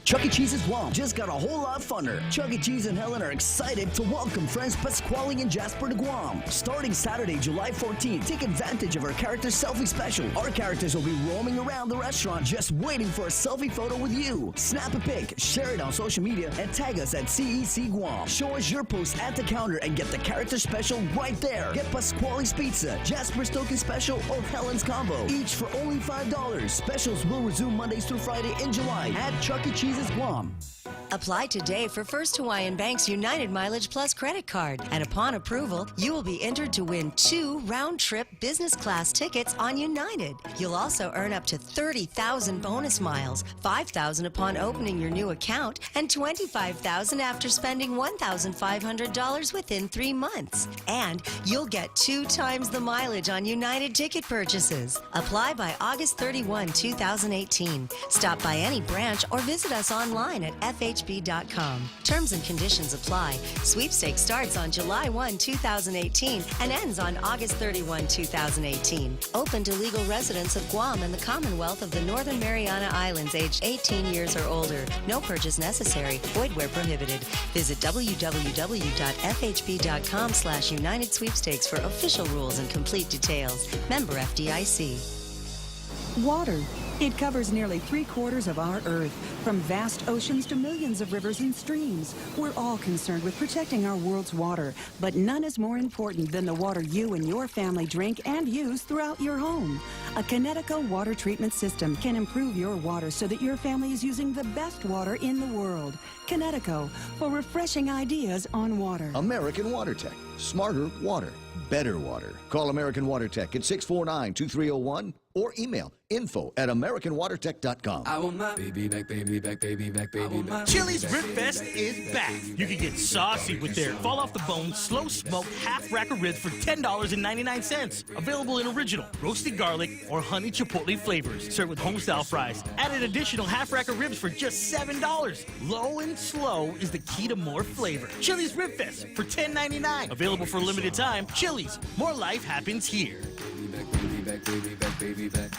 Chuck E. Cheese's Guam just got a whole lot funner. Chuck E. Cheese and Helen are excited to welcome friends Pasquale and Jasper to Guam. Starting Saturday, July 14th, take advantage of our character selfie special. Our characters will be roaming around the restaurant just waiting for a selfie photo with you. Snap a pic, share it on social media, and tag us at CEC Guam. Show us your post at the counter and get the character special right there. Get Pasquale's Pizza, Jasper's Token Special, or Helen's Combo, each for only $5. Specials will resume Mondays through Friday in July at Chuck E. Cheese's Guam. Apply today for First Hawaiian Bank's United Mileage Plus credit card, and upon approval, you will be entered to win 2 round-trip business class tickets on United. You'll also earn up to 30,000 bonus miles, 5,000 upon opening your new account, and 25,000 after spending $1,500 within 3 months. And you'll get 2 times the mileage on United ticket purchases. Apply by August 31, 2018. Stop by any branch or visit us online at FHB.com. Terms and conditions apply. Sweepstakes starts on July 1, 2018 and ends on August 31, 2018. Open to legal residents of Guam and the Commonwealth of the Northern Mariana Islands aged 18 years or older. No purchase necessary. Void where prohibited. Visit www.fhb.com/United Sweepstakes for official rules and complete details. Member FDIC. Water. It covers nearly 3/4 of our Earth, from vast oceans to millions of rivers and streams. We're all concerned with protecting our world's water, but none is more important than the water you and your family drink and use throughout your home. A Connecticut water treatment system can improve your water so that your family is using the best water in the world. Connecticut, for refreshing ideas on water. American Water Tech. Smarter water. Better water. Call American Water Tech at 649-2301 or email info@AmericanWaterTech.com. I want my baby back, baby back, baby back, baby back. Chili's Rib Fest is back. You can get saucy with their fall-off-the-bone, slow-smoked half-rack of ribs for $10.99. Available in original, roasted garlic, or honey chipotle flavors. Served with home-style fries. Add an additional half-rack of ribs for just $7. Low and slow is the key to more flavor. Chili's Rib Fest for $10.99. Available for a limited time. Chili's, more life happens here. Baby back, baby back, baby back, baby back.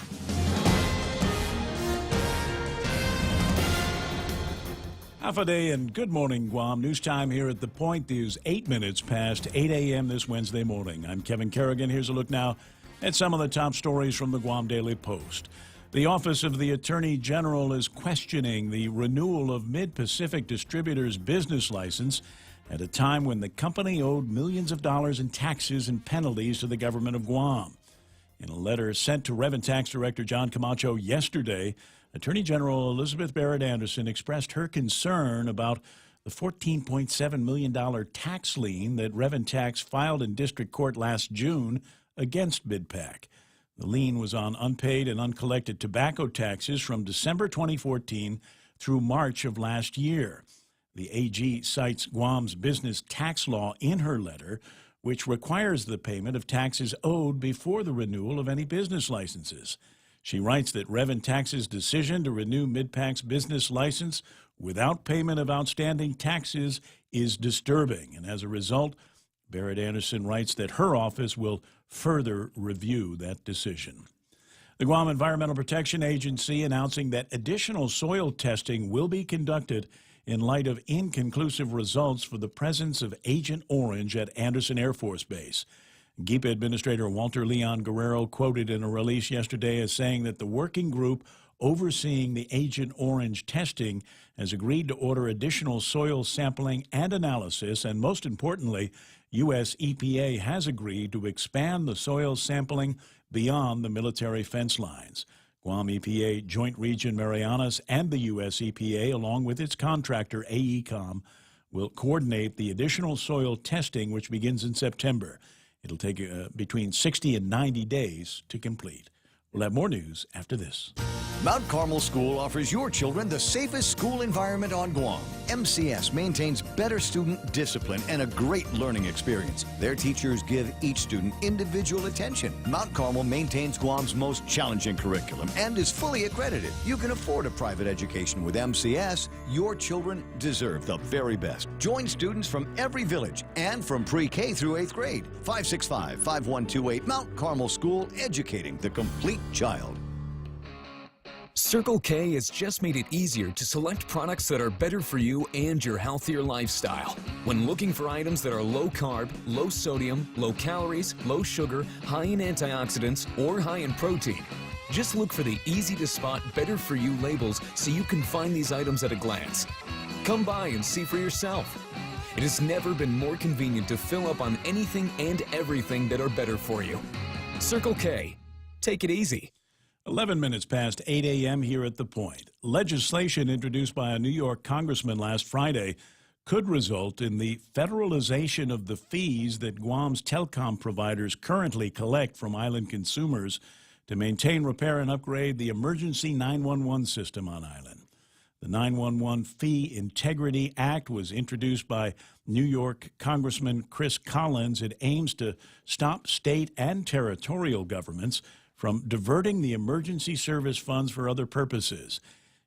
Half a day and good morning, Guam. News time here at The Point is 8 minutes past 8 a.m. this Wednesday morning. I'm Kevin Kerrigan. Here's a look now at some of the top stories from the Guam Daily Post. The Office of the Attorney General is questioning the renewal of Mid-Pacific Distributors' business license at a time when the company owed millions of dollars in taxes and penalties to the government of Guam. In a letter sent to Revenue Tax Director John Camacho yesterday, Attorney General Elizabeth Barrett Anderson expressed her concern about the $14.7 million tax lien that Revenue Tax filed in district court last June against MidPac. The lien was on unpaid and uncollected tobacco taxes from December 2014 through March of last year. The AG cites Guam's business tax law in her letter, which requires the payment of taxes owed before the renewal of any business licenses. She writes that Revenue Tax's decision to renew MidPac's business license without payment of outstanding taxes is disturbing, and as a result, Barrett Anderson writes that her office will further review that decision. The Guam Environmental Protection Agency announcing that additional soil testing will be conducted in light of inconclusive results for the presence of Agent Orange at Andersen Air Force Base. GIPA Administrator Walter Leon Guerrero quoted in a release yesterday as saying that the working group overseeing the Agent Orange testing has agreed to order additional soil sampling and analysis, and most importantly, U.S. EPA has agreed to expand the soil sampling beyond the military fence lines. Guam EPA, Joint Region Marianas, and the U.S. EPA, along with its contractor AECOM, will coordinate the additional soil testing, which begins in September. It'll take between 60 and 90 days to complete. We'll have more news after this. Mount Carmel School offers your children the safest school environment on Guam. MCS maintains better student discipline and a great learning experience. Their teachers give each student individual attention. Mount Carmel maintains Guam's most challenging curriculum and is fully accredited. You can afford a private education with MCS. Your children deserve the very best. Join students from every village and from pre-K through 8th grade. 565-5128 Mount Carmel School, educating the complete child. Circle K has just made it easier to select products that are better for you and your healthier lifestyle. When looking for items that are low carb, low sodium, low calories, low sugar, high in antioxidants, or high in protein, just look for the easy to spot better for you labels so you can find these items at a glance. Come by and see for yourself. It has never been more convenient to fill up on anything and everything that are better for you. Circle K. Take it easy. 11 minutes past 8 a.m. here at The Point. Legislation introduced by a New York congressman last Friday could result in the federalization of the fees that Guam's telecom providers currently collect from island consumers to maintain, repair, and upgrade the emergency 911 system on island. The 911 Fee Integrity Act was introduced by New York Congressman Chris Collins. It aims to stop state and territorial governments from diverting the emergency service funds for other purposes.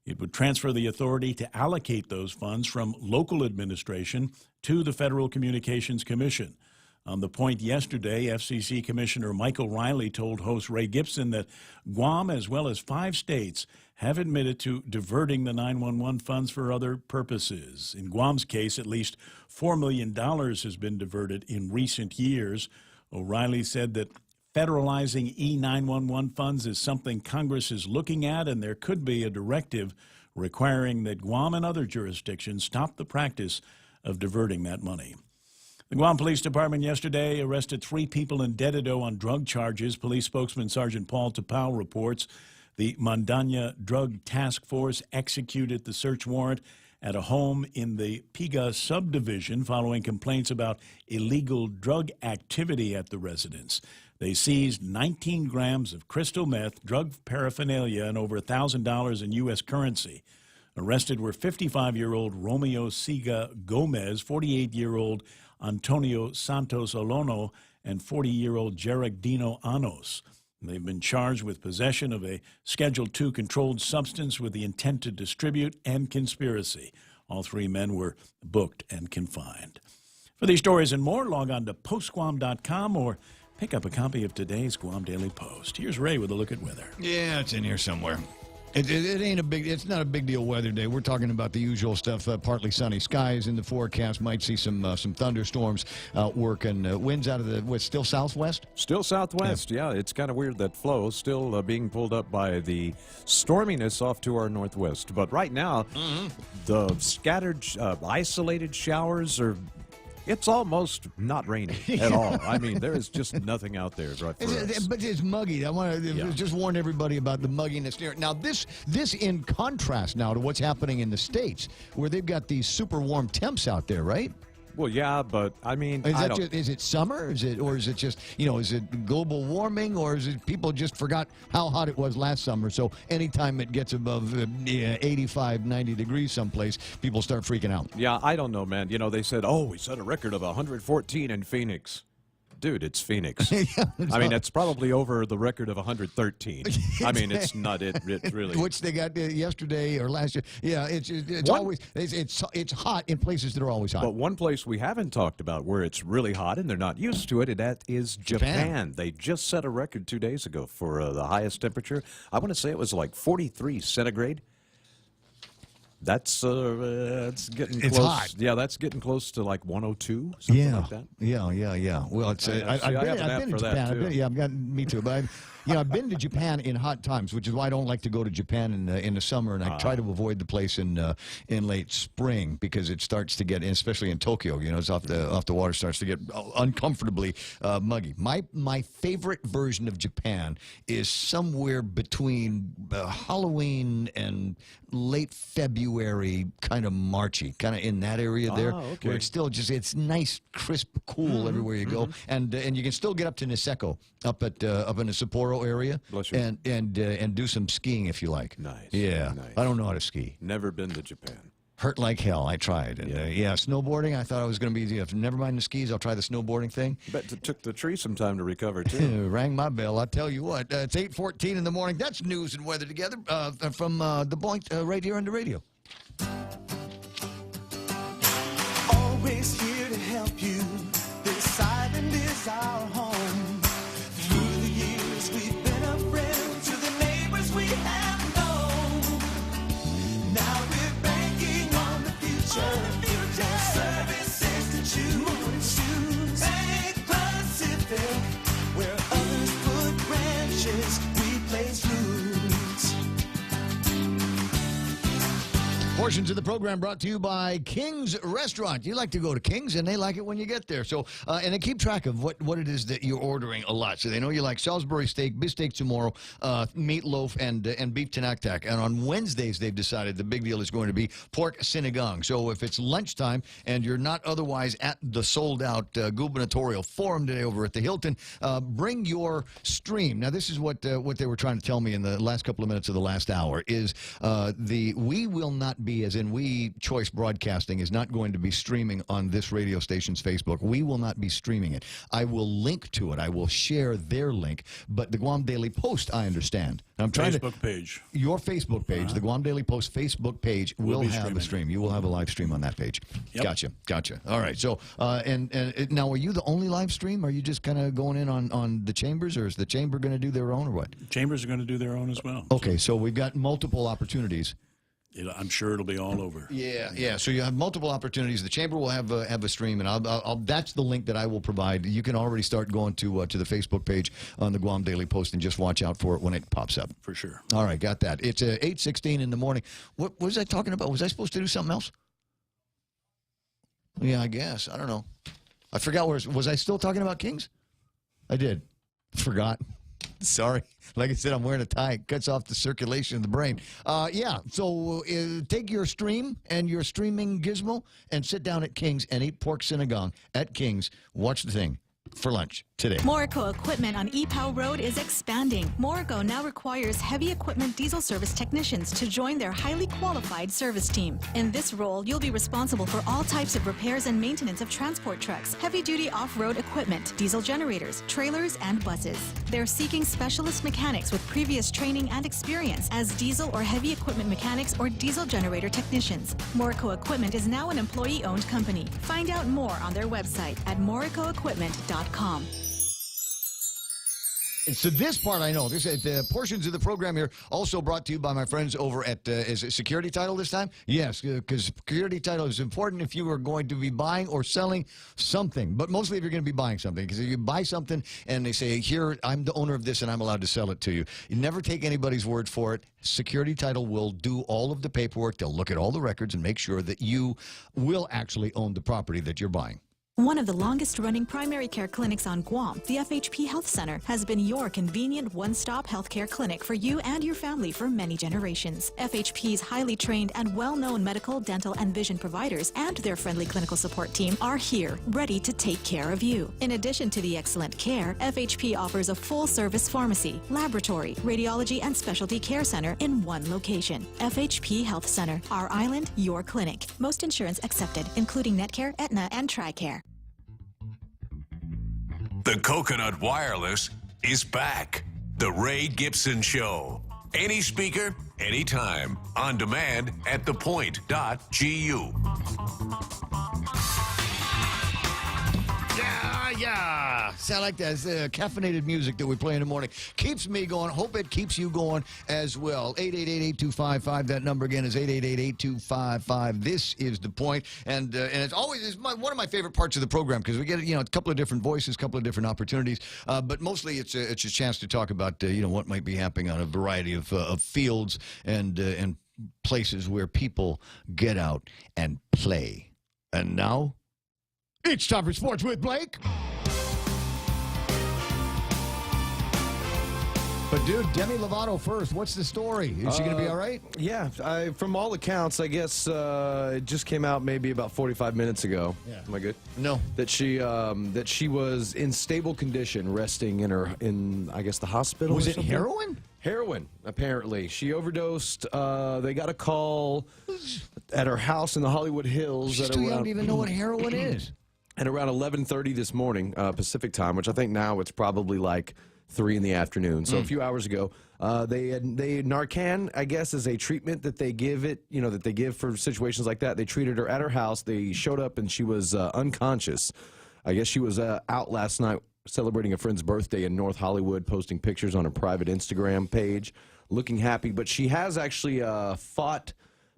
It would transfer the authority to allocate those funds from local administration to the Federal Communications Commission. On The Point yesterday, FCC Commissioner Michael Riley told host Ray Gibson that Guam, as well as 5 states, have admitted to diverting the 911 funds for other purposes. In Guam's case, at least $4 million has been diverted in recent years. O'Reilly said that federalizing E911 funds is something Congress is looking at, and there could be a directive requiring that Guam and other jurisdictions stop the practice of diverting that money. The Guam Police Department yesterday arrested 3 people in Dededo on drug charges. Police spokesman Sergeant Paul Tapau reports the Mandanya Drug Task Force executed the search warrant at a home in the Piga subdivision following complaints about illegal drug activity at the residence. They seized 19 grams of crystal meth, drug paraphernalia, and over $1,000 in U.S. currency. Arrested were 55-year-old Romeo Siga Gomez, 48-year-old Antonio Santos Olono, and 40-year-old Jarek Dino Anos. They've been charged with possession of a Schedule II controlled substance with the intent to distribute and conspiracy. All 3 men were booked and confined. For these stories and more, log on to postguam.com or pick up a copy of today's Guam Daily Post. Here's Ray with a look at weather. Yeah, it's in here somewhere. It's not a big deal weather day. We're talking about the usual stuff. Partly sunny skies in the forecast. Might see some thunderstorms working. Winds out of the, still southwest? Still southwest, yeah. It's kind of weird that flow is still being pulled up by the storminess off to our northwest. But right now, the scattered, isolated showers are... It's almost not raining at all. I mean, there is just nothing out there right for us. But it's muggy. I want to just warn everybody about the mugginess there. Now, this in contrast now to what's happening in the States, where they've got these super warm temps out there, right? Well, yeah, but I mean, is it summer? Is it just, is it global warming, or is it people just forgot how hot it was last summer? So anytime it gets above 85, 90 degrees someplace, people start freaking out. Yeah, I don't know, man. They said, we set a record of 114 in Phoenix. Dude, it's Phoenix. I mean, it's probably over the record of 113. I mean, it's not it really. Which they got yesterday or last year. Yeah, it's always it's hot in places that are always hot. But one place we haven't talked about where it's really hot and they're not used to it, and that is Japan. They just set a record 2 days ago for the highest temperature. I want to say it was like 43 centigrade. That's getting close. It's hot. Yeah, that's getting close to like 102, something like that. Yeah. Well, it's I've been to Japan. Me too. But I've been to Japan in hot times, which is why I don't like to go to Japan in the summer, and I try to avoid the place in late spring because it starts to get, especially in Tokyo, it's off the water, starts to get uncomfortably muggy. My favorite version of Japan is somewhere between Halloween and late February, kind of Marchy, kind of in that area there, where it's still it's nice, crisp, cool everywhere you go, and you can still get up to Niseko, up in the Sapporo area, and do some skiing if you like. Nice. Yeah, nice. I don't know how to ski. Never been to Japan. Hurt like hell. I tried. And snowboarding, I thought I was going to be easy. Never mind the skis, I'll try the snowboarding thing. Bet it took the tree some time to recover, too. Rang my bell. I'll tell you what. It's 8:14 in the morning. That's news and weather together from The Point right here on the radio. Always here to help you. This island is our home. Through the years, we've been a friend to the neighbors we have known. Now we're banking on the future. Services to choose. Bank Pacific, where others put branches, we place roots. Portions of the program brought to you by King's Restaurant. You like to go to King's, and they like it when you get there. So, and they keep track of what it is that you're ordering a lot. So they know you like Salisbury steak, beefsteak tomorrow, meatloaf, and beef tenactac. And on Wednesdays, they've decided the big deal is going to be pork sinigang. So if it's lunchtime and you're not otherwise at the sold-out gubernatorial forum today over at the Hilton, bring your stream. Now, this is what they were trying to tell me in the last couple of minutes of the last hour is we will not be, as in we, Choice Broadcasting, is not going to be streaming on this radio station's Facebook. We will not be streaming it. I will link to it. I will share their link. But the Guam Daily Post, I understand. I'm trying Facebook page. Your Facebook page, the Guam Daily Post Facebook page will have a stream. You will have a live stream on that page. Yep. Gotcha. All right. So, now, are you the only live stream? Are you just kind of going in on the chambers, or is the chamber going to do their own, or what? Chambers are going to do their own as well. Okay, so we've got multiple opportunities. I'm sure it'll be all over. Yeah. So you have multiple opportunities. The chamber will have a stream, and I'll that's the link that I will provide. You can already start going to the Facebook page on the Guam Daily Post and just watch out for it when it pops up. For sure. All right, got that. It's 8:16 in the morning. What was I talking about? Was I supposed to do something else? Yeah, I guess. I don't know. I forgot was I still talking about Kings? I did. Forgot. Sorry. Like I said, I'm wearing a tie. It cuts off the circulation of the brain. So take your stream and your streaming gizmo and sit down at King's and eat pork sinigang at King's. Watch the thing for lunch today. Morico Equipment on Epow Road is expanding. Morico now requires heavy equipment diesel service technicians to join their highly qualified service team. In this role, you'll be responsible for all types of repairs and maintenance of transport trucks, heavy-duty off-road equipment, diesel generators, trailers, and buses. They're seeking specialist mechanics with previous training and experience as diesel or heavy equipment mechanics or diesel generator technicians. Morico Equipment is now an employee-owned company. Find out more on their website at moricoequipment.com. So this part I know. The portions of the program here also brought to you by my friends over at, is it Security Title this time? Yes, because Security Title is important if you are going to be buying or selling something, but mostly if you're going to be buying something, because if you buy something and they say, here, I'm the owner of this and I'm allowed to sell it to you, you never take anybody's word for it. Security Title will do all of the paperwork. They'll look at all the records and make sure that you will actually own the property that you're buying. One of the longest-running primary care clinics on Guam, the FHP Health Center, has been your convenient one-stop healthcare clinic for you and your family for many generations. FHP's highly trained and well-known medical, dental, and vision providers and their friendly clinical support team are here, ready to take care of you. In addition to the excellent care, FHP offers a full-service pharmacy, laboratory, radiology, and specialty care center in one location. FHP Health Center, our island, your clinic. Most insurance accepted, including Netcare, Aetna, and TRICARE. The Coconut Wireless is back. The Ray Gibson Show. Any speaker, anytime. On demand at thepoint.gu. Yeah. Sound like that caffeinated music that we play in the morning. Keeps me going. Hope it keeps you going as well. 888-8255. That number again is 888-8255. This is The Point. And it's always one of my favorite parts of the program because we get a couple of different voices, a couple of different opportunities. But mostly it's a chance to talk about what might be happening on a variety of fields and places where people get out and play. And now, it's time for Sports with Blake. But, dude, Demi Lovato first. What's the story? Is she going to be all right? Yeah. From all accounts, I guess it just came out maybe about 45 minutes ago. Yeah. Am I good? No. That she was in stable condition, resting in I guess, the hospital. Was or it something. heroin? Heroin, apparently. She overdosed. They got a call at her house in the Hollywood Hills. She still don't even know what heroin is. At around 11:30 this morning, Pacific time, which I think now it's probably like 3 in the afternoon. So a few hours ago, Narcan, I guess, is a treatment that they give that they give for situations like that. They treated her at her house. They showed up and she was unconscious. I guess she was out last night celebrating a friend's birthday in North Hollywood, posting pictures on her private Instagram page, looking happy. But she has actually fought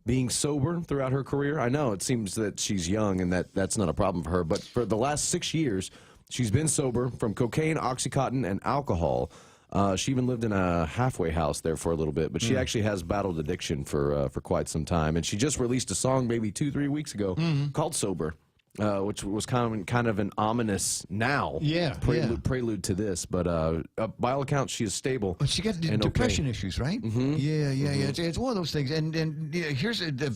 being sober throughout her career. I know it seems that she's young and that's not a problem for her, but for the last 6 years, she's been sober from cocaine, OxyContin, and alcohol. She even lived in a halfway house there for a little bit, but she actually has battled addiction for quite some time. And she just released a song maybe 2-3 weeks ago called "Sober." Which was kind of an ominous prelude to this, but by all accounts she is stable. But she got depression issues, right? Yeah. It's one of those things. And here's the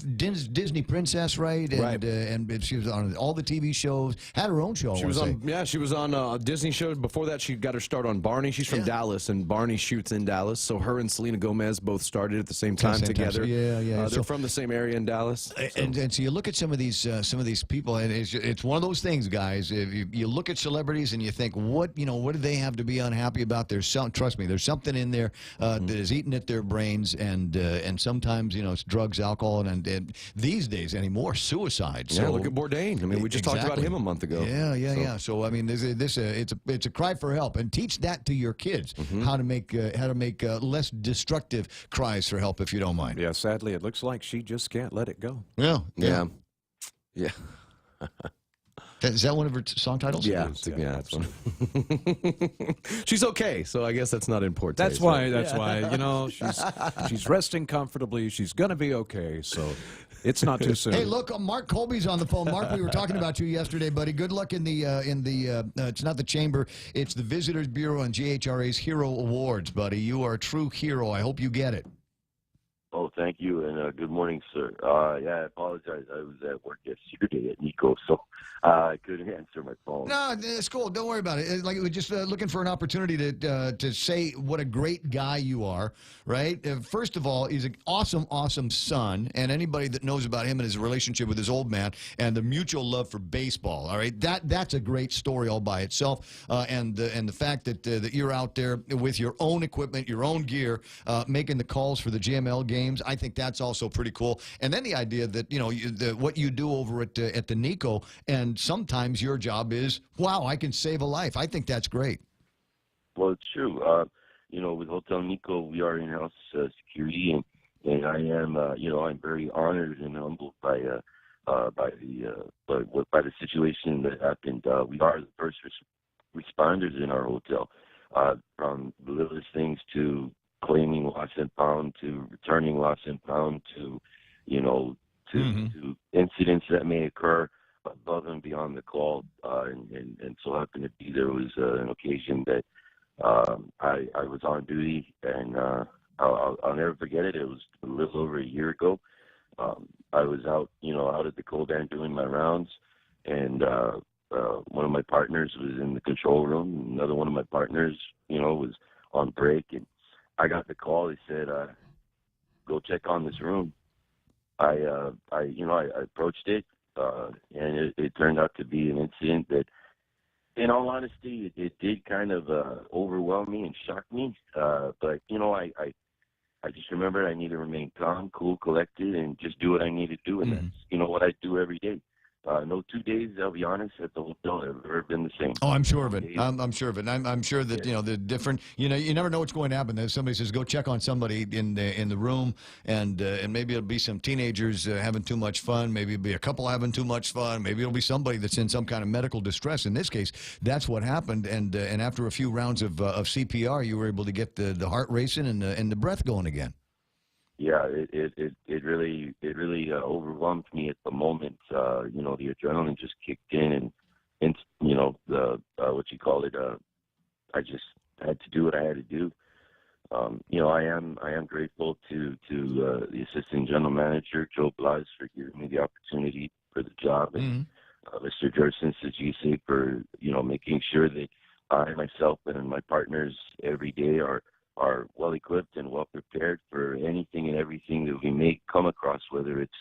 Disney princess, right? And she was on all the TV shows. Had her own show. She was on a Disney show. Before that, she got her start on Barney. She's from Dallas, and Barney shoots in Dallas. So her and Selena Gomez both started at the same time together. They're from the same area in Dallas. And so you look at some of these people, and it's one of those things, guys. If you look at celebrities and you think, what do they have to be unhappy about? Trust me, there's something in there that is eating at their brains, and sometimes it's drugs, alcohol, and these days anymore, suicide. So look at Bourdain. I mean, we just talked about him a month ago. Yeah. So I mean, it's a cry for help, and teach that to your kids how to make less destructive cries for help, if you don't mind. Yeah, sadly, it looks like she just can't let it go. Yeah. Is that one of her song titles? Yeah, that's one. She's okay, so I guess that's not important. That's why. She's resting comfortably. She's gonna be okay. So it's not too soon. Hey, look, Mark Colby's on the phone. Mark, we were talking about you yesterday, buddy. Good luck in the it's not the Chamber, it's the Visitors Bureau and GHRA's Hero Awards, buddy. You are a true hero. I hope you get it. Oh, thank you, and good morning, sir. I apologize. I was at work yesterday at Nico, so I couldn't answer my phone. No, it's cool. Don't worry about it. It's like we're just looking for an opportunity to say what a great guy you are, right? First of all, he's an awesome, awesome son, and anybody that knows about him and his relationship with his old man and the mutual love for baseball, all right? That's a great story all by itself, and the fact that you're out there with your own equipment, your own gear, making the calls for the GML games, I think that's also pretty cool. And then the idea that what you do over at the Nico, and sometimes your job is, wow, I can save a life. I think that's great. Well, it's true. With Hotel Nico, we are in-house security, and I am, I'm very honored and humbled by the situation that happened. We are the first responders in our hotel, from the littlest things to claiming lost and found, to returning lost and found, to incidents that may occur above and beyond the call. And so happened to be there was an occasion that I was on duty, and I'll never forget it. It was a little over a year ago. I was out at the Cold End doing my rounds, and one of my partners was in the control room. Another one of my partners, was on break, and I got the call. He said, "Go check on this room." I approached it, and it turned out to be an incident that, in all honesty, it did kind of overwhelm me and shock me. But I just remembered I need to remain calm, cool, collected, and just do what I need to do, and that's what I do every day. No 2 days, I'll be honest, at the hotel have ever been the same. Oh, I'm sure of it. I'm sure of it. I'm sure that the different. You never know what's going to happen. If somebody says go check on somebody in the room, and maybe it'll be some teenagers having too much fun. Maybe it'll be a couple having too much fun. Maybe it'll be somebody that's in some kind of medical distress. In this case, that's what happened. And after a few rounds of CPR, you were able to get the heart racing and the breath going again. Yeah, it really overwhelmed me at the moment. The adrenaline just kicked in, and I just had to do what I had to do. I am grateful to the assistant general manager, Joe Blas, for giving me the opportunity for the job, and Mr. Jerson Sajisi for making sure that I myself and my partners every day are well equipped and well prepared for anything and everything that we may come across, whether it's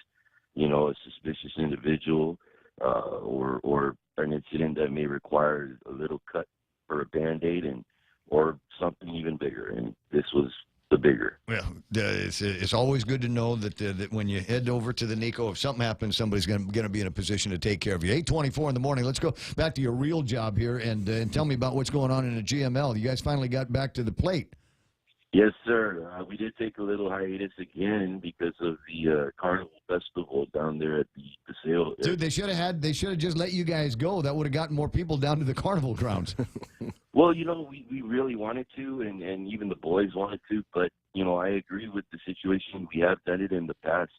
a suspicious individual or an incident that may require a little cut for a Band-Aid or something even bigger. And this was the bigger. Well, it's always good to know that when you head over to the Nico, if something happens, somebody's going to be in a position to take care of you. 8:24 in the morning. Let's go back to your real job here and tell me about what's going on in the GML. You guys finally got back to the plate. Yes, sir. We did take a little hiatus again because of the Carnival Festival down there at the Paseo. Dude, they should have just let you guys go. That would have gotten more people down to the Carnival grounds. Well, we really wanted to, and even the boys wanted to, but, I agree with the situation. We have done it in the past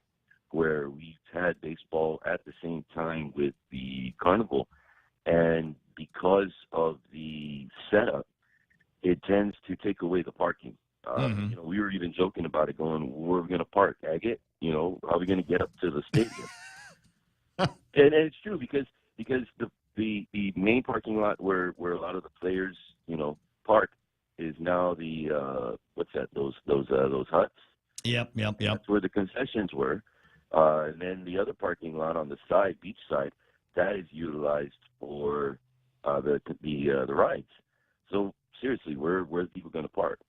where we've had baseball at the same time with the carnival, and because of the setup, it tends to take away the parking. We were even joking about it, going, where are we going to park? Agate? How are we going to get up to the stadium? and it's true because the main parking lot where a lot of the players, park is now the what's that? Those huts. Yep. That's where the concessions were, and then the other parking lot on the side, beach side, that is utilized for the rides. So seriously, where are people going to park?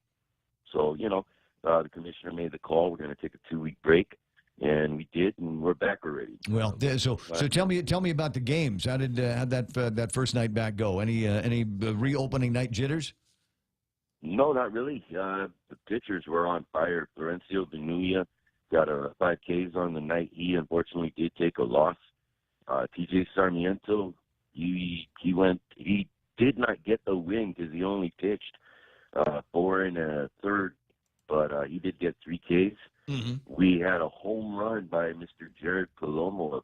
So the commissioner made the call. We're going to take a 2-week break. And we did, and we're back already. Well, so tell me about the games. How did that first night back go? Any reopening night jitters? No, not really. The pitchers were on fire. Florencio Benuya got 5 Ks on the night. He unfortunately did take a loss. TJ Sarmiento, he did not get the win because he only pitched 4 1/3, but he did get 3 Ks. Mm-hmm. We had a home run by Mr. Jared Palomo of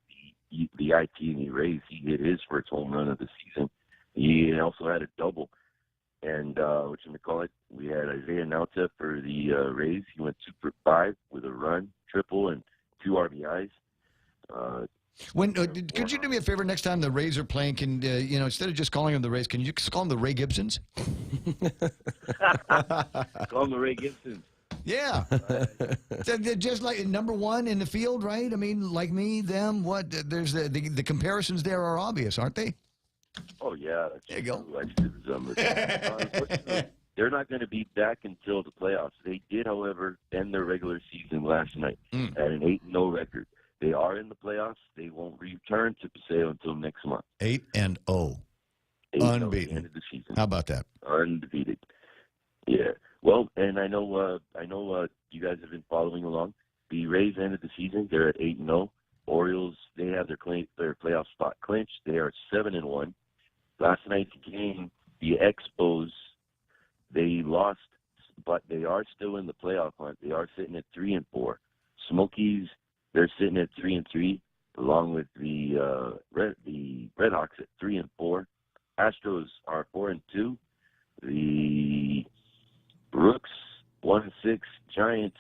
the IT&E Rays. He hit his first home run of the season. He also had a double. And we had Isaiah Nauta for the Rays. He went 2 for 5 with a run, triple, and 2 RBIs. Could you do me a favor next time the Rays are playing? Can instead of just calling them the Rays, can you just call them the Ray Gibsons? Call them the Ray Gibsons. Yeah. Just like number 1 in the field, right? I mean, like me, them, what? There's the comparisons there are obvious, aren't they? Oh, yeah. There you go. They're not going to be back until the playoffs. They did, however, end their regular season last night at an 8-0 record. They are in the playoffs. They won't return to Paseo until next month. 8-0. Unbeaten. End of the season. How about that? Undefeated. Yeah. Well, and I know you guys have been following along. The Rays ended the season. They're at 8-0. Orioles, they have their playoff spot clinched. They are 7-1. Last night's game, the Expos, they lost, but they are still in the playoff hunt. They are sitting at 3-4. Smokies, they're sitting at 3-3, along with the Red Hawks at 3-4. Astros are 4-2. The Brooks 1-6, Giants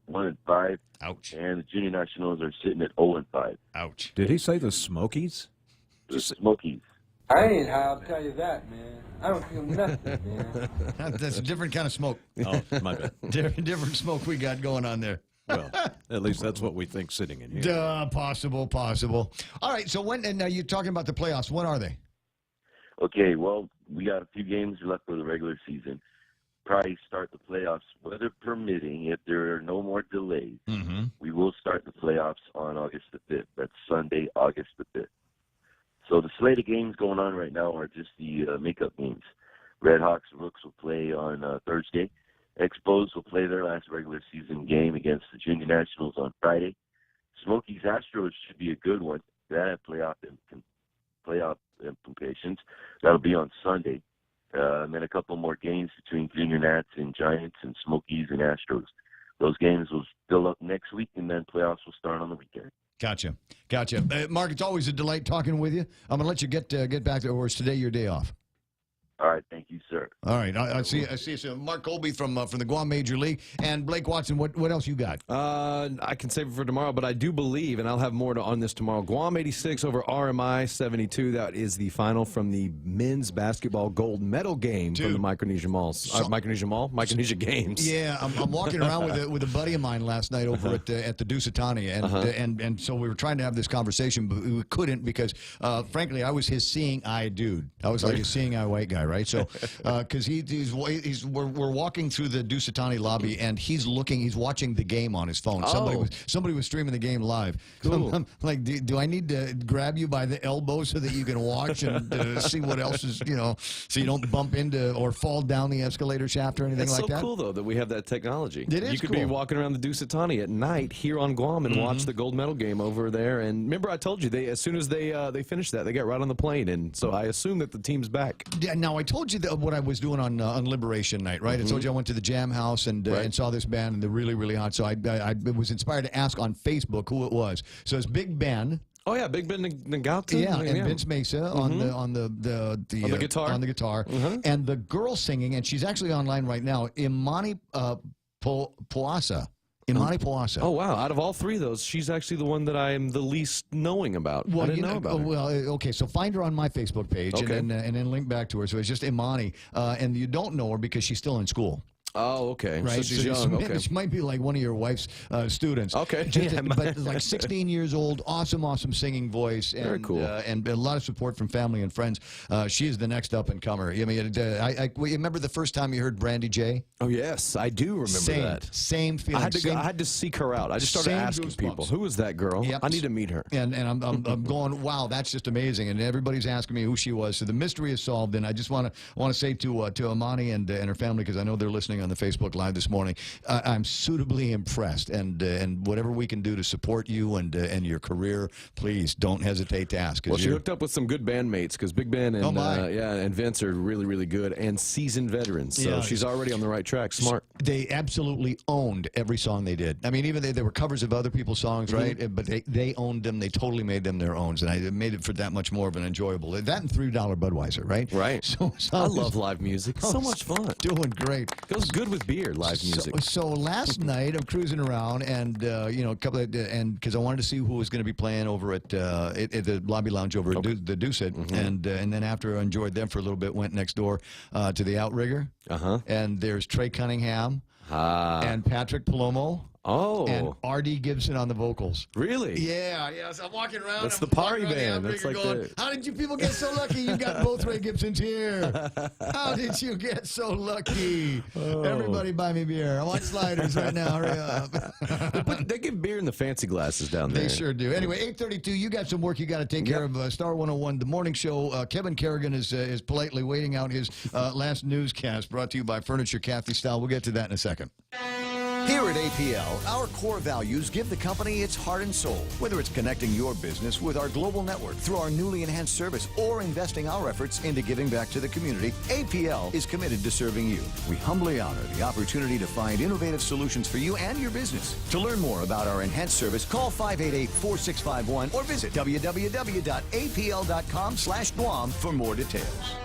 1-5. Ouch. And the Junior Nationals are sitting at 0-5. Ouch. Did he say the Smokies? The Smokies. I ain't high, I'll tell you that, man. I don't feel nothing, man. That's a different kind of smoke. Oh, my bad. different smoke we got going on there. Well, at least that's what we think sitting in here. Possible. All right, so when, and now you're talking about the playoffs. When are they? Okay, well, we got a few games left for the regular season. Probably start the playoffs, weather permitting, if there are no more delays. Mm-hmm. We will start the playoffs on August the 5th. That's Sunday, August the 5th. So the slate of games going on right now are just the makeup games. Red Hawks Rooks will play on Thursday. Expos will play their last regular season game against the Junior Nationals on Friday. Smokies Astros should be a good one. That have playoff implications. That'll be on Sunday. And then a couple more games between Junior Nats and Giants and Smokies and Astros. Those games will fill up next week, and then playoffs will start on the weekend. Gotcha. Mark, it's always a delight talking with you. I'm going to let you get back there, or is today your day off? All right, thank you, sir. All right, I see you soon. Mark Colby from the Guam Major League, and Blake Watson. What else you got? I can save it for tomorrow, but I do believe, and I'll have more on this tomorrow. Guam 86 over RMI 72. That is the final from the men's basketball gold medal game from the Micronesia Games. Yeah, I'm walking around with a buddy of mine last night over at the Dusitani, and so we were trying to have this conversation, but we couldn't because, frankly, I was his seeing eye dude. I was like a seeing eye white guy. Right, so because we're walking through the Dusitani lobby and he's watching the game on his phone. Somebody was streaming the game live. Cool. So I'm like, do I need to grab you by the elbow so that you can watch and see what else is, so you don't bump into or fall down the escalator shaft or anything like that? It's so cool though that we have that technology. It is. You could be walking around the Dusitani at night here on Guam and watch the gold medal game over there. And remember, I told you as soon as they finished that, they got right on the plane, and so I assume that the team's back. Yeah. Now, I told you what I was doing on Liberation Night, right? I told you I went to the Jam House and saw this band, and they're really, really hot. So I was inspired to ask on Facebook who it was. So it's Big Ben. Oh yeah, Big Ben Nagata. Yeah, and Vince Mesa on the guitar. On the guitar, and the girl singing, and she's actually online right now. Imani Poasa. Imani Poasa. Oh wow! Out of all three of those, she's actually the one that I am the least knowing about. Well, I didn't know about her. Well, okay, so find her on my Facebook page, Okay. and then link back to her. So it's just Imani, and you don't know her because she's still in school. Oh, okay. Right, So she's young. Okay. She might be like one of your wife's students. Okay. But like 16 years old, awesome singing voice, and Very cool. And a lot of support from family and friends. She is the next up and comer. I mean, I remember the first time you heard Brandy J. Oh yes, I do remember that. Same feeling. I had to seek her out. I just started asking people, "Who is that girl? Yep. I need to meet her." And I'm going, wow, that's just amazing. And everybody's asking me who she was. So the mystery is solved. And I just want to say to Imani and her family, because I know they're listening on the Facebook Live this morning, I'm suitably impressed. And whatever we can do to support you and your career, please don't hesitate to ask. Well, she hooked up with some good bandmates because Big Ben and and Vince are really, really good and seasoned veterans. So she's already on the right track. Smart. They absolutely owned every song they did. I mean, even they were covers of other people's songs, right? But they owned them. They totally made them their own, and I made it for that much more of an enjoyable. That and $3 Budweiser, right? Right. So I love live music. So much fun. Doing great. Goes good with beer. Live music. So last night I'm cruising around, and a couple of, and because I wanted to see who was going to be playing over at the lobby lounge over at the Doucet, and then after I enjoyed them for a little bit, went next door to the Outrigger, and there's Trey Cunningham and Patrick Palomo. Oh. And R.D. Gibson on the vocals. Really? Yeah. So I'm walking around. That's the party band. That's like going, how did you people get so lucky? You got both Ray Gibsons here. How did you get so lucky? Everybody buy me beer. I want sliders right now. Hurry up. They give beer in the fancy glasses down there. They sure do. Anyway, 8:32. You got some work you got to take care of. Star 101, the morning show. Kevin Kerrigan is politely waiting out his last newscast, brought to you by Furniture Kathy Style. We'll get to that in a second. Here at APL, our core values give the company its heart and soul. Whether it's connecting your business with our global network through our newly enhanced service or investing our efforts into giving back to the community, APL is committed to serving you. We humbly honor the opportunity to find innovative solutions for you and your business. To learn more about our enhanced service, call 588-4651 or visit www.apl.com/Guam for more details.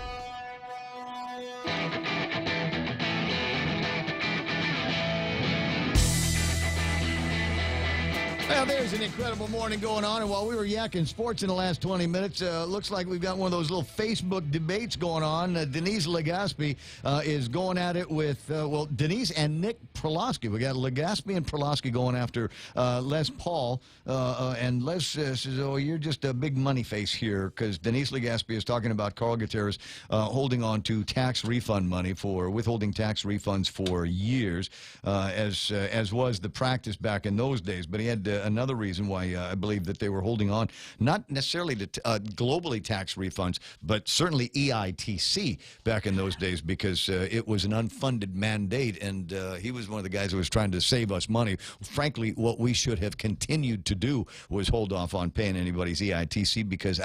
Well, there's an incredible morning going on, and while we were yakking sports in the last 20 minutes, looks like we've got one of those little Facebook debates going on. Denise Legaspi is going at it with, Denise and Nick Perlosky. We got Legaspi and Perlosky going after Les Paul, and Les says, oh, you're just a big money face here, because Denise Legaspi is talking about Carl Gutierrez holding on to tax refund money for withholding tax refunds for years, as was the practice back in those days, but he had another reason why I believe that they were holding on, not necessarily to globally tax refunds, but certainly EITC back in those days, because it was an unfunded mandate, and he was one of the guys who was trying to save us money. Frankly, what we should have continued to do was hold off on paying anybody's EITC, because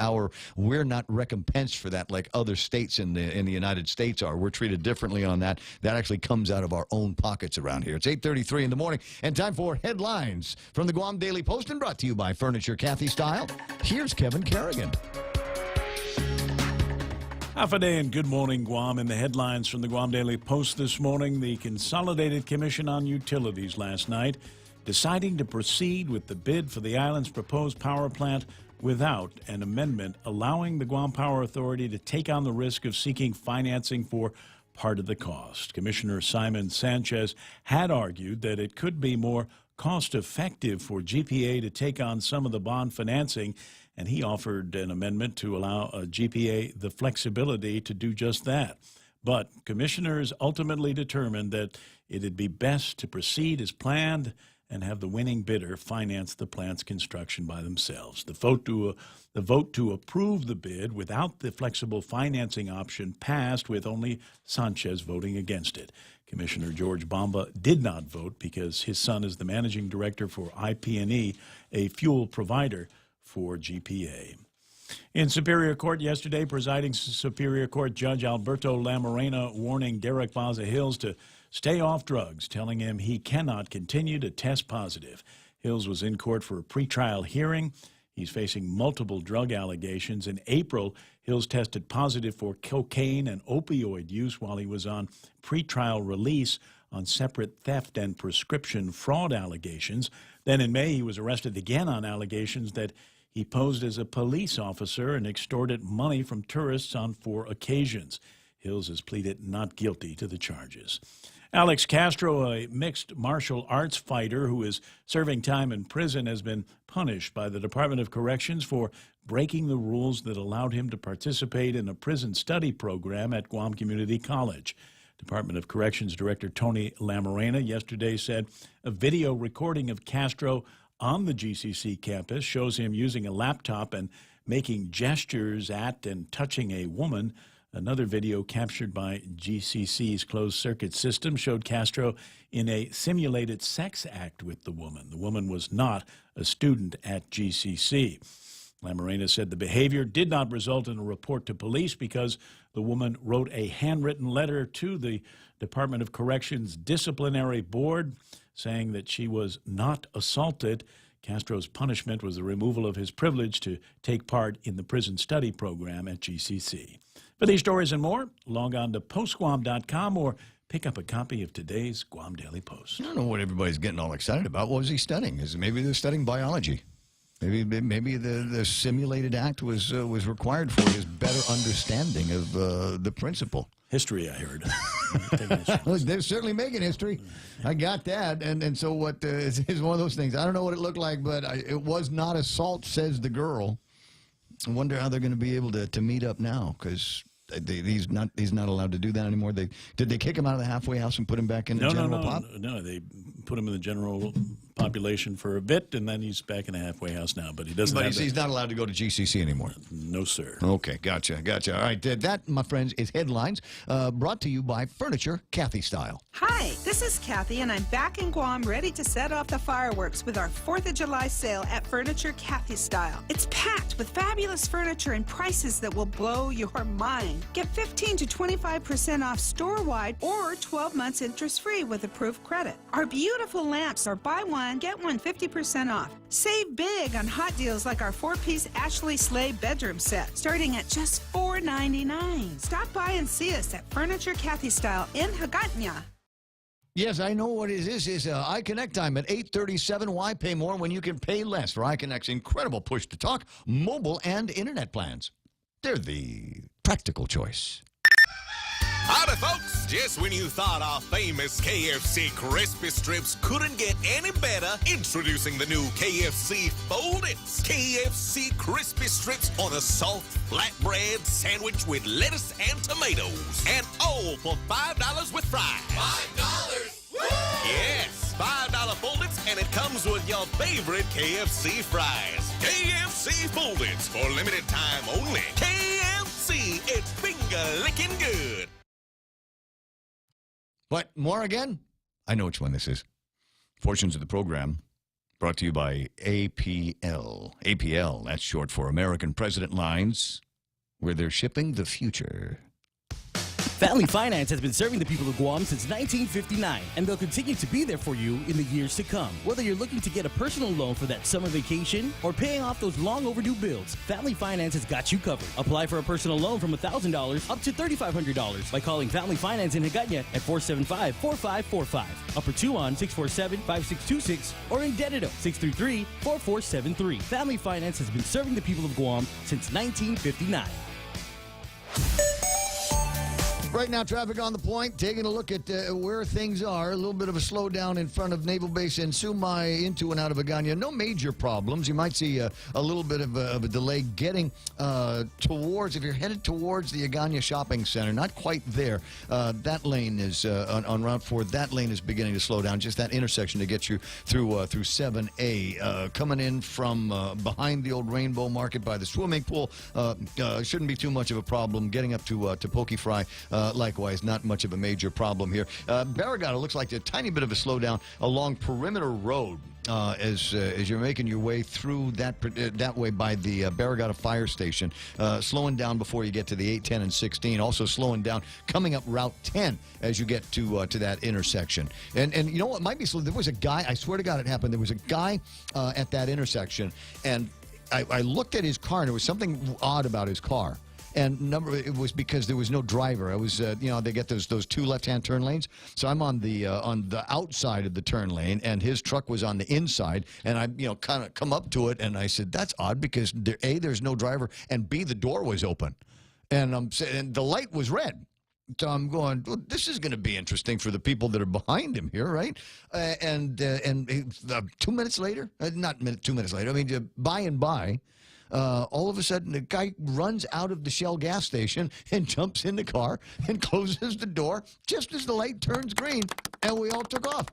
we're not recompensed for that like other states in the United States are. We're treated differently on that. That actually comes out of our own pockets around here. It's 8:33 in the morning, and time for headlines from the Guam Daily Post, and brought to you by Furniture Kathy Style. Here's Kevin Kerrigan. Half a day and good morning, Guam. In the headlines from the Guam Daily Post this morning, the Consolidated Commission on Utilities last night deciding to proceed with the bid for the island's proposed power plant without an amendment allowing the Guam Power Authority to take on the risk of seeking financing for part of the cost. Commissioner Simon Sanchez had argued that it could be more cost-effective for GPA to take on some of the bond financing, and he offered an amendment to allow GPA the flexibility to do just that. But commissioners ultimately determined that it'd be best to proceed as planned and have the winning bidder finance the plant's construction by themselves. The vote to approve the bid without the flexible financing option passed, with only Sanchez voting against it. Commissioner George Bomba did not vote because his son is the managing director for IP&E, a fuel provider for GPA. In Superior Court yesterday, presiding Superior Court Judge Alberto Lamarena warning Derek Baza Hills to stay off drugs, telling him he cannot continue to test positive. Hills was in court for a pretrial hearing. He's facing multiple drug allegations. In April, Hills tested positive for cocaine and opioid use while he was on pretrial release on separate theft and prescription fraud allegations. Then in May, he was arrested again on allegations that he posed as a police officer and extorted money from tourists on 4 occasions. Hills has pleaded not guilty to the charges. Alex Castro, a mixed martial arts fighter who is serving time in prison, has been punished by the Department of Corrections for breaking the rules that allowed him to participate in a prison study program at Guam Community College. Department of Corrections Director Tony Lamarena yesterday said a video recording of Castro on the GCC campus shows him using a laptop and making gestures at and touching a woman. Another video captured by GCC's closed-circuit system showed Castro in a simulated sex act with the woman. The woman was not a student at GCC. Lamarena said the behavior did not result in a report to police because the woman wrote a handwritten letter to the Department of Corrections Disciplinary Board saying that she was not assaulted. Castro's punishment was the removal of his privilege to take part in the prison study program at GCC. For these stories and more, log on to postguam.com or pick up a copy of today's Guam Daily Post. I don't know what everybody's getting all excited about. What was he studying? Maybe they're studying biology. Maybe the simulated act was required for his better understanding of the principle. History, I heard. They're certainly making history. I got that. And so what is one of those things. I don't know what it looked like, but it was not assault, says the girl. I wonder how they're going to be able to meet up now, because he's not allowed to do that anymore. Did they kick him out of the halfway house and put him back in the general pop? No, they put him in the general population for a bit, and then he's back in the halfway house now. But he doesn't. But he's not allowed to go to GCC anymore. No, sir. Okay, gotcha. All right, that, my friends, is Headlines, brought to you by Furniture Kathy Style. Hi, this is Kathy, and I'm back in Guam ready to set off the fireworks with our 4th of July sale at Furniture Kathy Style. It's packed with fabulous furniture and prices that will blow your mind. Get 15 to 25% off store-wide or 12 months interest-free with approved credit. Our beautiful lamps are buy one, get one 50% off. Save big on hot deals like our 4-piece Ashley Slade bedroom set, starting at just $4.99. Stop by and see us at Furniture Kathy Style in Hagåtña. Yes, I know what it is. It's iConnect time at 8:37. Why pay more when you can pay less for iConnect's incredible push-to-talk, mobile, and internet plans? They're the practical choice. Howdy, folks. Just when you thought our famous KFC Crispy Strips couldn't get any better, introducing the new KFC Fold-Its. KFC Crispy Strips on a soft flatbread sandwich with lettuce and tomatoes. And all for $5 with fries. $5? Woo! Yes, $5 Fold-Its, and it comes with your favorite KFC fries. KFC Fold-Its for limited time only. KFC, it's finger-licking good. But more again? I know which one this is. Portions of the program brought to you by APL. APL, that's short for American President Lines, where they're shipping the future. Family Finance has been serving the people of Guam since 1959, and they'll continue to be there for you in the years to come. Whether you're looking to get a personal loan for that summer vacation or paying off those long overdue bills, Family Finance has got you covered. Apply for a personal loan from $1,000 up to $3,500 by calling Family Finance in Hagåtña at 475-4545, Upper Tuon 647-5626, or in Dededo 633-4473. Family Finance has been serving the people of Guam since 1959. Right now, traffic on the point, taking a look at where things are. A little bit of a slowdown in front of Naval Base in Sumai into and out of Hagåtña. No major problems. You might see a little bit of a delay getting towards, if you're headed towards the Hagåtña Shopping Center, not quite there. That lane is, on Route 4, that lane is beginning to slow down. Just that intersection to get you through 7A. Coming in from behind the old Rainbow Market by the swimming pool, shouldn't be too much of a problem. Getting up to Poke Fry, likewise, not much of a major problem here. Barragata looks like a tiny bit of a slowdown along Perimeter Road. As you're making your way through that way by the Barragata Fire Station, slowing down before you get to the 8, 10, and 16. Also slowing down coming up Route 10 as you get to that intersection. And you know what might be slow? There was a guy. I swear to God, it happened. There was a guy at that intersection, and I looked at his car, and there was something odd about his car. And it was because there was no driver. I was, they get those 2 left-hand turn lanes. So I'm on the outside of the turn lane, and his truck was on the inside. And I, kind of come up to it, and I said, "That's odd because A, there's no driver, and B, the door was open, and the light was red." So I'm going, well, this is going to be interesting for the people that are behind him here, right? And 2 minutes later, not 2 minutes later. I mean, by and by. All of a sudden, the guy runs out of the Shell gas station and jumps in the car and closes the door just as the light turns green, and we all took off.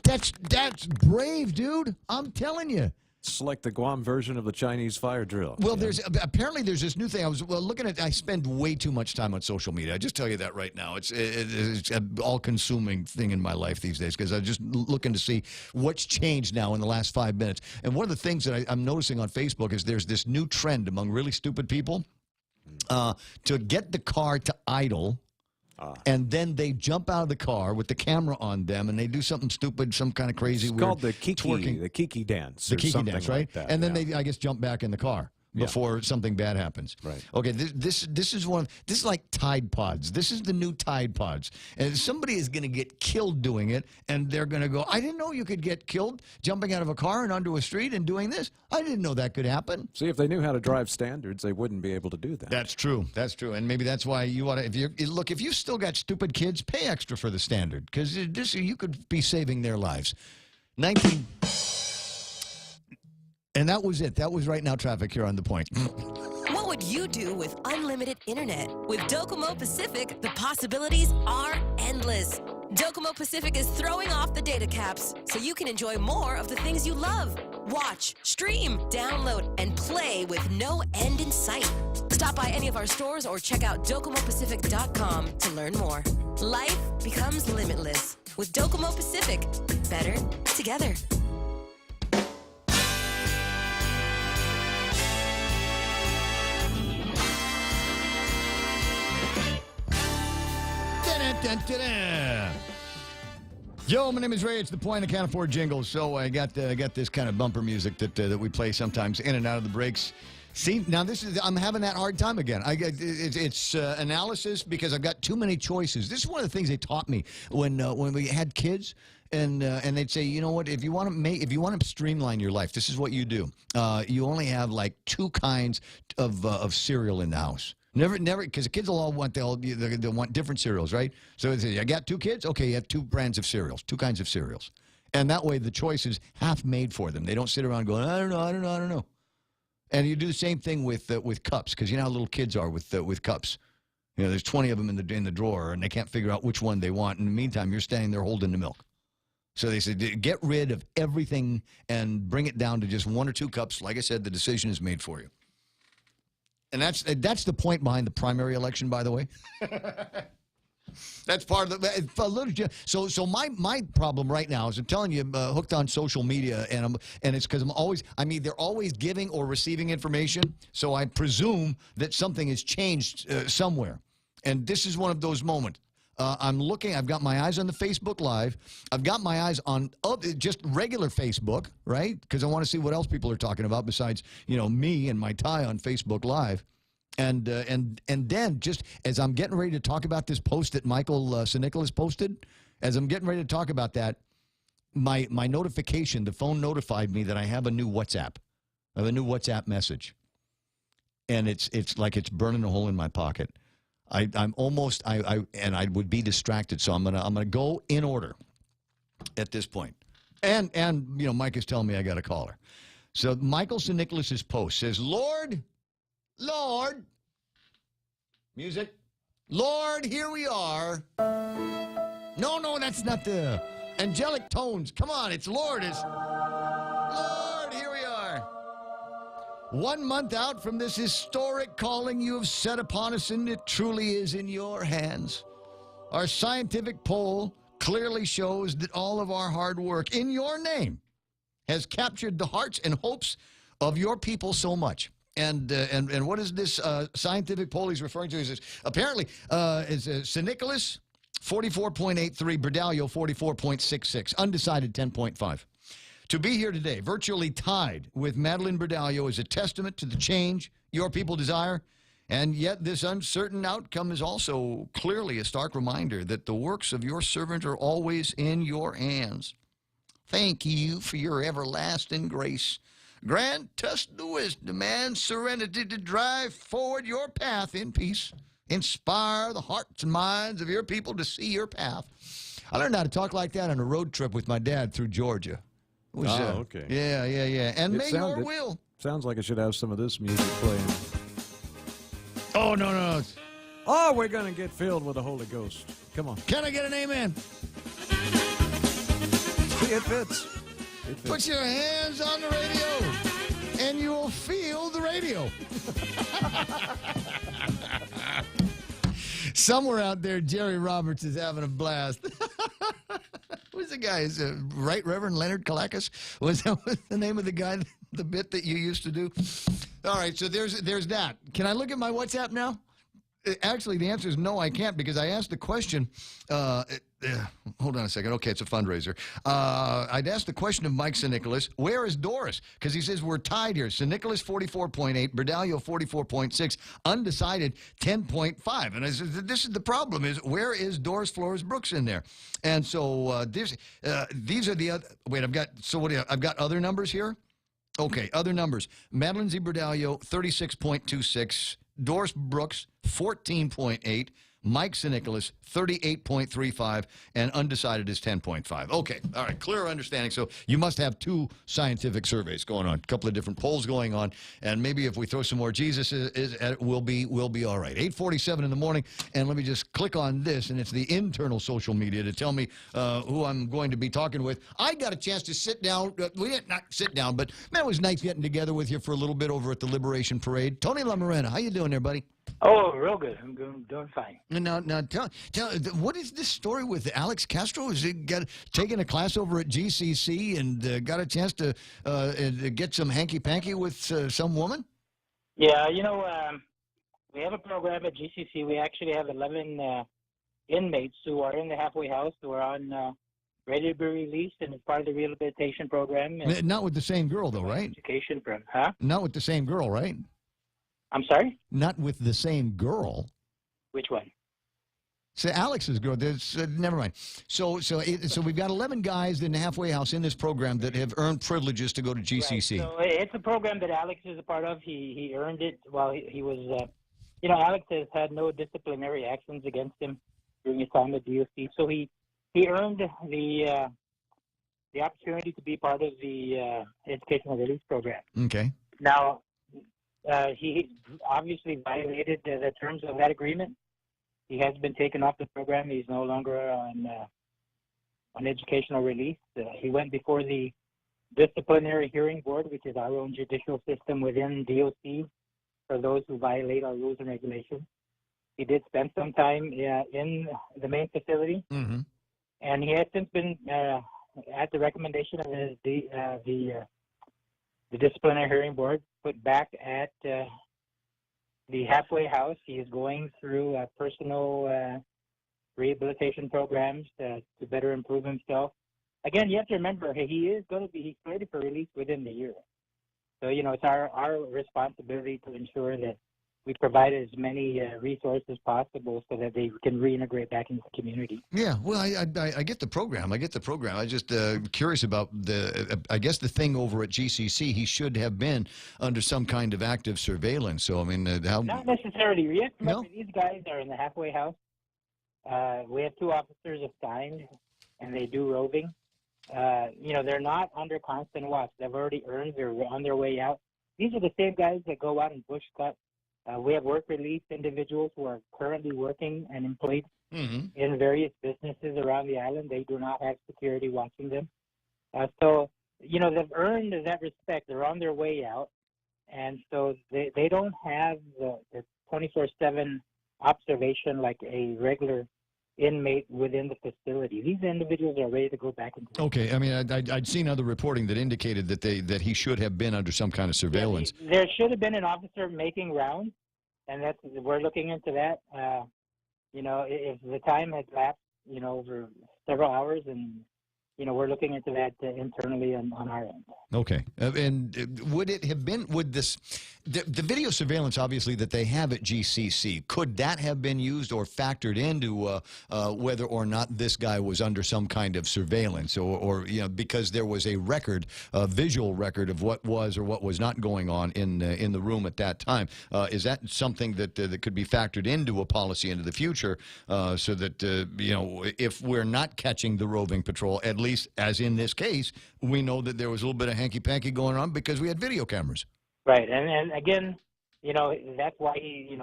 That's brave, dude. I'm telling you. It's like the Guam version of the Chinese fire drill. Well, apparently there's this new thing. I was looking at. I spend way too much time on social media. I just tell you that right now. It's an all-consuming thing in my life these days because I'm just looking to see what's changed now in the last 5 minutes. And one of the things that I'm noticing on Facebook is there's this new trend among really stupid people to get the car to idle. And then they jump out of the car with the camera on them, and they do something stupid, some kind of crazy. It's called the Kiki dance. The Kiki dance, right? Like that, and then they, I guess, jump back in the car before something bad happens. Right. Okay. This is like Tide Pods. This is the new Tide Pods, and somebody is going to get killed doing it, and they're going to go, "I didn't know you could get killed jumping out of a car and onto a street and doing this. I didn't know that could happen." See, if they knew how to drive standards, they wouldn't be able to do that. That's true. That's true. And maybe that's why you ought to, if you've still got stupid kids, pay extra for the standard, because you could be saving their lives. And that was it. That was Right Now Traffic here on The Point. What would you do with unlimited internet? With Docomo Pacific, the possibilities are endless. Docomo Pacific is throwing off the data caps so you can enjoy more of the things you love. Watch, stream, download, and play with no end in sight. Stop by any of our stores or check out DocomoPacific.com to learn more. Life becomes limitless with Docomo Pacific. Better together. Yo, my name is Ray. It's The Point. I can't afford jingles, so I got this kind of bumper music that we play sometimes in and out of the breaks. See, now I'm having that hard time again. It's analysis because I've got too many choices. This is one of the things they taught me when we had kids. And they'd say, you know what? If you want to streamline your life, this is what you do. You only have like 2 kinds of cereal in the house. Never, because the kids will all want they'll want different cereals, right? So they say, I got 2 kids. Okay, you have 2 brands of cereals, 2 kinds of cereals, and that way the choice is half made for them. They don't sit around going, I don't know. And you do the same thing with cups, because you know how little kids are with cups. You know, there's 20 of them in the drawer, and they can't figure out which one they want. In the meantime, you're standing there holding the milk. So they said, get rid of everything and bring it down to just 1 or 2 cups. Like I said, the decision is made for you. And that's the point behind the primary election, by the way. That's part of the. So my problem right now is I'm telling you, hooked on social media, and it's because they're always giving or receiving information. So I presume that something has changed somewhere, and this is one of those moments. I'm looking. I've got my eyes on the Facebook Live. I've got my eyes on just regular Facebook, right? Because I want to see what else people are talking about besides, me and my tie on Facebook Live. And then just as I'm getting ready to talk about this post that Michael Sinicolas posted, as I'm getting ready to talk about that, my notification, the phone notified me that I have a new WhatsApp. I have a new WhatsApp message, and it's like it's burning a hole in my pocket. I would be distracted, so I'm gonna go in order at this point. And Mike is telling me I got a caller. So Michael Sinicolas' post says, Lord, music, Lord, here we are. No, that's not the angelic tones. Come on, it's Lord, here we are. 1 month out from this historic calling you have set upon us, and it truly is in your hands. Our scientific poll clearly shows that all of our hard work in your name has captured the hearts and hopes of your people so much. And what is this scientific poll he's referring to? Is this, apparently, is St. Nicholas, 44.83, Berdalio, 44.66, undecided, 10.5. To be here today, virtually tied with Madeline Berdalio, is a testament to the change your people desire, and yet this uncertain outcome is also clearly a stark reminder that the works of your servant are always in your hands. Thank you for your everlasting grace. Grant us the wisdom and serenity to drive forward your path in peace. Inspire the hearts and minds of your people to see your path. I learned how to talk like that on a road trip with my dad through Georgia. It was, okay. Yeah. And may your will. Sounds like I should have some of this music playing. Oh, no. Oh, we're going to get filled with the Holy Ghost. Come on. Can I get an amen? It fits. Put your hands on the radio, and you'll feel the radio. Somewhere out there, Jerry Roberts is having a blast. Who's the guy? Is it Right Reverend Leonard Kalakis? Was that the name of the guy, the bit that you used to do? All right, so there's that. Can I look at my WhatsApp now? Actually, the answer is no, I can't, because I asked the question. Hold on a second. Okay, it's a fundraiser. I'd asked the question of Mike St. Nicholas, where is Doris? Because he says we're tied here. St. Nicholas, 44.8. Berdalio, 44.6. Undecided, 10.5. And I said, this is the problem, is where is Doris Flores Brooks in there? And so these are the other. Wait, I've got other numbers here? Okay, other numbers. Madeline Z. Berdalio, 36.26. Doris Brooks, 14.8. Mike St. Nicholas, 38.35, and undecided is 10.5. Okay, all right, clear understanding. So you must have two scientific surveys going on, a couple of different polls going on, and maybe if we throw some more Jesus, we'll be all right. 8:47 in the morning, and let me just click on this, and it's the internal social media to tell me who I'm going to be talking with. I got a chance to sit down. We didn't not sit down, but man, it was nice getting together with you for a little bit over at the Liberation Parade. Tony LaMorena, how you doing there, buddy? Oh, real good. I'm doing fine. Now, tell, what is this story with Alex Castro? Has he taken a class over at GCC and got a chance to get some hanky-panky with some woman? Yeah, we have a program at GCC. We actually have 11 inmates who are in the halfway house who are on ready to be released, and it's part of the rehabilitation program. Not with the same girl, though, right? Education program, huh? Not with the same girl, right? I'm sorry? Not with the same girl. Which one? So Alex's girl. Never mind. So we've got 11 guys in the halfway house in this program that have earned privileges to go to GCC. Right. So it's a program that Alex is a part of. He earned it while he was, Alex has had no disciplinary actions against him during his time at DOC. So he earned the opportunity to be part of the educational release program. Okay. Now, he obviously violated the terms of that agreement. He has been taken off the program. He's no longer on educational release. He went before the Disciplinary Hearing Board, which is our own judicial system within DOC for those who violate our rules and regulations. He did spend some time in the main facility, and he has since been, at the recommendation of the Disciplinary Hearing Board, put back at the halfway house. He is going through personal rehabilitation programs to better improve himself. Again, you have to remember, he's slated for release within the year. So, it's our responsibility to ensure that we provide as many resources as possible so that they can reintegrate back into the community. Yeah, well, I get the program. I just curious about I guess the thing over at GCC, he should have been under some kind of active surveillance. So, I mean, how... Not necessarily. Yes, remember, these guys are in the halfway house. We have 2 officers assigned, and they do roving. They're not under constant watch. They've already earned, they're on their way out. These are the same guys that go out and bush cut. We have work release individuals who are currently working and employed in various businesses around the island. They do not have security watching them. So, they've earned that respect. They're on their way out. and so they don't have the 24/7 observation like a regular inmate within the facility. These individuals are ready to go back into. Okay, I mean, I'd seen other reporting that indicated that he should have been under some kind of surveillance. There should have been an officer making rounds, and we're looking into that. If the time had lapsed, over several hours, and we're looking into that internally on our end. Okay, and would it have been? Would the video surveillance, obviously, that they have at GCC, could that have been used or factored into whether or not this guy was under some kind of surveillance, or because there was a record, a visual record of what was or what was not going on in the room at that time? Is that something that could be factored into a policy into the future, so that if we're not catching the roving patrol, at least as in this case, we know that there was a little bit of hanky-panky going on because we had video cameras. Right, and again, that's why he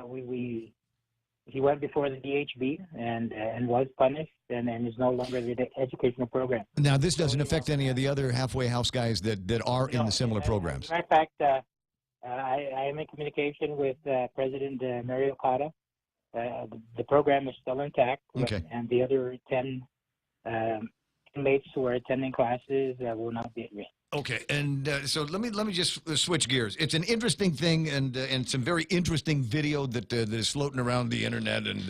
went before the DHB and was punished and is no longer in the educational program. Now, this doesn't affect any of the other halfway house guys that are in the similar programs. As a matter of fact, I am in communication with President Mario Okada. The program is still intact, and the other 10 inmates who are attending classes will not be at risk. Okay, and so let me just switch gears. It's an interesting thing, and some very interesting video that is floating around the internet, and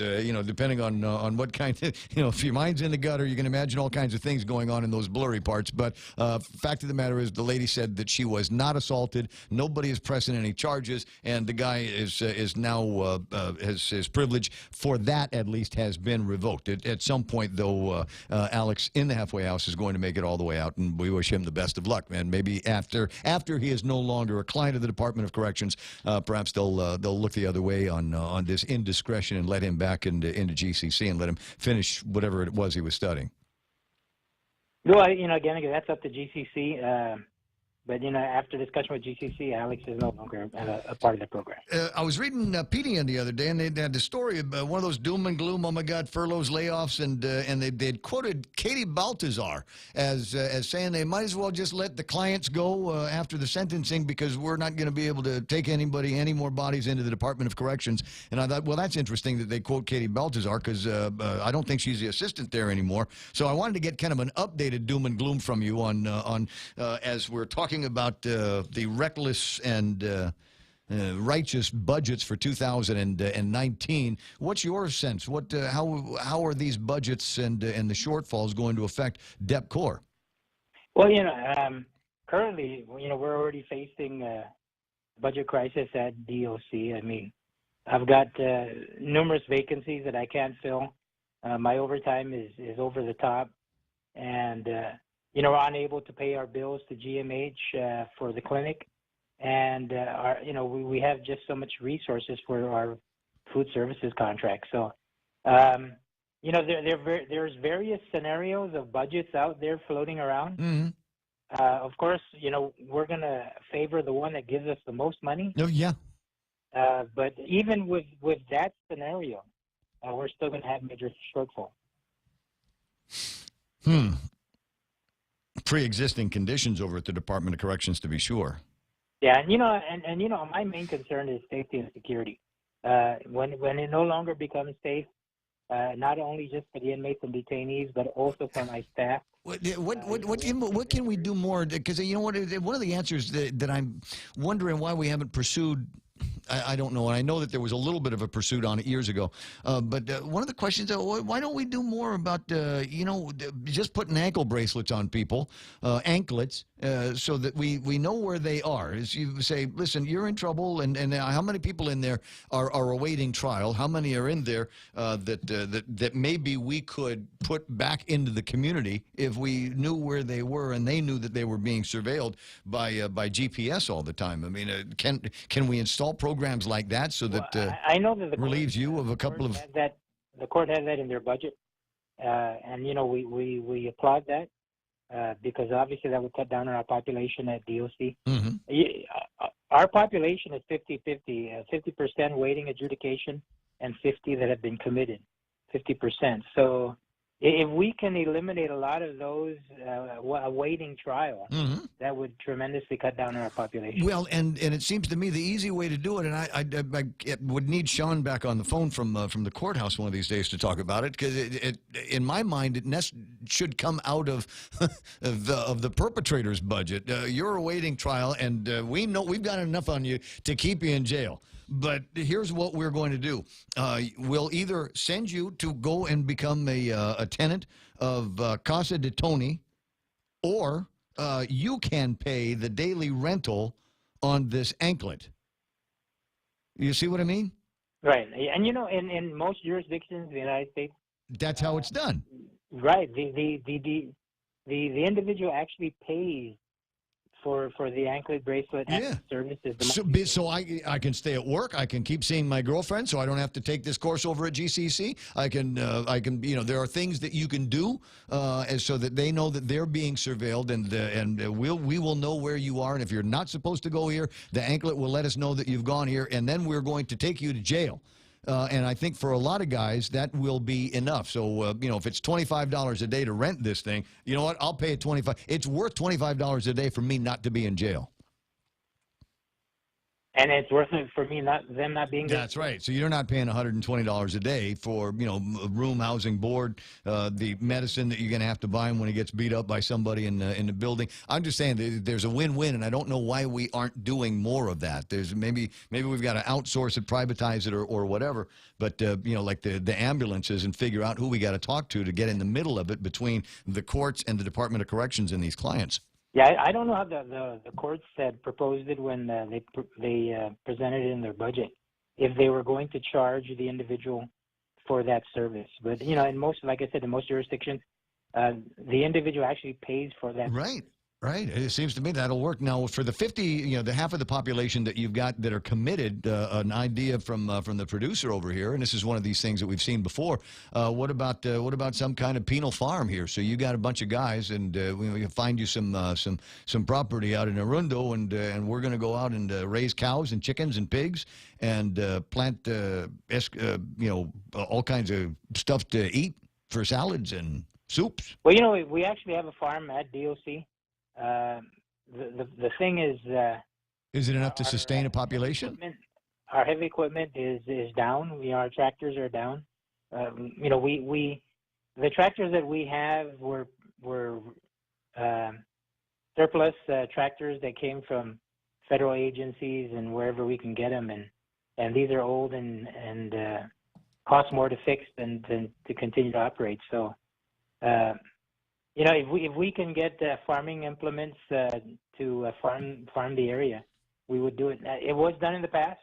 depending on what kind of, if your mind's in the gutter, you can imagine all kinds of things going on in those blurry parts. But fact of the matter is, the lady said that she was not assaulted. Nobody is pressing any charges, and the guy is now his privilege for that at least has been revoked. At some point, though, Alex in the halfway house is going to make it all the way out, and we wish him the best of luck. And maybe after he is no longer a client of the Department of Corrections, perhaps they'll look the other way on this indiscretion and let him back into GCC and let him finish whatever it was he was studying. Well, again, that's up to GCC. But, after discussion with GCC, Alex is no longer a part of the program. I was reading PDN the other day, and they had the story of one of those doom and gloom, oh, my God, furloughs, layoffs, and they'd quoted Katie Baltazar as saying they might as well just let the clients go after the sentencing because we're not going to be able to take any more bodies into the Department of Corrections. And I thought, well, that's interesting that they quote Katie Baltazar because I don't think she's the assistant there anymore. So I wanted to get kind of an updated doom and gloom from you on as we're talking about the reckless and righteous budgets for 2019. What's your sense? How are these budgets and the shortfalls going to affect DepCorp? Well, currently, we're already facing a budget crisis at DOC. I mean, I've got numerous vacancies that I can't fill. My overtime is over the top, and we're unable to pay our bills to GMH for the clinic, and we have just so much resources for our food services contract. So, there's various scenarios of budgets out there floating around. Mm-hmm. Of course, we're going to favor the one that gives us the most money. Oh, yeah. But even with that scenario, we're still going to have major shortfall. Pre-existing conditions over at the Department of Corrections, to be sure. Yeah, and my main concern is safety and security. When it no longer becomes safe, not only just for the inmates and detainees, but also for my staff. What can we do more? Because one of the answers that I'm wondering why we haven't pursued. I don't know, and I know that there was a little bit of a pursuit on it years ago. But one of the questions, why don't we do more about, just putting ankle bracelets on people, anklets, so that we know where they are. As you say, listen, you're in trouble, and how many people in there are awaiting trial? How many are in there that maybe we could put back into the community if we knew where they were and they knew that they were being surveilled by GPS all the time? I mean, can we install programs like that so that I know that relieves you of a couple of the court has that in their budget, and we applaud that because obviously that would cut down on our population at DOC. Mm-hmm. Our population is 50-50, 50% waiting adjudication and 50 that have been committed, 50%. So If we can eliminate a lot of those awaiting trial, that would tremendously cut down on our population. Well, and it seems to me the easy way to do it, and I would need Sean back on the phone from the courthouse one of these days to talk about it, because it in my mind it should come out of of the perpetrator's budget. You're awaiting trial, and we know we've got enough on you to keep you in jail. But here's what we're going to do. We'll either send you to go and become a tenant of Casa de Tony, or you can pay the daily rental on this anklet. You see what I mean? Right. And, you know, in most jurisdictions in the United States, that's how it's done. Right. The individual actually pays for the anklet bracelet and services. So I can stay at work. I can keep seeing my girlfriend, so I don't have to take this course over at GCC. I can you know, there are things that you can do so that they know that they're being surveilled, and we will know where you are. And if you're not supposed to go here, the anklet will let us know that you've gone here, and then we're going to take you to jail. And I think for a lot of guys, that will be enough. So, you know, if it's $25 a day to rent this thing, you know what? I'll pay it $25. It's worth $25 a day for me not to be in jail. And it's worth it for me them not being. That's right. So you're not paying $120 a day for, you know, room, housing, board, the medicine that you're going to have to buy him when he gets beat up by somebody in the building. I'm just saying there's a win-win, and I don't know why we aren't doing more of that. There's maybe we've got to outsource it, privatize it, or whatever. But you know, like the ambulances, and figure out who we got to talk to get in the middle of it between the courts and the Department of Corrections and these clients. Yeah, I don't know how the courts had proposed it when they presented it in their budget, if they were going to charge the individual for that service. But, you know, in most, like I said, in most jurisdictions, the individual actually pays for that. Right. Right. It seems to me that'll work. Now, for the 50, you know, the half of the population that you've got that are committed, an idea from the producer over here, and this is one of these things that we've seen before. What about some kind of penal farm here? So you got a bunch of guys, and we can find you some property out in Arundo, and we're going to go out and raise cows and chickens and pigs, and plant you know, all kinds of stuff to eat for salads and soups. Well, you know, we actually have a farm at DOC. The thing is it enough to sustain a population? Our heavy equipment is down. You know, our tractors are down. You know, the tractors that we have were surplus tractors that came from federal agencies and wherever we can get them, and these are old and cost more to fix than to continue to operate. So you know, if we can get farming implements to farm the area, we would do it. It was done in the past,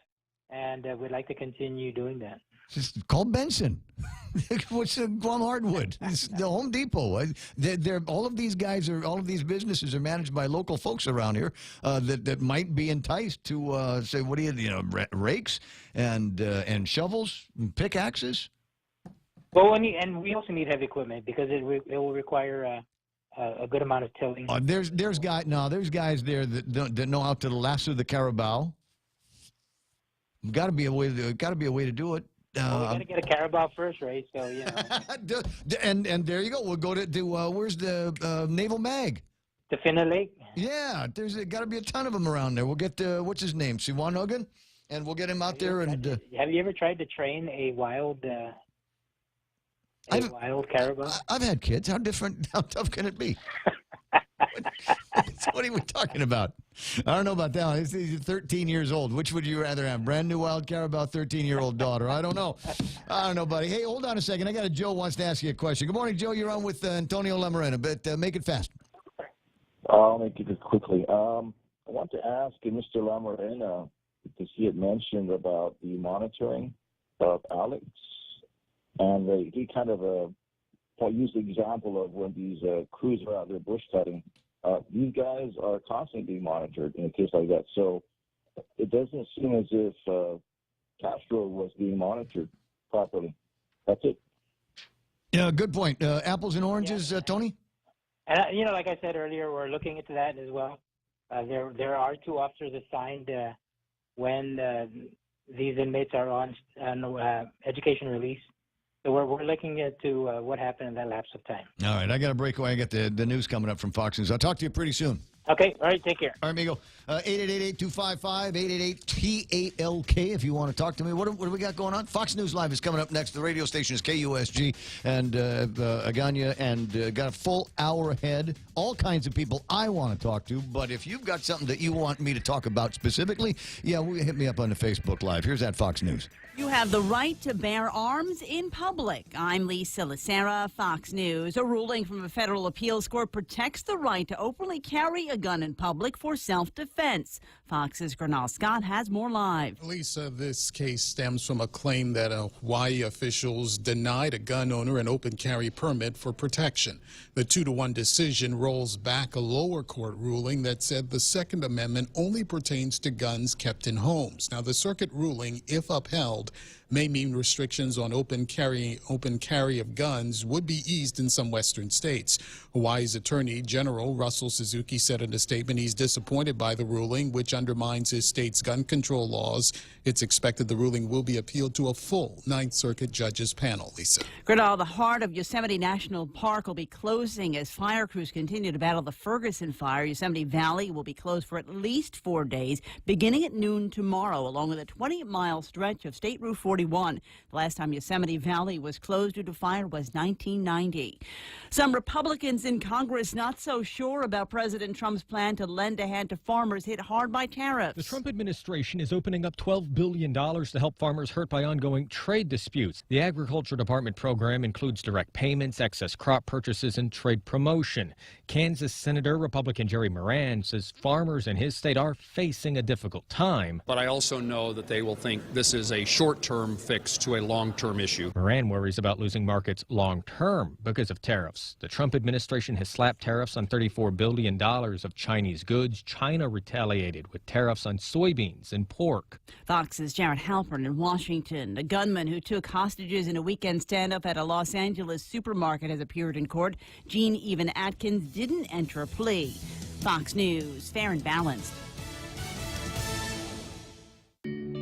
and we'd like to continue doing that. Just call Benson. What's Guam Hardwood? It's the Home Depot. They're all of these guys all of these businesses are managed by local folks around here that might be enticed to say, what do you know, rakes and shovels and pickaxes. Well, and we also need heavy equipment because it will require a good amount of tilling. There's guys there that know how to lasso the carabao. Got to be a way to do it. Well, we got to get a carabao first, right? So you know. and there you go. We'll go to where's the Naval Mag? To Finna Lake. Yeah, there's got to be a ton of them around there. We'll get what's his name, Siwan Hogan, and we'll get him out there. And have you ever tried to train a wild? Wild caribou? I've had kids. How tough can it be? What are we talking about? I don't know about that one. He's 13 years old. Which would you rather have? Brand new wild caribou, 13-year-old daughter? I don't know. I don't know, buddy. Hey, hold on a second. I got a Joe wants to ask you a question. Good morning, Joe. You're on with Antonio Lamarena, but make it fast. I'll make it quickly. I want to ask Mr. Lamarena, because he had mentioned about the monitoring of Alex. And he kind of used the example of when these crews are out there bush cutting. These guys are constantly being monitored in a case like that. So it doesn't seem as if Castro was being monitored properly. That's it. Yeah, good point. Apples and oranges, Tony? And, you know, like I said earlier, we're looking into that as well. There are 2 officers assigned when these inmates are on education release. So we're looking into what happened in that lapse of time. All right, I got to break away. I got the news coming up from Fox News. I'll talk to you pretty soon. Okay, all right, take care. All right, amigo. 888-825-5888-TALK if you want to talk to me. What do we got going on? Fox News Live is coming up next. The radio station is KUSG and Agana, and got a full hour ahead. All kinds of people I want to talk to, but if you've got something that you want me to talk about specifically, hit me up on the Facebook Live. Here's that Fox News. You have the right to bear arms in public. I'm Lisa Lacera, Fox News. A ruling from a federal appeals court protects the right to openly carry a gun in public for self-defense. Fox's Gernal Scott has more live. Lisa, this case stems from a claim that Hawaii officials denied a gun owner an open carry permit for protection. The 2-1 decision rolls back a lower court ruling that said the Second Amendment only pertains to guns kept in homes. Now, the circuit ruling, if upheld, may mean restrictions on open carry of guns would be eased in some western states. Hawaii's Attorney General Russell Suzuki said in a statement he's disappointed by the ruling, which undermines his state's gun control laws. It's expected the ruling will be appealed to a full Ninth Circuit judges panel. Lisa. Gernal, the heart of Yosemite National Park will be closing as fire crews continue to battle the Ferguson fire. Yosemite Valley will be closed for at least 4 days, beginning at noon tomorrow, along with a 20-mile stretch of State Route 41. The last time Yosemite Valley was closed due to fire was 1990. Some Republicans in Congress not so sure about President Trump's plan to lend a hand to farmers hit hard by tariffs. The Trump administration is opening up $12 billion to help farmers hurt by ongoing trade disputes. The Agriculture Department program includes direct payments, excess crop purchases, and trade promotion. Kansas Senator Republican Jerry Moran says farmers in his state are facing a difficult time. But I also know that they will think this is a short-term fix to a long-term issue. Moran worries about losing markets long-term because of tariffs. The Trump administration has slapped tariffs on $34 billion of Chinese goods. China retaliated with tariffs on soybeans and pork. Fox's Jared Halpern in Washington. A gunman who took hostages in a weekend standoff at a Los Angeles supermarket has appeared in court. Gene Even Atkins didn't enter a plea. Fox News, fair and balanced.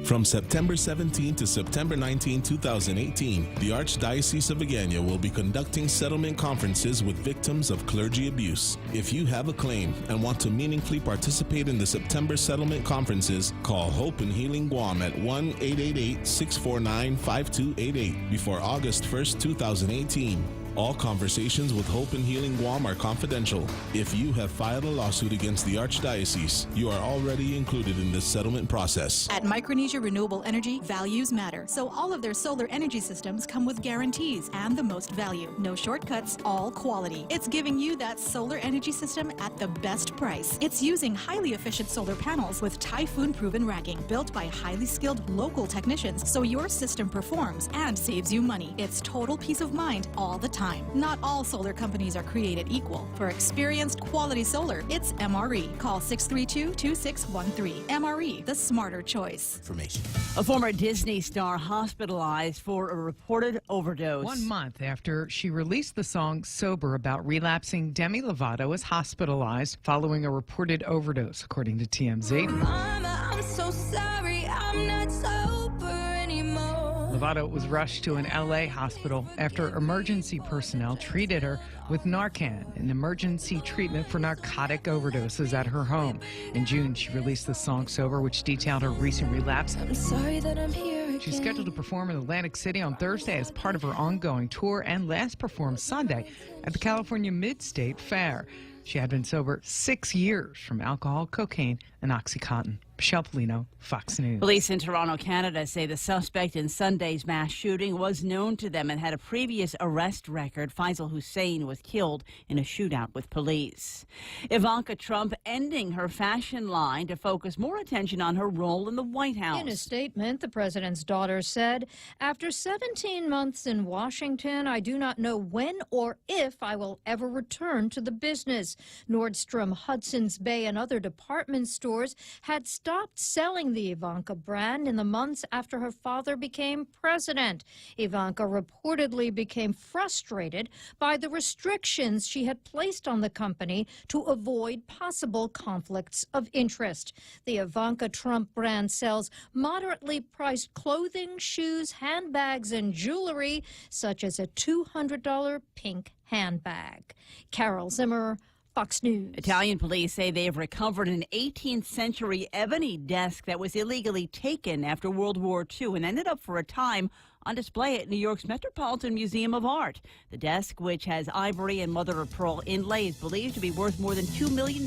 From September 17 to September 19, 2018, the Archdiocese of Agana will be conducting settlement conferences with victims of clergy abuse. If you have a claim and want to meaningfully participate in the September settlement conferences, call Hope and Healing Guam at 1-888-649-5288 before August 1st, 2018. All conversations with Hope and Healing Guam are confidential. If you have filed a lawsuit against the Archdiocese, you are already included in this settlement process. At Micronesia Renewable Energy, values matter. So all of their solar energy systems come with guarantees and the most value. No shortcuts, all quality. It's giving you that solar energy system at the best price. It's using highly efficient solar panels with typhoon-proven racking, built by highly skilled local technicians, so your system performs and saves you money. It's total peace of mind all the time. Not all solar companies are created equal. For experienced quality solar, it's MRE. Call 632-2613. MRE, the smarter choice. Information. A former Disney star hospitalized for a reported overdose. 1 month after she released the song Sober about relapsing, Demi Lovato is hospitalized following a reported overdose, according to TMZ. Mama, I'm so sorry, I'm not sober anymore. Lovato was rushed to an LA hospital after emergency personnel treated her with Narcan, an emergency treatment for narcotic overdoses at her home. In June, she released the song Sober, which detailed her recent relapse. I'm sorry that I'm here again. She's scheduled to perform in Atlantic City on Thursday as part of her ongoing tour and last performed Sunday at the California Mid-State Fair. She had been sober 6 years from alcohol, cocaine, and OxyContin. Michelle Polino, Fox News. Police in Toronto, Canada say the suspect in Sunday's mass shooting was known to them and had a previous arrest record. Faisal Hussein was killed in a shootout with police. Ivanka Trump ending her fashion line to focus more attention on her role in the White House. In a statement, the president's daughter said, "After 17 months in Washington, I do not know when or if I will ever return to the business." Nordstrom, Hudson's Bay, and other department stores had stopped selling the Ivanka brand in the months after her father became president. Ivanka reportedly became frustrated by the restrictions she had placed on the company to avoid possible conflicts of interest. The Ivanka Trump brand sells moderately priced clothing, shoes, handbags, and jewelry, such as a $200 pink handbag. Carol Zimmer, Fox News. Italian police say they have recovered an 18th century ebony desk that was illegally taken after World War II and ended up for a time on display at New York's Metropolitan Museum of Art. The desk, which has ivory and mother of pearl inlay, is believed to be worth more than $2 million.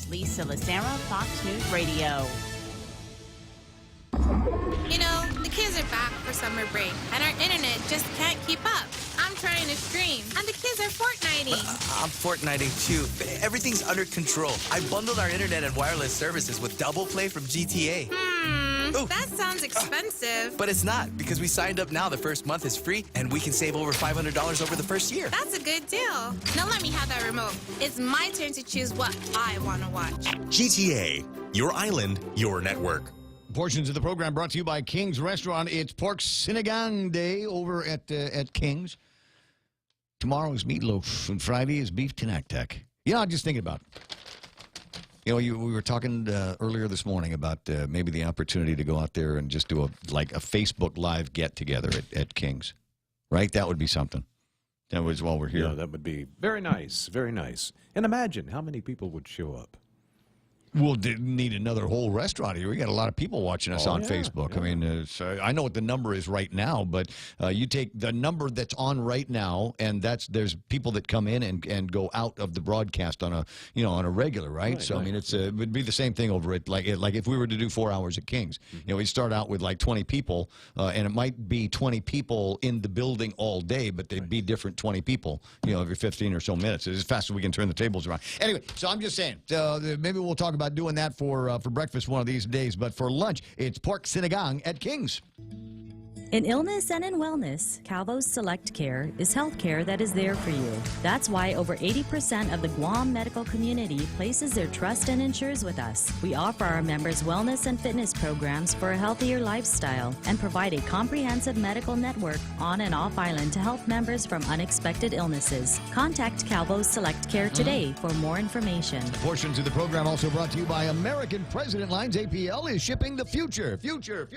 Lisa Lacera, Fox News Radio. You know, the kids are back for summer break, and our internet just can't keep up. I'm trying to stream, and the kids are Fortniting. I'm Fortniting too. Everything's under control. I bundled our internet and wireless services with Double Play from GTA. That sounds expensive. But it's not, because we signed up now. The first month is free, and we can save over $500 over the first year. That's a good deal. Now let me have that remote. It's my turn to choose what I want to watch. GTA, your island, your network. Portions of the program brought to you by King's Restaurant. It's Pork Sinigang Day over at King's. Tomorrow is meatloaf, and Friday is beef tenactac. You know, I'm just thinking about it. You know, we were talking earlier this morning about maybe the opportunity to go out there and just do a Facebook Live get-together at King's. Right? That would be something. That was while we're here. Yeah, that would be very nice, very nice. And imagine how many people would show up. We'll need another whole restaurant here. We got a lot of people watching us on yeah, Facebook. yeah. I mean, I know what the number is right now, but you take the number that's on right now, and there's people that come in and go out of the broadcast on a regular, right? So I mean, it would be the same thing over at like if we were to do 4 hours at King's, you know, we'd start out with like 20 people, and it might be 20 people in the building all day, but they'd be different 20 people, you know, every 15 or so minutes. As fast as we can turn the tables around. Anyway, so I'm just saying, maybe we'll talk about doing that for breakfast one of these days, but for lunch, it's pork sinigang at King's. In illness and in wellness, Calvo's Select Care is health care that is there for you. That's why over 80% of the Guam medical community places their trust and insures with us. We offer our members wellness and fitness programs for a healthier lifestyle and provide a comprehensive medical network on and off island to help members from unexpected illnesses. Contact Calvo's Select Care today for more information. Portions of the program also brought to you by American President Lines. APL is shipping the future. Future.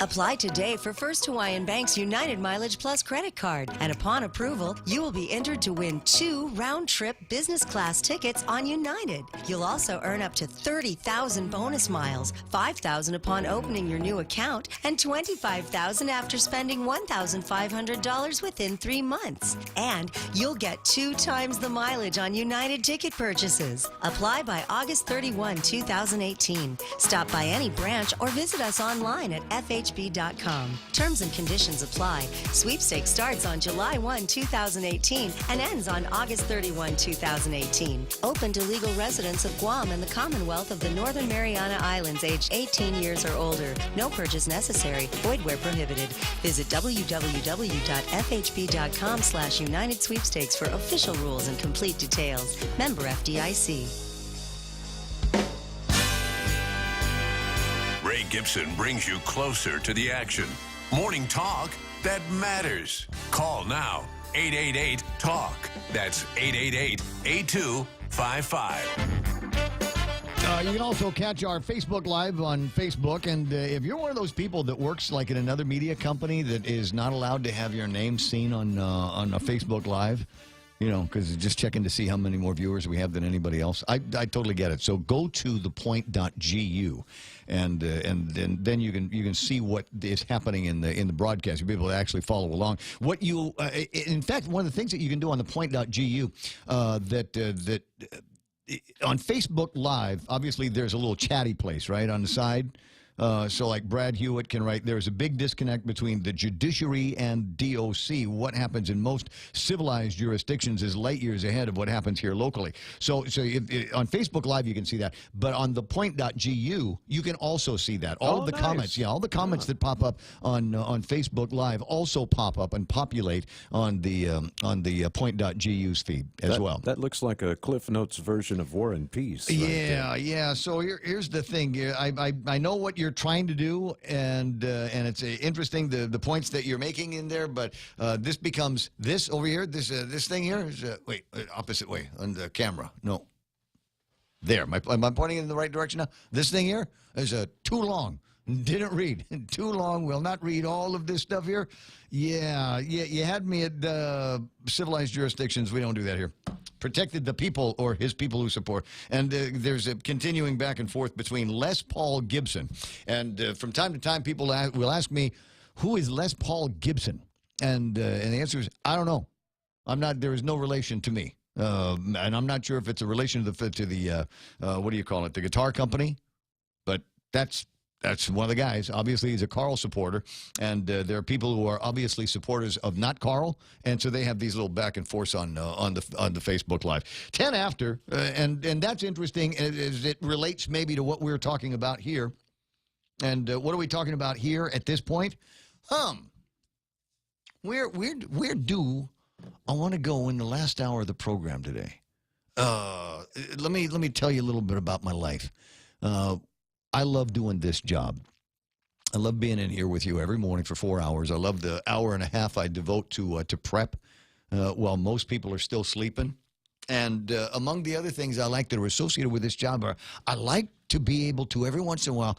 Apply today for First Hawaiian Bank's United Mileage Plus credit card. And upon approval, you will be entered to win 2 round-trip business class tickets on United. You'll also earn up to 30,000 bonus miles, 5,000 upon opening your new account, and 25,000 after spending $1,500 within 3 months. And you'll get 2 times the mileage on United ticket purchases. Apply by August 31, 2018. Stop by any branch or visit us online at FHB.com. Terms and conditions apply. Sweepstakes starts on July 1, 2018 and ends on August 31, 2018. Open to legal residents of Guam and the Commonwealth of the Northern Mariana Islands aged 18 years or older. No purchase necessary. Void where prohibited. Visit www.fhb.com/United Sweepstakes for official rules and complete details. Member FDIC. Ray Gibson brings you closer to the action. Morning talk that matters. Call now. 888-TALK. That's 888-8255. You can also catch our Facebook Live on Facebook. And if you're one of those people that works like in another media company that is not allowed to have your name seen on a Facebook Live, you know, because just checking to see how many more viewers we have than anybody else. I totally get it. So go to thepoint.gu, and then you can see what is happening in the broadcast. You'll be able to actually follow along. What you, in fact, one of the things that you can do on the point.gu that on Facebook Live, obviously there's a little chatty place right on the side. So like Brad Hewitt can write, there's a big disconnect between the judiciary and DOC. What happens in most civilized jurisdictions is light years ahead of what happens here locally. So on Facebook Live, you can see that. But on the point.gu, you can also see that. All of the comments, all the comments that pop up on Facebook Live also pop up and populate on the point.gu's feed as well. That looks like a Cliff Notes version of War and Peace. Yeah. So here's the thing. I know what you're trying to do, and it's interesting the points that you're making in there. But this becomes this over here. This thing here is wait, opposite way on the camera. No, there. Am I pointing in the right direction now? This thing here is too long. Didn't read. Too long. Will not read all of this stuff here. Yeah. You had me at civilized jurisdictions. We don't do that here. Protected the people or his people who support. And there's a continuing back and forth between Les Paul Gibson. And from time to time, people will ask me, who is Les Paul Gibson? And the answer is, I don't know. There is no relation to me. And I'm not sure if it's a relation to the what do you call it, the guitar company. But that's one of the guys. Obviously, he's a Carl supporter, and there are people who are obviously supporters of not Carl, and so they have these little back and forth on the Facebook Live. 10 after, and that's interesting as it relates maybe to what we're talking about here. And what are we talking about here at this point? Where do I want to go in the last hour of the program today? Let me tell you a little bit about my life. I love doing this job. I love being in here with you every morning for 4 hours. I love the hour and a half I devote to prep while most people are still sleeping. And among the other things I like that are associated with this job are I like to be able to every once in a while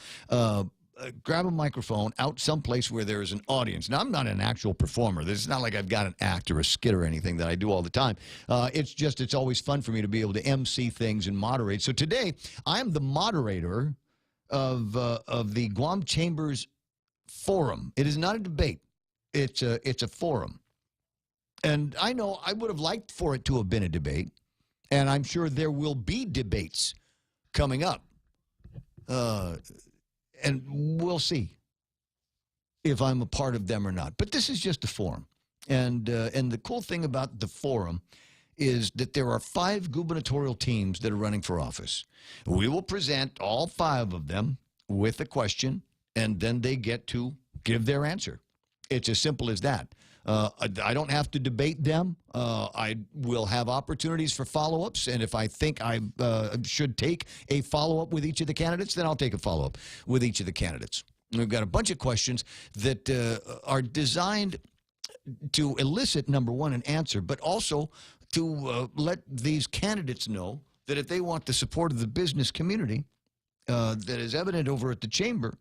grab a microphone out someplace where there is an audience. Now, I'm not an actual performer. It's not like I've got an act or a skit or anything that I do all the time. It's always fun for me to be able to MC things and moderate. So today, I'm the moderator of the Guam Chambers Forum. It is not a debate. It's a forum. And I know I would have liked for it to have been a debate, and I'm sure there will be debates coming up. And we'll see if I'm a part of them or not. But this is just a forum. And the cool thing about the forum is that there are 5 gubernatorial teams that are running for office. We will present all 5 of them with a question, and then they get to give their answer. It's as simple as that. I don't have to debate them. I will have opportunities for follow-ups, and if I think I should take a follow-up with each of the candidates, then I'll take a follow-up with each of the candidates. We've got a bunch of questions that are designed to elicit, number one, an answer, but also to let these candidates know that if they want the support of the business community that is evident over at the chamber,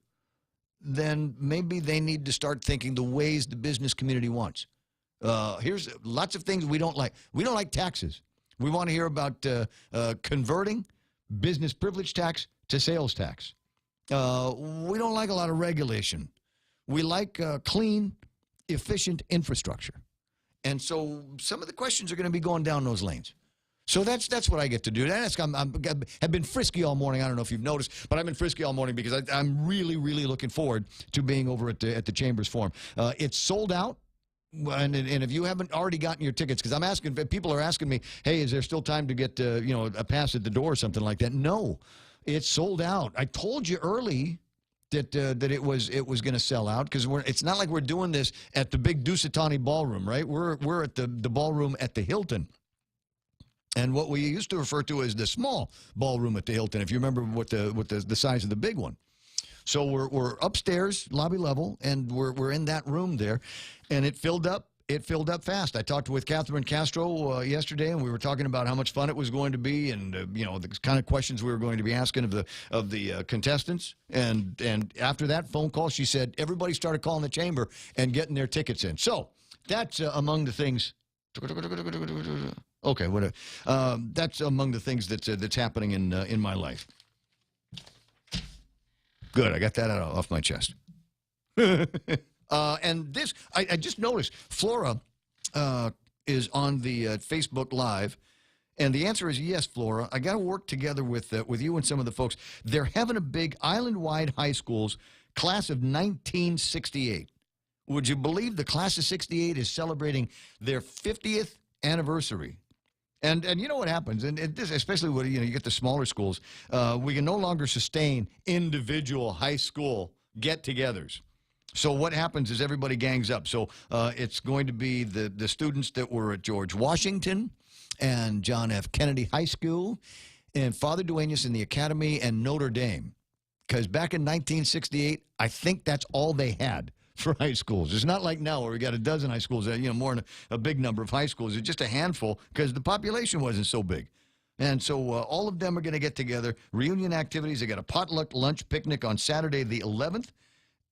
then maybe they need to start thinking the ways the business community wants. Here's lots of things we don't like. We don't like taxes. We want to hear about converting business privilege tax to sales tax. We don't like a lot of regulation. We like clean, efficient infrastructure. And so some of the questions are going to be going down those lanes. So that's what I get to do. I've been frisky all morning. I don't know if you've noticed, but I've been frisky all morning because I'm really, really looking forward to being over at the Chambers Forum. It's sold out. And if you haven't already gotten your tickets, because people are asking me, hey, is there still time to get a pass at the door or something like that? No, it's sold out. I told you early that it was going to sell out because it's not like we're doing this at the big Dusitani ballroom, right? We're at the ballroom at the Hilton. And what we used to refer to as the small ballroom at the Hilton, if you remember what the size of the big one. So we're upstairs, lobby level, and we're in that room there, and it filled up. It filled up fast. I talked with Catherine Castro yesterday, and we were talking about how much fun it was going to be, and the kind of questions we were going to be asking of the contestants. And after that phone call, she said everybody started calling the chamber and getting their tickets in. So that's among the things. Okay, whatever. That's among the things that's happening in my life. Good, I got that off my chest. And this, I just noticed, Flora is on the Facebook Live, And the answer is yes, Flora. I got to work together with you and some of the folks. They're having a big island-wide high schools class of 1968. Would you believe the class of 68 is celebrating their 50th anniversary? And you know what happens, and this, especially when you get the smaller schools, we can no longer sustain individual high school get-togethers. So what happens is everybody gangs up. So it's going to be the students that were at George Washington and John F. Kennedy High School and Father Duenas in the Academy and Notre Dame. Because back in 1968, I think that's all they had for high schools. It's not like now where we got a dozen high schools, more than a big number of high schools. It's just a handful because the population wasn't so big. And so all of them are going to get together, reunion activities. They got a potluck lunch picnic on Saturday the 11th,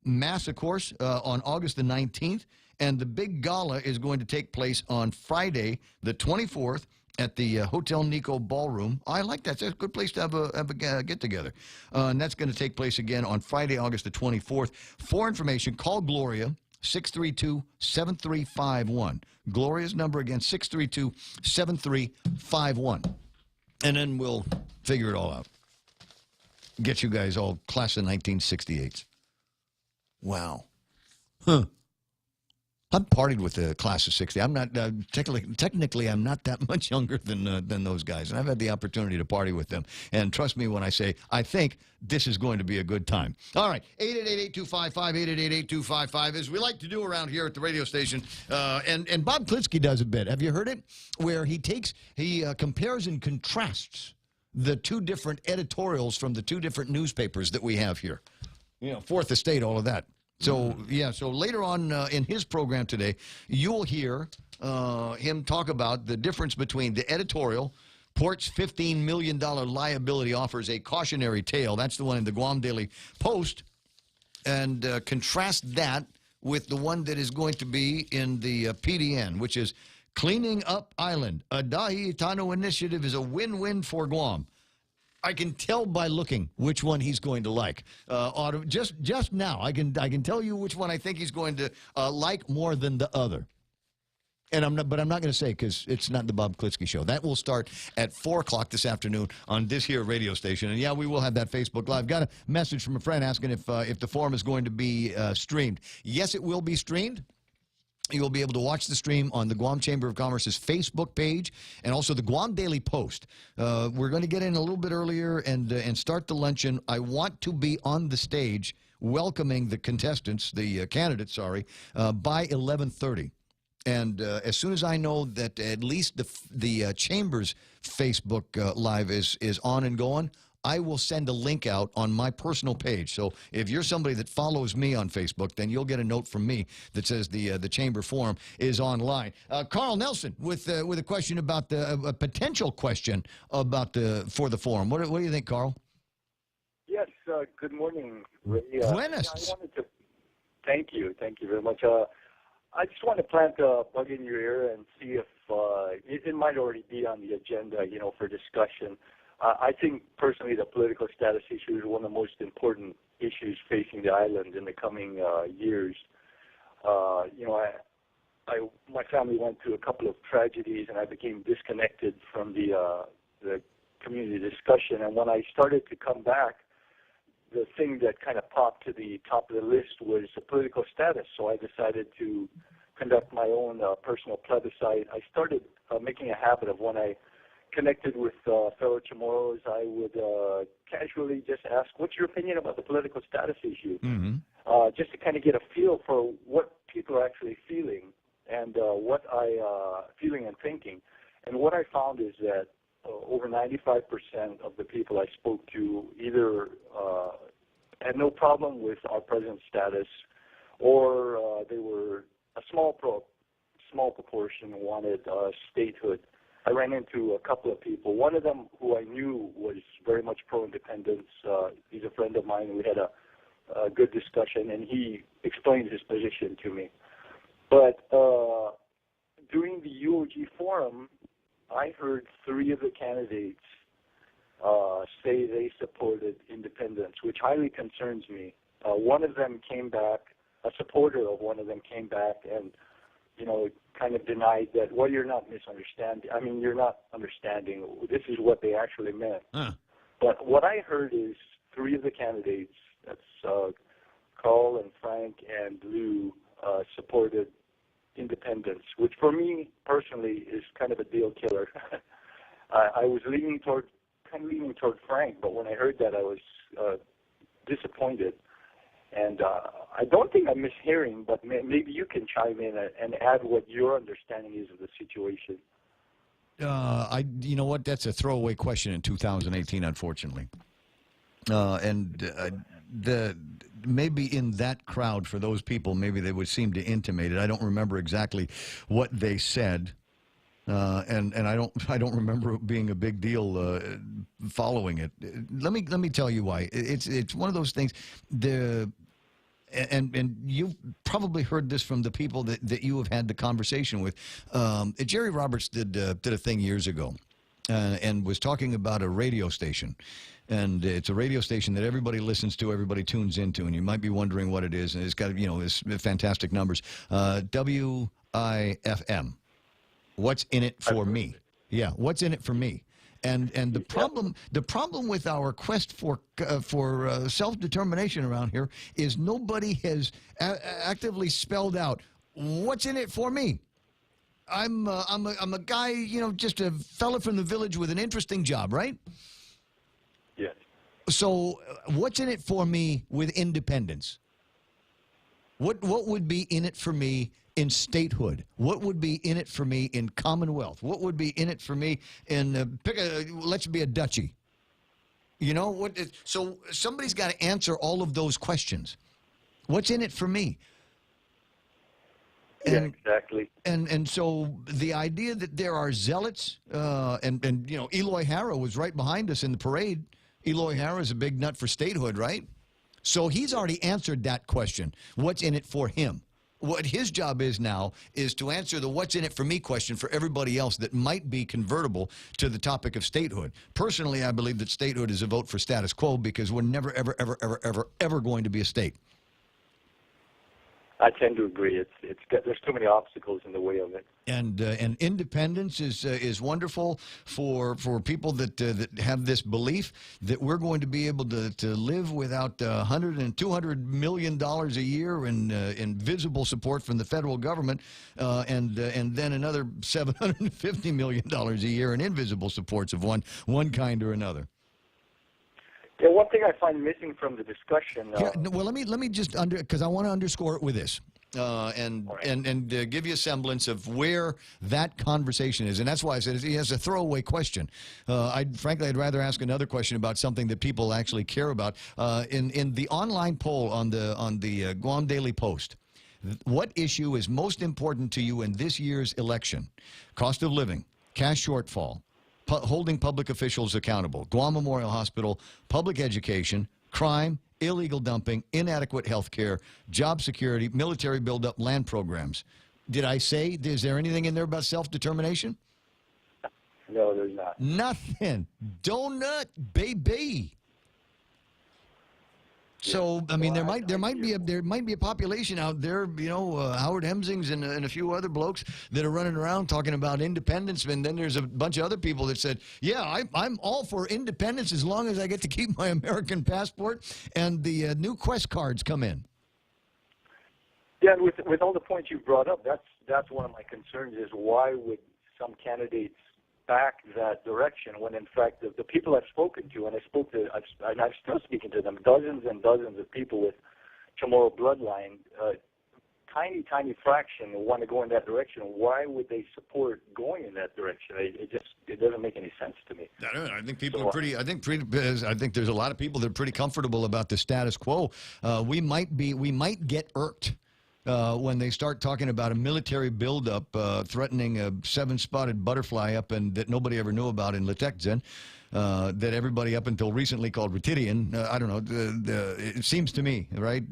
Mass, of course, on August the 19th, and the big gala is going to take place on Friday the 24th at the Hotel Nico Ballroom. I like that. It's a good place to have a get-together. And that's going to take place again on Friday, August the 24th. For information, call Gloria, 632-7351. Gloria's number again, 632-7351. And then we'll figure it all out. Get you guys all class of 1968s. Wow. Huh. I've partied with the class of 60. I'm not technically I'm not that much younger than those guys, and I've had the opportunity to party with them. And trust me when I say I think this is going to be a good time. All right, 888-8255, 888-8255, as we like to do around here at the radio station. And Bob Klitsky does a bit. Have you heard it? Where he compares and contrasts the two different editorials from the two different newspapers that we have here. Fourth Estate, all of that. So, so later on in his program today, you'll hear him talk about the difference between the editorial, Port's $15 million liability offers a cautionary tale. That's the one in the Guam Daily Post. And contrast that with the one that is going to be in the PDN, which is Cleaning Up Island. A Dahi Tano initiative is a win-win for Guam. I can tell by looking which one he's going to like. Just now, I can tell you which one I think he's going to like more than the other. And I'm not going to say because it's not the Bob Klitsky Show. That will start at 4 o'clock this afternoon on this here radio station. And yeah, we will have that Facebook Live. Got a message from a friend asking if the forum is going to be streamed. Yes, it will be streamed. You'll be able to watch the stream on the Guam Chamber of Commerce's Facebook page and also the Guam Daily Post. We're going to get in a little bit earlier and start the luncheon. I want to be on the stage welcoming the contestants, the candidates, by 11:30. And as soon as I know that at least the Chamber's Facebook Live is on and going, I will send a link out on my personal page. So if you're somebody that follows me on Facebook, then you'll get a note from me that says the Chamber Forum is online. Carl Nelson with a question about a potential question about for the forum. What do you think, Carl? Yes. Good morning, Ray. Buenas. I wanted to thank you very much. I just want to plant a bug in your ear and see if it might already be on the agenda, for discussion. I think personally the political status issue is one of the most important issues facing the island in the coming years. My family went through a couple of tragedies, and I became disconnected from the community discussion. And when I started to come back, the thing that kind of popped to the top of the list was the political status. So I decided to conduct my own personal plebiscite. I started making a habit of when I connected with fellow Chamorros, I would casually just ask, what's your opinion about the political status issue? Mm-hmm. Just to kind of get a feel for what people are actually feeling and what I feeling and thinking. And what I found is that over 95% of the people I spoke to either had no problem with our president's status, or they were a small proportion wanted statehood. I ran into a couple of people. One of them, who I knew was very much pro-independence, he's a friend of mine. We had a good discussion, and he explained his position to me. But during the UOG forum, I heard 3 of the candidates say they supported independence, which highly concerns me. One of them came back, a supporter of one of them came back and kind of denied that, well, you're not misunderstanding. I mean, you're not understanding. This is what they actually meant. But what I heard is three of the candidates, that's Carl and Frank and Lou, supported independence, which for me personally is kind of a deal killer. I was leaning toward Frank, but when I heard that, I was disappointed. And I don't think I'm mishearing, but maybe you can chime in and add what your understanding is of the situation. You know what? That's a throwaway question in 2018, unfortunately. Maybe in that crowd, for those people, maybe they would seem to intimate it. I don't remember exactly what they said, and I don't remember it being a big deal following it. Let me tell you why. It's one of those things. And you've probably heard this from the people that you have had the conversation with. Jerry Roberts did a thing years ago, and was talking about a radio station. And it's a radio station that everybody listens to, everybody tunes into, and you might be wondering what it is. And it's got, this fantastic numbers. WIFM. What's in it for me? Yeah, what's in it for me? And the problem with our quest for self-determination around here is nobody has actively spelled out what's in it for me. I'm a guy, just a fella from the village with an interesting job, right? Yes. So what's in it for me with independence? What would be in it for me in statehood? What would be in it for me in Commonwealth? What would be in it for me in let's be a duchy? So somebody's got to answer all of those questions. What's in it for me? Yeah, exactly. And so the idea that there are zealots, and Eloy Harrow was right behind us in the parade. Eloy Harrow is a big nut for statehood, right? So he's already answered that question. What's in it for him? What his job is now is to answer the what's in it for me question for everybody else that might be convertible to the topic of statehood. Personally, I believe that statehood is a vote for status quo because we're never, ever, ever, ever, ever, ever going to be a state. I tend to agree. There's too many obstacles in the way of it. And independence is wonderful for people that have this belief that we're going to be able to live without $100 and $200 million a year in visible support from the federal government, and then another $750 million a year in invisible supports of one kind or another. Yeah, one thing I find missing from the discussion. Well, let me just because I want to underscore it with this, and give you a semblance of where that conversation is, and that's why I said he has a throwaway question. Frankly, I'd rather ask another question about something that people actually care about. In the online poll on the Guam Daily Post, what issue is most important to you in this year's election? Cost of living, cash shortfall, holding public officials accountable, Guam Memorial Hospital, public education, crime, illegal dumping, inadequate health care, job security, military buildup, land programs. Did I say, is there anything in there about self-determination? No, there's not. Nothing. Donut, baby. So I mean, there might be a population out there, Howard Hemsings and a few other blokes that are running around talking about independence, and then there's a bunch of other people that said, yeah, I'm all for independence as long as I get to keep my American passport and the new Quest cards come in. Yeah, and with all the points you brought up, that's one of my concerns is why would some candidates back that direction when in fact the people I've spoken to, and I'm still speaking to them, dozens and dozens of people with Chamorro bloodline, tiny fraction want to go in that direction. Why would they support going in that direction? It doesn't make any sense to me. I think people are pretty. I think there's a lot of people that are pretty comfortable about the status quo. We might get irked when they start talking about a military buildup threatening a seven-spotted butterfly that nobody ever knew about in Letekzen, that everybody up until recently called Retidian. I don't know. It seems to me, right,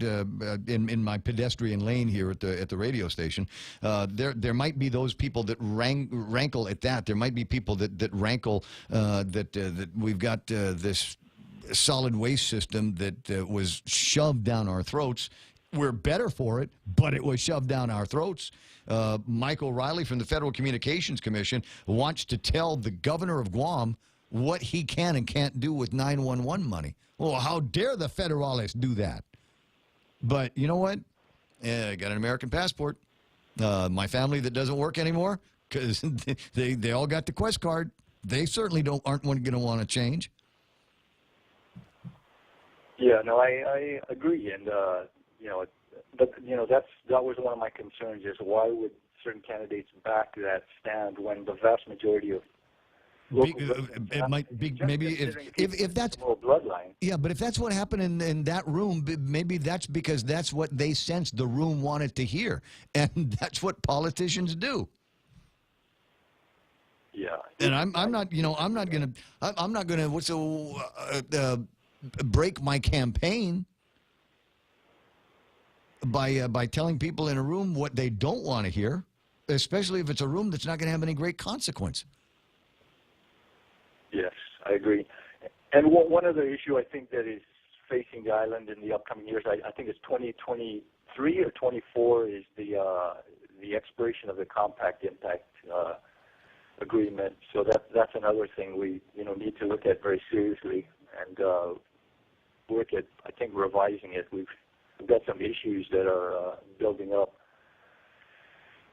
in my pedestrian lane here at the radio station, there might be those people that rankle at that. There might be people that rankle that we've got this solid waste system that was shoved down our throats we're better for it, but it was shoved down our throats. Michael Riley from the Federal Communications Commission wants to tell the governor of Guam what he can and can't do with 911 money. Well, how dare the federalists do that? But you know what? I got an American passport. My family that doesn't work anymore, because they all got the Quest card. They certainly aren't going to want to change. Yeah, no, I agree, and but that was one of my concerns: is why would certain candidates back that stand when the vast majority of it might be maybe if that's bloodline. Yeah, but if that's what happened in that room, maybe that's because that's what they sensed the room wanted to hear, and that's what politicians do. Yeah, and I'm not gonna break my campaign by telling people in a room what they don't want to hear, especially if it's a room that's not going to have any great consequence. Yes, I agree. And one other issue I think that is facing the island in the upcoming years, I think it's 2023 or 24 is the expiration of the Compact Impact Agreement. So that's another thing we need to look at very seriously and work at, I think, revising it. We've got some issues that are building up.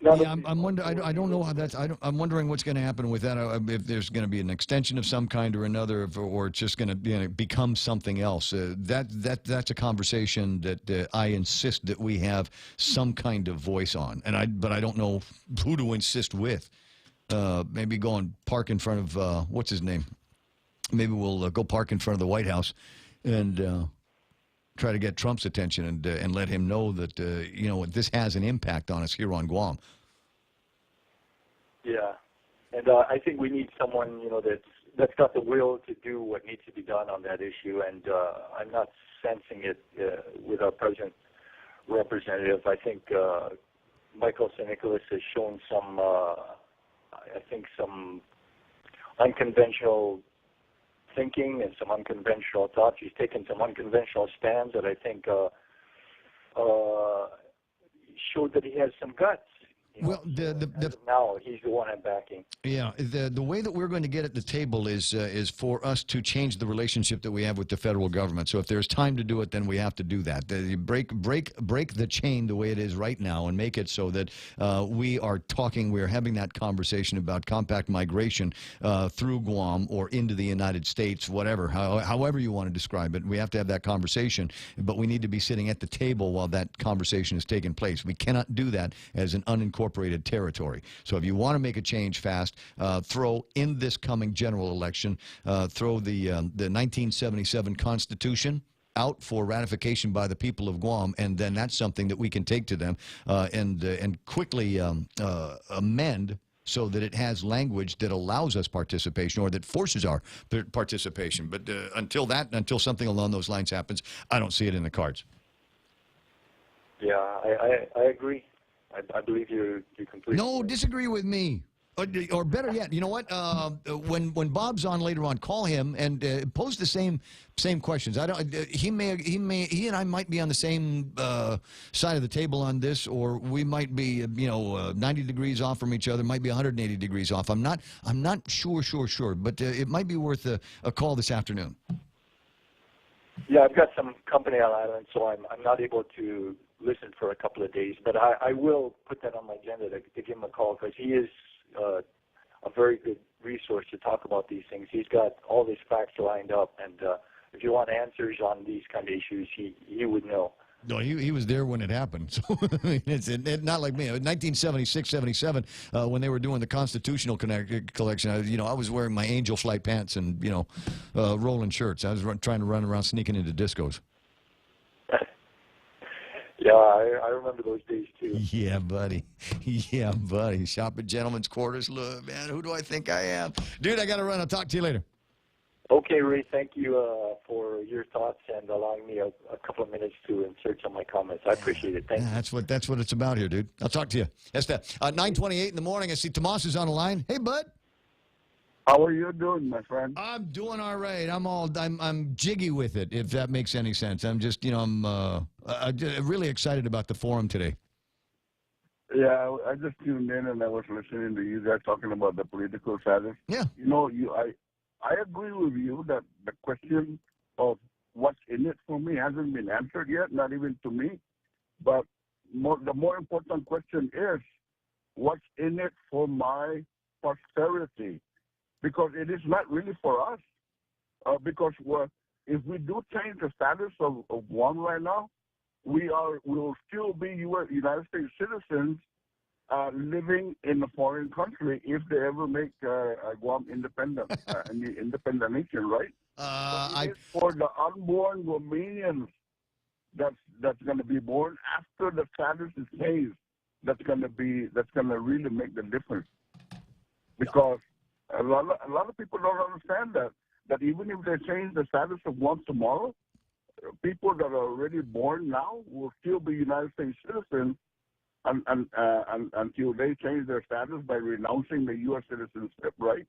Yeah, I'm wondering. I don't know how that's. I'm wondering what's going to happen with that. If there's going to be an extension of some kind or another, or it's just going to become something else. That's a conversation that I insist that we have some kind of voice on. But I don't know who to insist with. Maybe go and park in front of what's his name. Maybe we'll go park in front of the White House and try to get Trump's attention and let him know that this has an impact on us here on Guam. Yeah, and I think we need someone that's got the will to do what needs to be done on that issue. And I'm not sensing it with our present representative. I think Michael St. Nicholas has shown some unconventional thinking and some unconventional thoughts. He's taken some unconventional stands that I think showed that he has some guts. Well, now he's the one I'm backing. Yeah, the way that we're going to get at the table is for us to change the relationship that we have with the federal government. So if there's time to do it, then we have to do that. Break the chain the way it is right now and make it so that we're having that conversation about compact migration through Guam or into the United States, whatever, however you want to describe it. We have to have that conversation, but we need to be sitting at the table while that conversation is taking place. We cannot do that as an unincorporated territory. So if you want to make a change fast, throw in this coming general election, throw the 1977 Constitution out for ratification by the people of Guam, and then that's something that we can take to them and quickly amend so that it has language that allows us participation or that forces our participation. But until something along those lines happens, I don't see it in the cards. Yeah, I agree. I believe you're completely. No, disagree with me. Or better yet, you know what? When Bob's on later on, call him and pose the same questions. He and I might be on the same side of the table on this, or we might be 90 degrees off from each other. Might be 180 degrees off. I'm not sure. But it might be worth a call this afternoon. Yeah, I've got some company on island, so I'm not able to listen for a couple of days. But I will put that on my agenda to give him a call, because he is a very good resource to talk about these things. He's got all these facts lined up, and if you want answers on these kind of issues, he would know. No, he was there when it happened. So it's not like me. 1976, 77, when they were doing the Constitutional collection, I was wearing my Angel Flight pants and rolling shirts. I was trying to run around sneaking into discos. Yeah, I remember those days too. Yeah, buddy. Yeah, buddy. Shop at Gentlemen's Quarters. Look, man, who do I think I am? Dude, I got to run. I'll talk to you later. Okay, Ray, thank you for your thoughts and allowing me a couple of minutes to insert some of my comments. I appreciate it. Thank you. That's what it's about here, dude. I'll talk to you. That's that. 9:28 in the morning. I see Tomas is on the line. Hey, bud. How are you doing, my friend? I'm doing all right. I'm jiggy with it, if that makes any sense. I'm just, I'm really excited about the forum today. Yeah, I just tuned in and I was listening to you guys talking about the political status. Yeah. I agree with you that the question of what's in it for me hasn't been answered yet, not even to me. But the more important question is, what's in it for my posterity? Because it is not really for us. Because if we do change the status of Guam right now, we will still be United States citizens living in a foreign country if they ever make Guam independent, an independent nation, right? It's for the unborn Guamanians that's going to be born after the status is changed. That's going to really make the difference. Because a lot of people don't understand that even if they change the status of Guam tomorrow, people that are already born now will still be United States citizens until they change their status by renouncing the U.S. citizenship, right?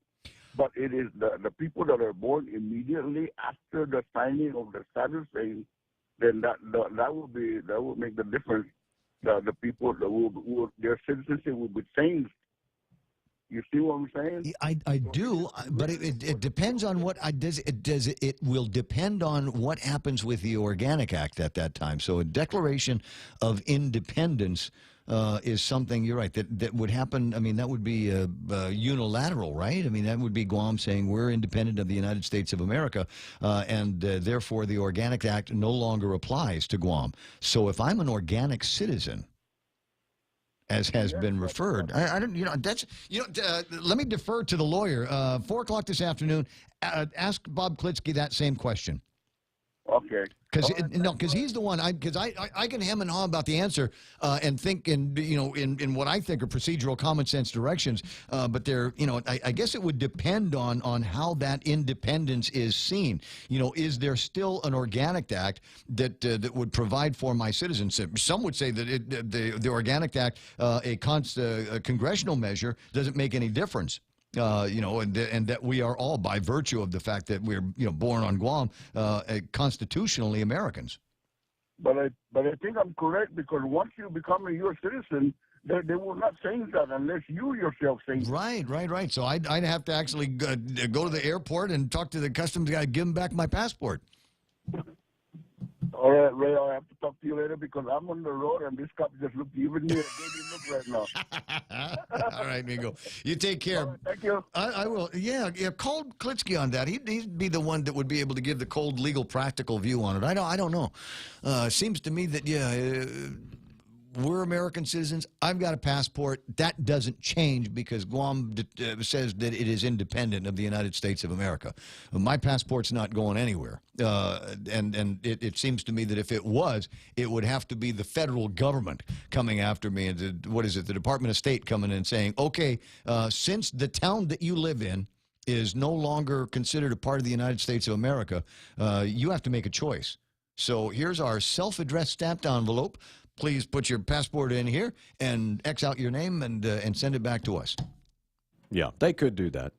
But it is the people that are born immediately after the signing of the status change, then that will make the difference. The people that will their citizenship will be changed. You see what I'm saying? I do, but it depends on what it will depend on what happens with the Organic Act at that time. So a declaration of independence is something, you're right, that would happen. I mean, that would be unilateral, right? I mean, that would be Guam saying we're independent of the United States of America, and therefore the Organic Act no longer applies to Guam. So if I'm an organic citizen, as has been referred, I don't, let me defer to the lawyer. 4 o'clock this afternoon, ask Bob Klitsky that same question. Okay. Because he's the one. Because I can hem and haw about the answer and think in what I think are procedural common sense directions. But I guess it would depend on how that independence is seen. Is there still an Organic Act that would provide for my citizenship? Some would say that the Organic Act, a congressional measure, doesn't make any difference. And that we are all, by virtue of the fact that we're, born on Guam, constitutionally Americans. But I think I'm correct, because once you become a U.S. citizen, they will not change that unless you yourself change it. Right. So I'd have to actually go to the airport and talk to the customs guy, give him back my passport. All right, Ray, I'll have to talk to you later because I'm on the road and this cop just giving me a dirty look right now. All right, Mingo. You take care. Right, thank you. I will. Yeah, call Klitsky on that. He'd be the one that would be able to give the cold, legal, practical view on it. I don't know. Seems to me that, we're American citizens. I've got a passport. That doesn't change because Guam says that it is independent of the United States of America. My passport's not going anywhere. And it seems to me that if it was, it would have to be the federal government coming after me. And the Department of State coming in and saying, okay, since the town that you live in is no longer considered a part of the United States of America, you have to make a choice. So here's our self-addressed stamped envelope. Please put your passport in here and X out your name and send it back to us. Yeah, they could do that.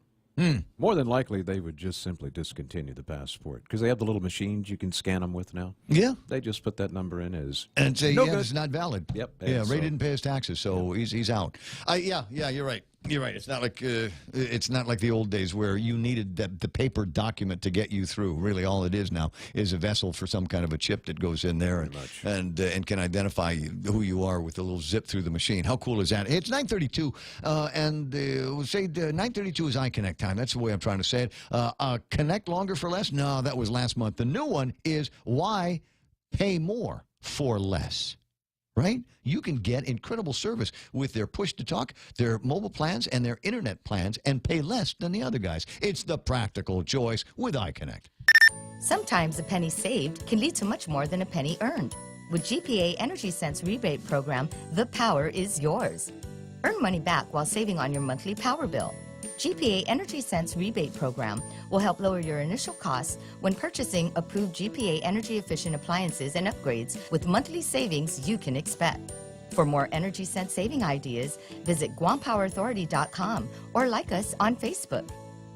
More than likely, they would just simply discontinue the passport because they have the little machines you can scan them with now. Yeah. They just put that number in as and say, no yeah, good. it's not valid. Yep. Yeah, Ray didn't pay his taxes, so he's out. Yeah, you're right. You're right. It's not like the old days where you needed the paper document to get you through. Really, all it is now is a vessel for some kind of a chip that goes in there and can identify who you are with a little zip through the machine. How cool is that? It's 9:32, and we'll say 9:32 is iConnect time. That's the way I'm trying to say it. Connect longer for less? No, that was last month. The new one is why pay more for less. Right? You can get incredible service with their push-to-talk, their mobile plans, and their internet plans and pay less than the other guys. It's the practical choice with iConnect. Sometimes a penny saved can lead to much more than a penny earned. With GPA Energy Sense rebate program, the power is yours. Earn money back while saving on your monthly power bill. GPA Energy Sense rebate program will help lower your initial costs when purchasing approved GPA energy efficient appliances and upgrades with monthly savings you can expect. For more Energy Sense saving ideas, visit GuamPowerAuthority.com or like us on Facebook.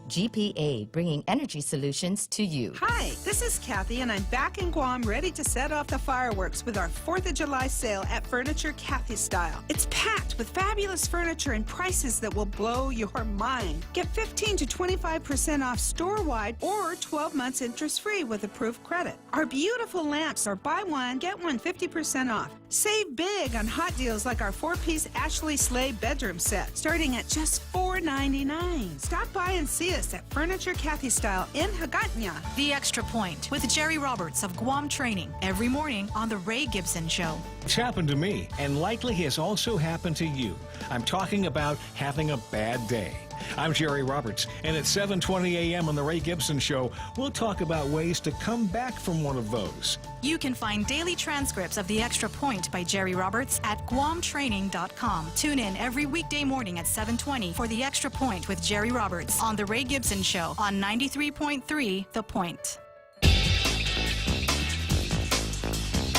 GPA, bringing energy solutions to you. Hi, this is Kathy, and I'm back in Guam ready to set off the fireworks with our 4th of July sale at Furniture Kathy Style. It's packed with fabulous furniture and prices that will blow your mind. Get 15 to 25% off store-wide or 12 months interest-free with approved credit. Our beautiful lamps are buy one, get one 50% off. Save big on hot deals like our 4-piece Ashley Slay bedroom set, starting at just $4.99. Stop by and see us at Furniture Kathy Style in Hagåtña. The Extra Point with Jerry Roberts of Guam Training every morning on The Ray Gibson Show. It's happened to me, and likely has also happened to you. I'm talking about having a bad day. I'm Jerry Roberts, and at 7:20 a.m. on The Ray Gibson Show, we'll talk about ways to come back from one of those. You can find daily transcripts of The Extra Point by Jerry Roberts at GuamTraining.com. Tune in every weekday morning at 7:20 for The Extra Point with Jerry Roberts on The Ray Gibson Show on 93.3 The Point.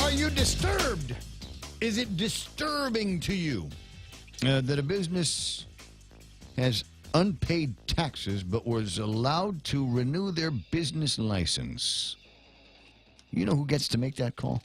Are you disturbed? Is it disturbing to you that a business has unpaid taxes but was allowed to renew their business license? You know who gets to make that call?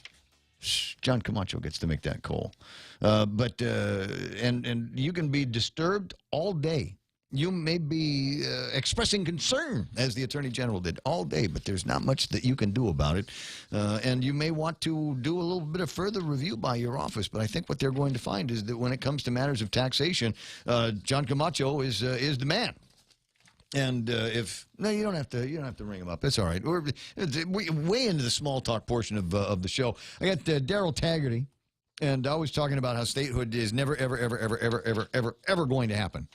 John Camacho gets to make that call. And you can be disturbed all day. You may be expressing concern, as the Attorney General did, all day, but there's not much that you can do about it. And you may want to do a little bit of further review by your office, but I think what they're going to find is that when it comes to matters of taxation, John Camacho is the man. And no, you don't have to ring him up. It's all right. We're way into the small talk portion of the show. I got Daryl Taggarty, and I was talking about how statehood is never, ever, ever, ever, ever, ever, ever, ever going to happen.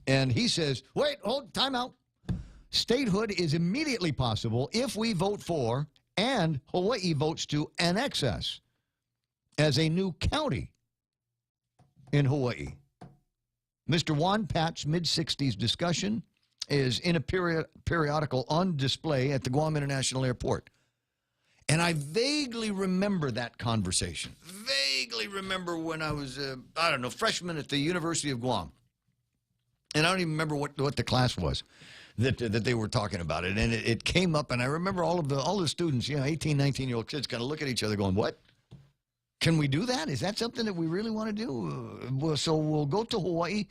And he says, wait, hold, time out. Statehood is immediately possible if we vote for and Hawaii votes to annex us as a new county in Hawaii. Mr. Juan Pat's mid-60s discussion is in a periodical on display at the Guam International Airport. And I vaguely remember that conversation. Vaguely remember when I was, freshman at the University of Guam. And I don't even remember what the class was that they were talking about it. And it came up, and I remember all the students, 18, 19-year-old kids kind of look at each other going, what? Can we do that? Is that something that we really want to do? So we'll go to Hawaii.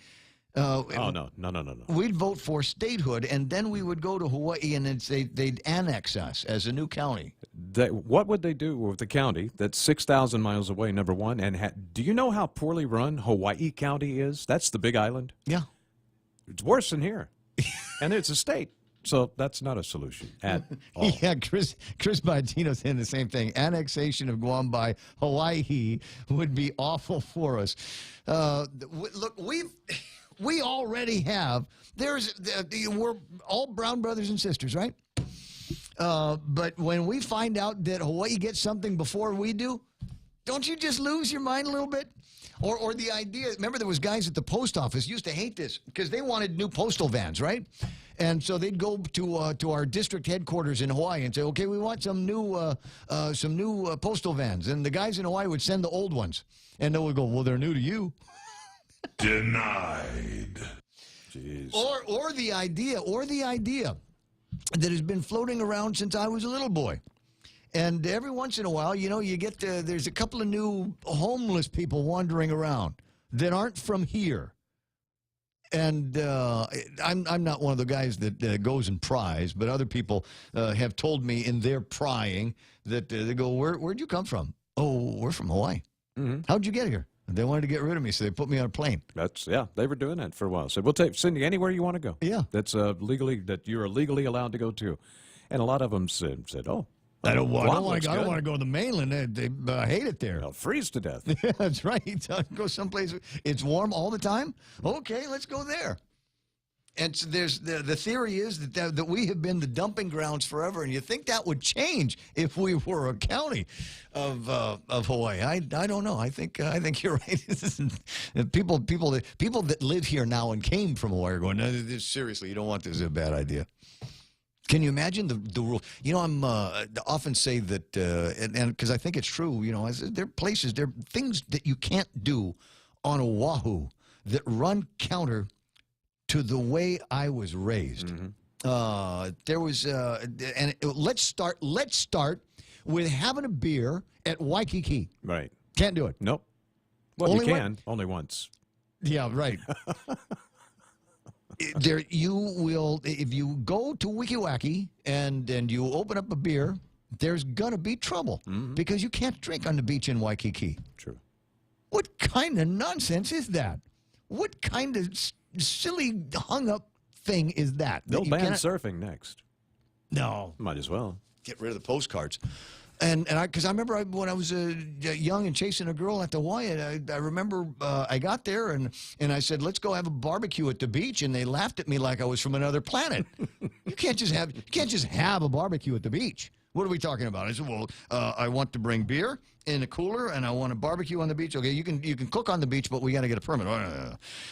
No. We'd vote for statehood, and then we would go to Hawaii, and they'd annex us as a new county. What would they do with the county that's 6,000 miles away, number one? And do you know how poorly run Hawaii County is? That's the Big Island. Yeah. It's worse than here. And it's a state. So that's not a solution at all. Yeah, Chris Baitino saying the same thing. Annexation of Guam by Hawaii would be awful for us. Look, we already have, we're all brown brothers and sisters, right? But when we find out that Hawaii gets something before we do, don't you just lose your mind a little bit? Or the idea, remember there was guys at the post office used to hate this because they wanted new postal vans, right? And so they'd go to our district headquarters in Hawaii and say, okay, we want some new postal vans. And the guys in Hawaii would send the old ones. And they would go, well, they're new to you. Denied. Jeez. Or the idea that has been floating around since I was a little boy. And every once in a while, you get there's a couple of new homeless people wandering around that aren't from here. And I'm not one of the guys that goes and pries, but other people have told me in their prying that they go, where'd you come from? Oh, we're from Hawaii. Mm-hmm. How'd you get here? They wanted to get rid of me, so they put me on a plane. They were doing that for a while. So we'll send you anywhere you want to go. Yeah. That's that you're legally allowed to go to. And a lot of them said, oh, I don't want to go to the mainland. They hate it there. They'll freeze to death. Yeah, that's right. Go someplace. It's warm all the time. Okay, let's go there. And so there's the theory is that we have been the dumping grounds forever, and you think that would change if we were a county of Hawaii. I don't know. I think you're right. People that live here now and came from Hawaii are going, no, seriously, you don't want this. Is a bad idea. Can you imagine the rule? I'm often say that, and because I think it's true, there are things that you can't do on Oahu that run counter to the way I was raised. Mm-hmm. There was, let's start with having a beer at Waikiki. Right. Can't do it. Nope. Well, Only you can. Only once. Yeah, right. There, you will, if you go to Wikiwaki and you open up a beer, there's going to be trouble because you can't drink on the beach in Waikiki. True. What kind of nonsense is that? What kind of silly hung-up thing is that? They'll that you ban cannot- surfing next. No. Might as well. Get rid of the postcards. Because I remember when I was young and chasing a girl at the Hawaiian, I remember I got there and I said, let's go have a barbecue at the beach, and they laughed at me like I was from another planet. You can't just have a barbecue at the beach. What are we talking about? I said, well, I want to bring beer in a cooler, and I want a barbecue on the beach. Okay, you can cook on the beach, but we got to get a permit.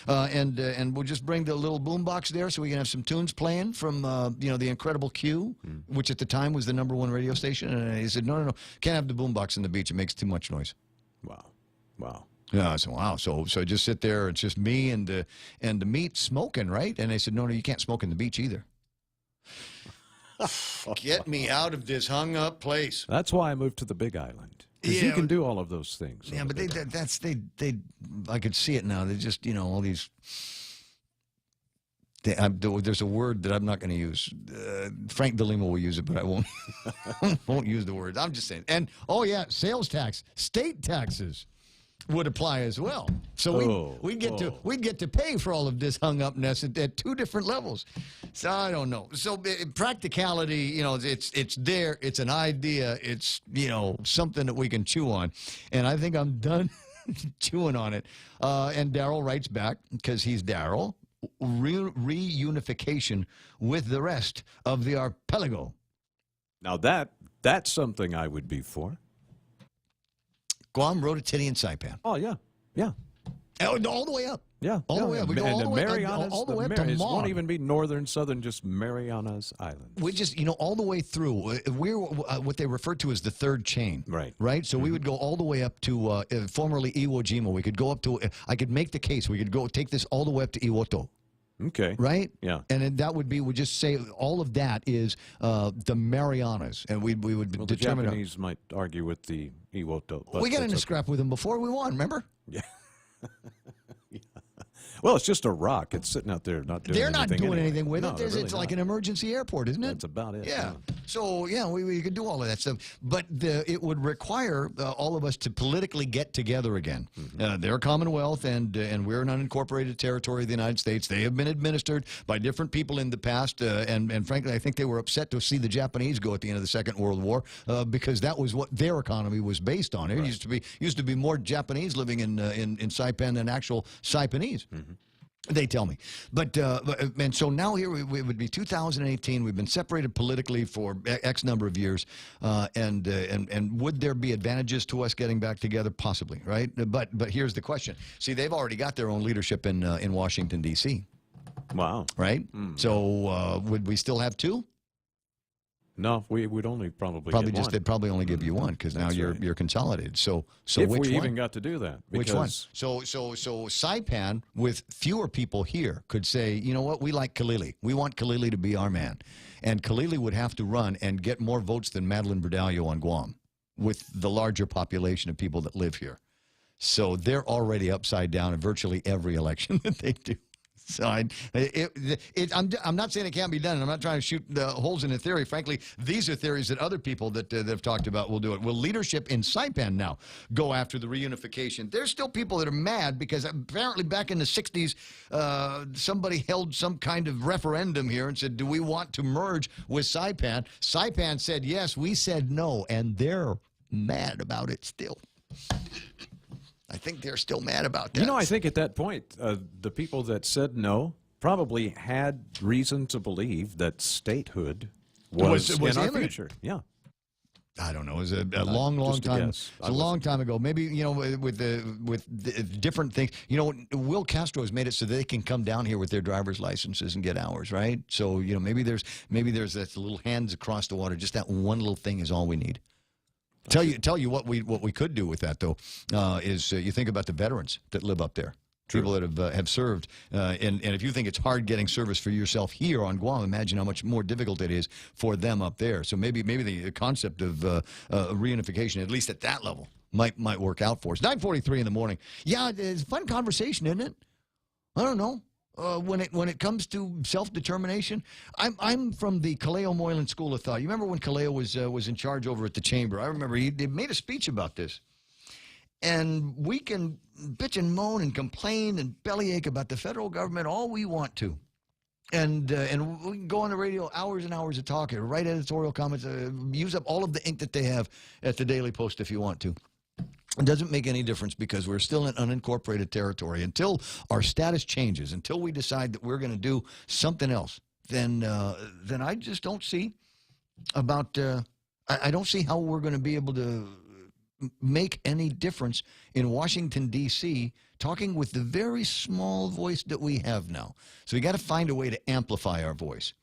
And we'll just bring the little boombox there so we can have some tunes playing from the Incredible Q, which at the time was the #1 radio station. And he said, no, can't have the boombox on the beach. It makes too much noise. Wow. Yeah, I said, wow. So just sit there. It's just me and the meat smoking, right? And they said, no, you can't smoke in the beach either. Get me out of this hung-up place. That's why I moved to the Big Island. Because you can do all of those things. Yeah, but I could see it now. They just, all these. There's a word that I'm not going to use. Frank DeLima will use it, but I won't. Won't use the word. I'm just saying. And sales tax, state taxes would apply as well. So we'd get to pay for all of this hung upness at two different levels. So I don't know. So practicality, it's there. It's an idea. It's something that we can chew on. And I think I'm done chewing on it. And Daryl writes back because he's Daryl. Reunification with the rest of the archipelago. Now that's something I would be for. Guam, Rototiti, and Saipan. Oh, yeah. Yeah. All the way up. Yeah. All the way up. We go all the way up to It Maud. won't even be northern, southern, just Marianas Island. We just, all the way through. We're what they refer to as the third chain. Right. Right? So we would go all the way up to formerly Iwo Jima. We could go up to, I could make the case, we could go take this all the way up to Iwoto. Okay. Right? Yeah. And then that would be, we just say all of that is the Marianas. And we would determine. The Japanese might argue with the Iwoto. But we got in a scrap with them before we won, remember? Yeah. Well, it's just a rock. It's sitting out there not doing They're anything. not doing anyway. anything with No, it. they're really It's like not. an emergency airport, isn't it? That's about it. Yeah. So, we could do all of that stuff. But it would require all of us to politically get together again. They're a Commonwealth, and we're an unincorporated territory of the United States. They have been administered by different people in the past. And frankly, I think they were upset to see the Japanese go at the end of the Second World War because that was what their economy was based on. It used to be more Japanese living in Saipan than actual Saipanese. They tell me. And so now here it would be 2018. We've been separated politically for X number of years. And would there be advantages to us getting back together? Possibly, right? But here's the question. See, they've already got their own leadership in Washington, D.C. Wow. Right? So would we still have two? No, we would only probably get one. They'd probably only give you one because now you're consolidated. So if which we one? even got to do that. Which one? So Saipan with fewer people here could say, you know what, we like Kalili. We want Kalili to be our man. And Kalili would have to run and get more votes than Madeline Berdallo on Guam with the larger population of people that live here. So they're already upside down in virtually every election that they do. So I'm not saying it can't be done, and I'm not trying to shoot holes in the theory. Frankly, these are theories that other people that have talked about will do it. Will leadership in Saipan now go after the reunification? There's still people that are mad because apparently back in the 60s, somebody held some kind of referendum here and said, do we want to merge with Saipan? Saipan said yes, we said no, and they're mad about it still. I think they're still mad about that. I think at that point, the people that said no probably had reason to believe that statehood was in our future. Yeah. I don't know. It was a long time. It's a long time ago. Maybe with the different things. Will Castro has made it so they can come down here with their driver's licenses and get hours, right? So maybe there's that little hands across the water. Just that one little thing is all we need. Tell you what we could do with that though is you think about the veterans that live up there. People that have served, and if you think it's hard getting service for yourself here on Guam, imagine how much more difficult it is for them up there. So maybe the concept of reunification, at least at that level, might work out for us. 9:43 in the morning. Yeah, it's a fun conversation, isn't it? I don't know. When it comes to self-determination, I'm from the Kaleo Moylan School of Thought. You remember when Kaleo was in charge over at the chamber? I remember he made a speech about this. And we can bitch and moan and complain and bellyache about the federal government all we want to. And we can go on the radio hours and hours of talking, write editorial comments, use up all of the ink that they have at the Daily Post if you want to. It doesn't make any difference because we're still in unincorporated territory. Until our status changes, until we decide that we're going to do something else, then I just don't see about I don't see how we're going to be able to make any difference in Washington, D.C., talking with the very small voice that we have now. So we got to find a way to amplify our voice.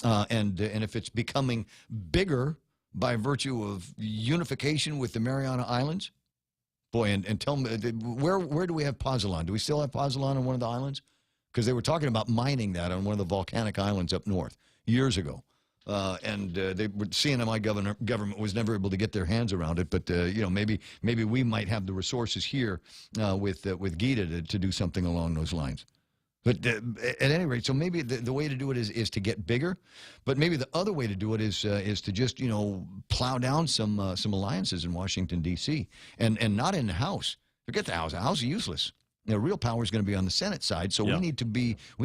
And if it's becoming bigger by virtue of unification with the Mariana Islands, boy, and tell me, where do we have Pozzolan? Do we still have Pozzolan on one of the islands? Because they were talking about mining that on one of the volcanic islands up north years ago. The CNMI government was never able to get their hands around it, but maybe we might have the resources here with Gita to do something along those lines. But at any rate, so maybe the way to do it is to get bigger, but maybe the other way to do it is to just plow down some alliances in Washington D.C. and not in the House. Forget the House. The House is useless. Real power is going to be on the Senate side, so we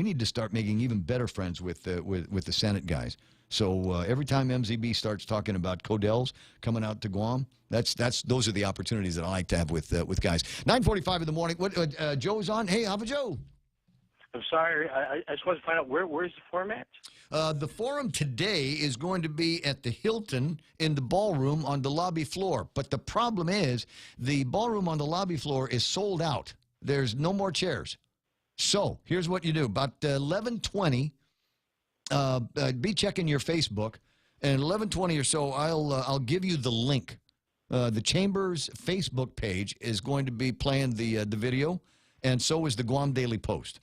need to start making even better friends with the Senate guys. So every time MZB starts talking about Codels coming out to Guam, those are the opportunities that I like to have with guys. 9:45 in the morning. Joe's on. Hey, how about Joe? I'm sorry. I just wanted to find out where's the forum at? The forum today is going to be at the Hilton in the ballroom on the lobby floor. But the problem is the ballroom on the lobby floor is sold out. There's no more chairs. So here's what you do. About 11:20. Be checking your Facebook, and 11:20 or so, I'll give you the link. The Chamber's Facebook page is going to be playing the video, and so is the Guam Daily Post.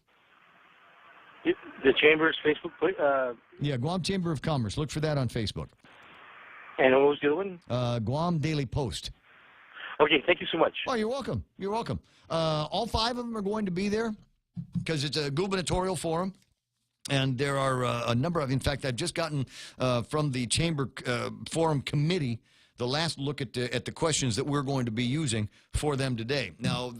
The Chamber's Facebook page? Yeah, Guam Chamber of Commerce. Look for that on Facebook. And what was the other one? Guam Daily Post. Okay, thank you so much. Oh, you're welcome. You're welcome. All 5 of them are going to be there because it's a gubernatorial forum. And there are a number of, in fact, I've just gotten from the Chamber Forum Committee the last look at the questions that we're going to be using for them today. Now,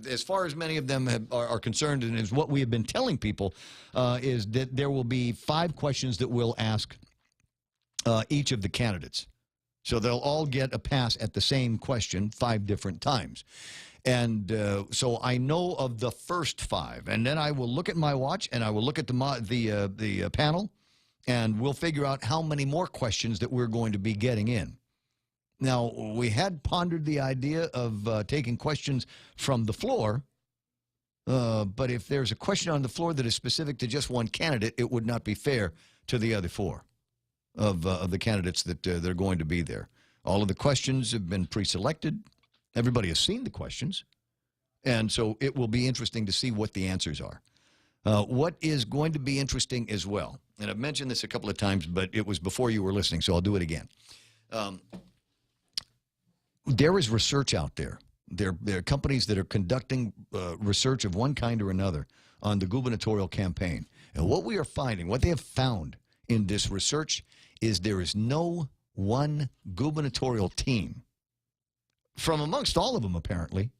as far as many of them are concerned, and is what we have been telling people, is that there will be 5 questions that we'll ask each of the candidates. So they'll all get a pass at the same question 5 different times. And so I know of the first 5, and then I will look at my watch and I will look at the panel, and we'll figure out how many more questions that we're going to be getting in. Now, we had pondered the idea of taking questions from the floor, but if there's a question on the floor that is specific to just one candidate, it would not be fair to the other 4 of the candidates that are going to be there. All of the questions have been pre-selected. Everybody has seen the questions, and so it will be interesting to see what the answers are. What is going to be interesting as well, and I've mentioned this a couple of times, but it was before you were listening, so I'll do it again. There is research out there. There are companies that are conducting research of one kind or another on the gubernatorial campaign. And what we are finding, what they have found in this research, is there is no one gubernatorial team from amongst all of them, apparently,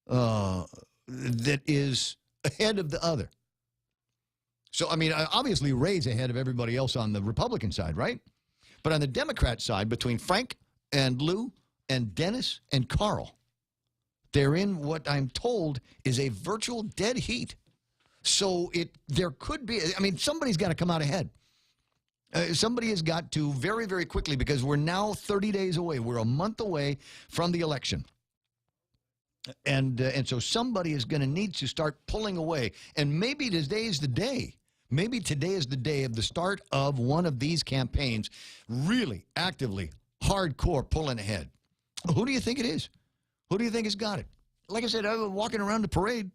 that is ahead of the other. So, I mean, obviously Ray's ahead of everybody else on the Republican side, right? But on the Democrat side, between Frank and Lou and Dennis and Carl, they're in what I'm told is a virtual dead heat. So there could be, I mean, somebody's got to come out ahead. Somebody has got to very, very quickly, because we're now 30 days away. We're a month away from the election. And so somebody is going to need to start pulling away. And maybe today is the day. Maybe today is the day of the start of one of these campaigns really actively, hardcore pulling ahead. Who do you think it is? Who do you think has got it? like I said, I was walking around the parade,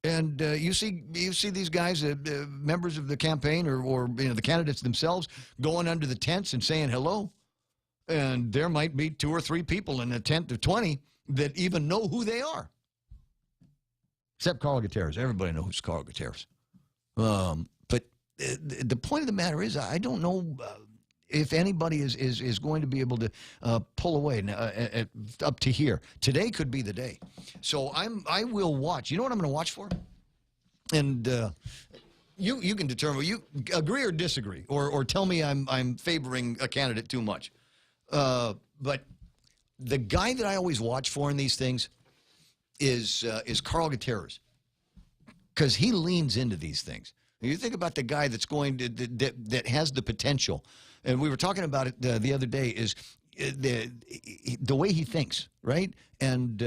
and you see these guys, members of the campaign or the candidates themselves, going under the tents and saying hello. And there might be 2 or 3 people in a tent of 20 that even know who they are. Except Carl Gutierrez. Everybody knows who's Carl Gutierrez. But the point of the matter is, I don't know if anybody is going to be able to pull away up to here. Today could be the day. So I will watch. You know what I'm going to watch for? And you can determine. You agree or disagree, or tell me I'm favoring a candidate too much. But the guy that I always watch for in these things is Carl Gutierrez, because he leans into these things. You think about the guy that's going to that has the potential, and we were talking about it the other day. Is the way he thinks, right? And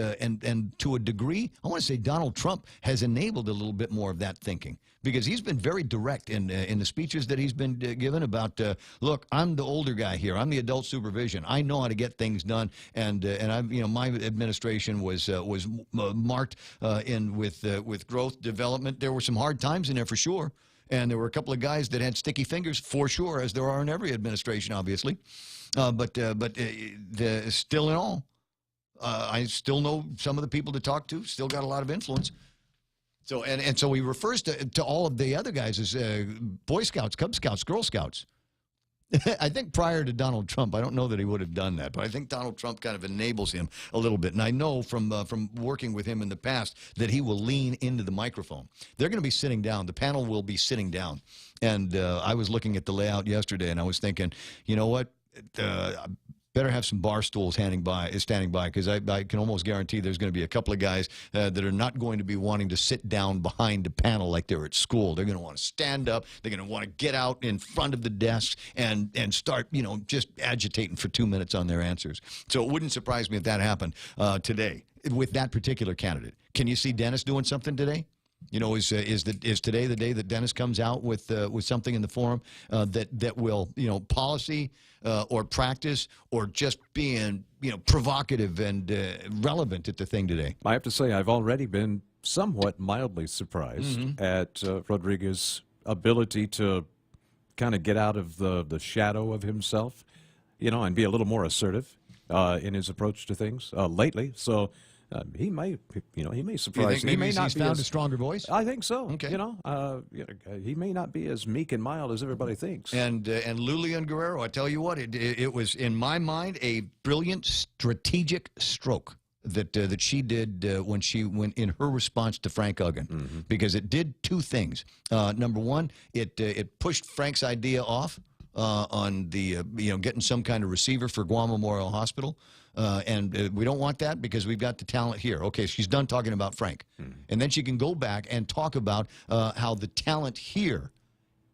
to a degree, I want to say Donald Trump has enabled a little bit more of that thinking, because he's been very direct in the speeches that he's been given about, look, I'm the older guy here. I'm the adult supervision. I know how to get things done, and I've, my administration was marked with growth, development. There were some hard times in there for sure. And there were a couple of guys that had sticky fingers, for sure, as there are in every administration, obviously. But still in all, I still know some of the people to talk to, still got a lot of influence. So and so he refers to all of the other guys as Boy Scouts, Cub Scouts, Girl Scouts. I think prior to Donald Trump, I don't know that he would have done that, but I think Donald Trump kind of enables him a little bit. And I know from working with him in the past that he will lean into the microphone. They're going to be sitting down. The panel will be sitting down. And I was looking at the layout yesterday, and I was thinking, you know what? Better have some bar stools standing by, because I can almost guarantee there's going to be a couple of guys that are not going to be wanting to sit down behind a panel like they're at school. They're going to want to stand up. They're going to want to get out in front of the desk and start, just agitating for 2 minutes on their answers. So it wouldn't surprise me if that happened today with that particular candidate. Can you see Dennis doing something today? Is today the day that Dennis comes out with something in the forum that will, policy or practice or just being, provocative and relevant at the thing today? I have to say, I've already been somewhat mildly surprised at Rodriguez's ability to kind of get out of the shadow of himself, and be a little more assertive in his approach to things lately. So. He may surprise. He may not found a stronger voice. I think so. Okay. He may not be as meek and mild as everybody thinks. And Lilian Guerrero, I tell you what, it was in my mind a brilliant strategic stroke that she did when she went in her response to Frank Uggan, because it did 2 things. Number one, it pushed Frank's idea off on the getting some kind of receiver for Guam Memorial Hospital. And we don't want that because we've got the talent here. Okay, she's done talking about Frank. And then she can go back and talk about how the talent here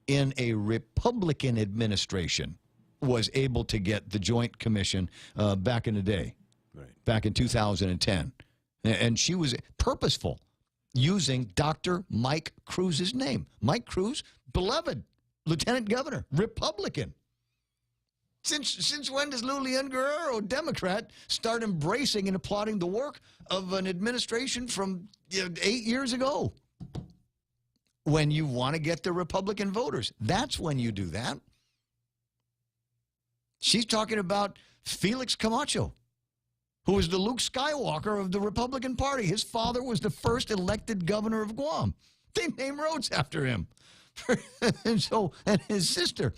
in a Republican administration was able to get the Joint Commission back in the day, back in 2010. And she was purposeful, using Dr. Mike Cruz's name. Mike Cruz, beloved Lieutenant Governor, Republican. Since when does Lilian Guerrero, Democrat, start embracing and applauding the work of an administration from 8 years ago? When you want to get the Republican voters, that's when you do that. She's talking about Felix Camacho, who is the Luke Skywalker of the Republican Party. His father was the first elected governor of Guam. They name roads after him. and his sister,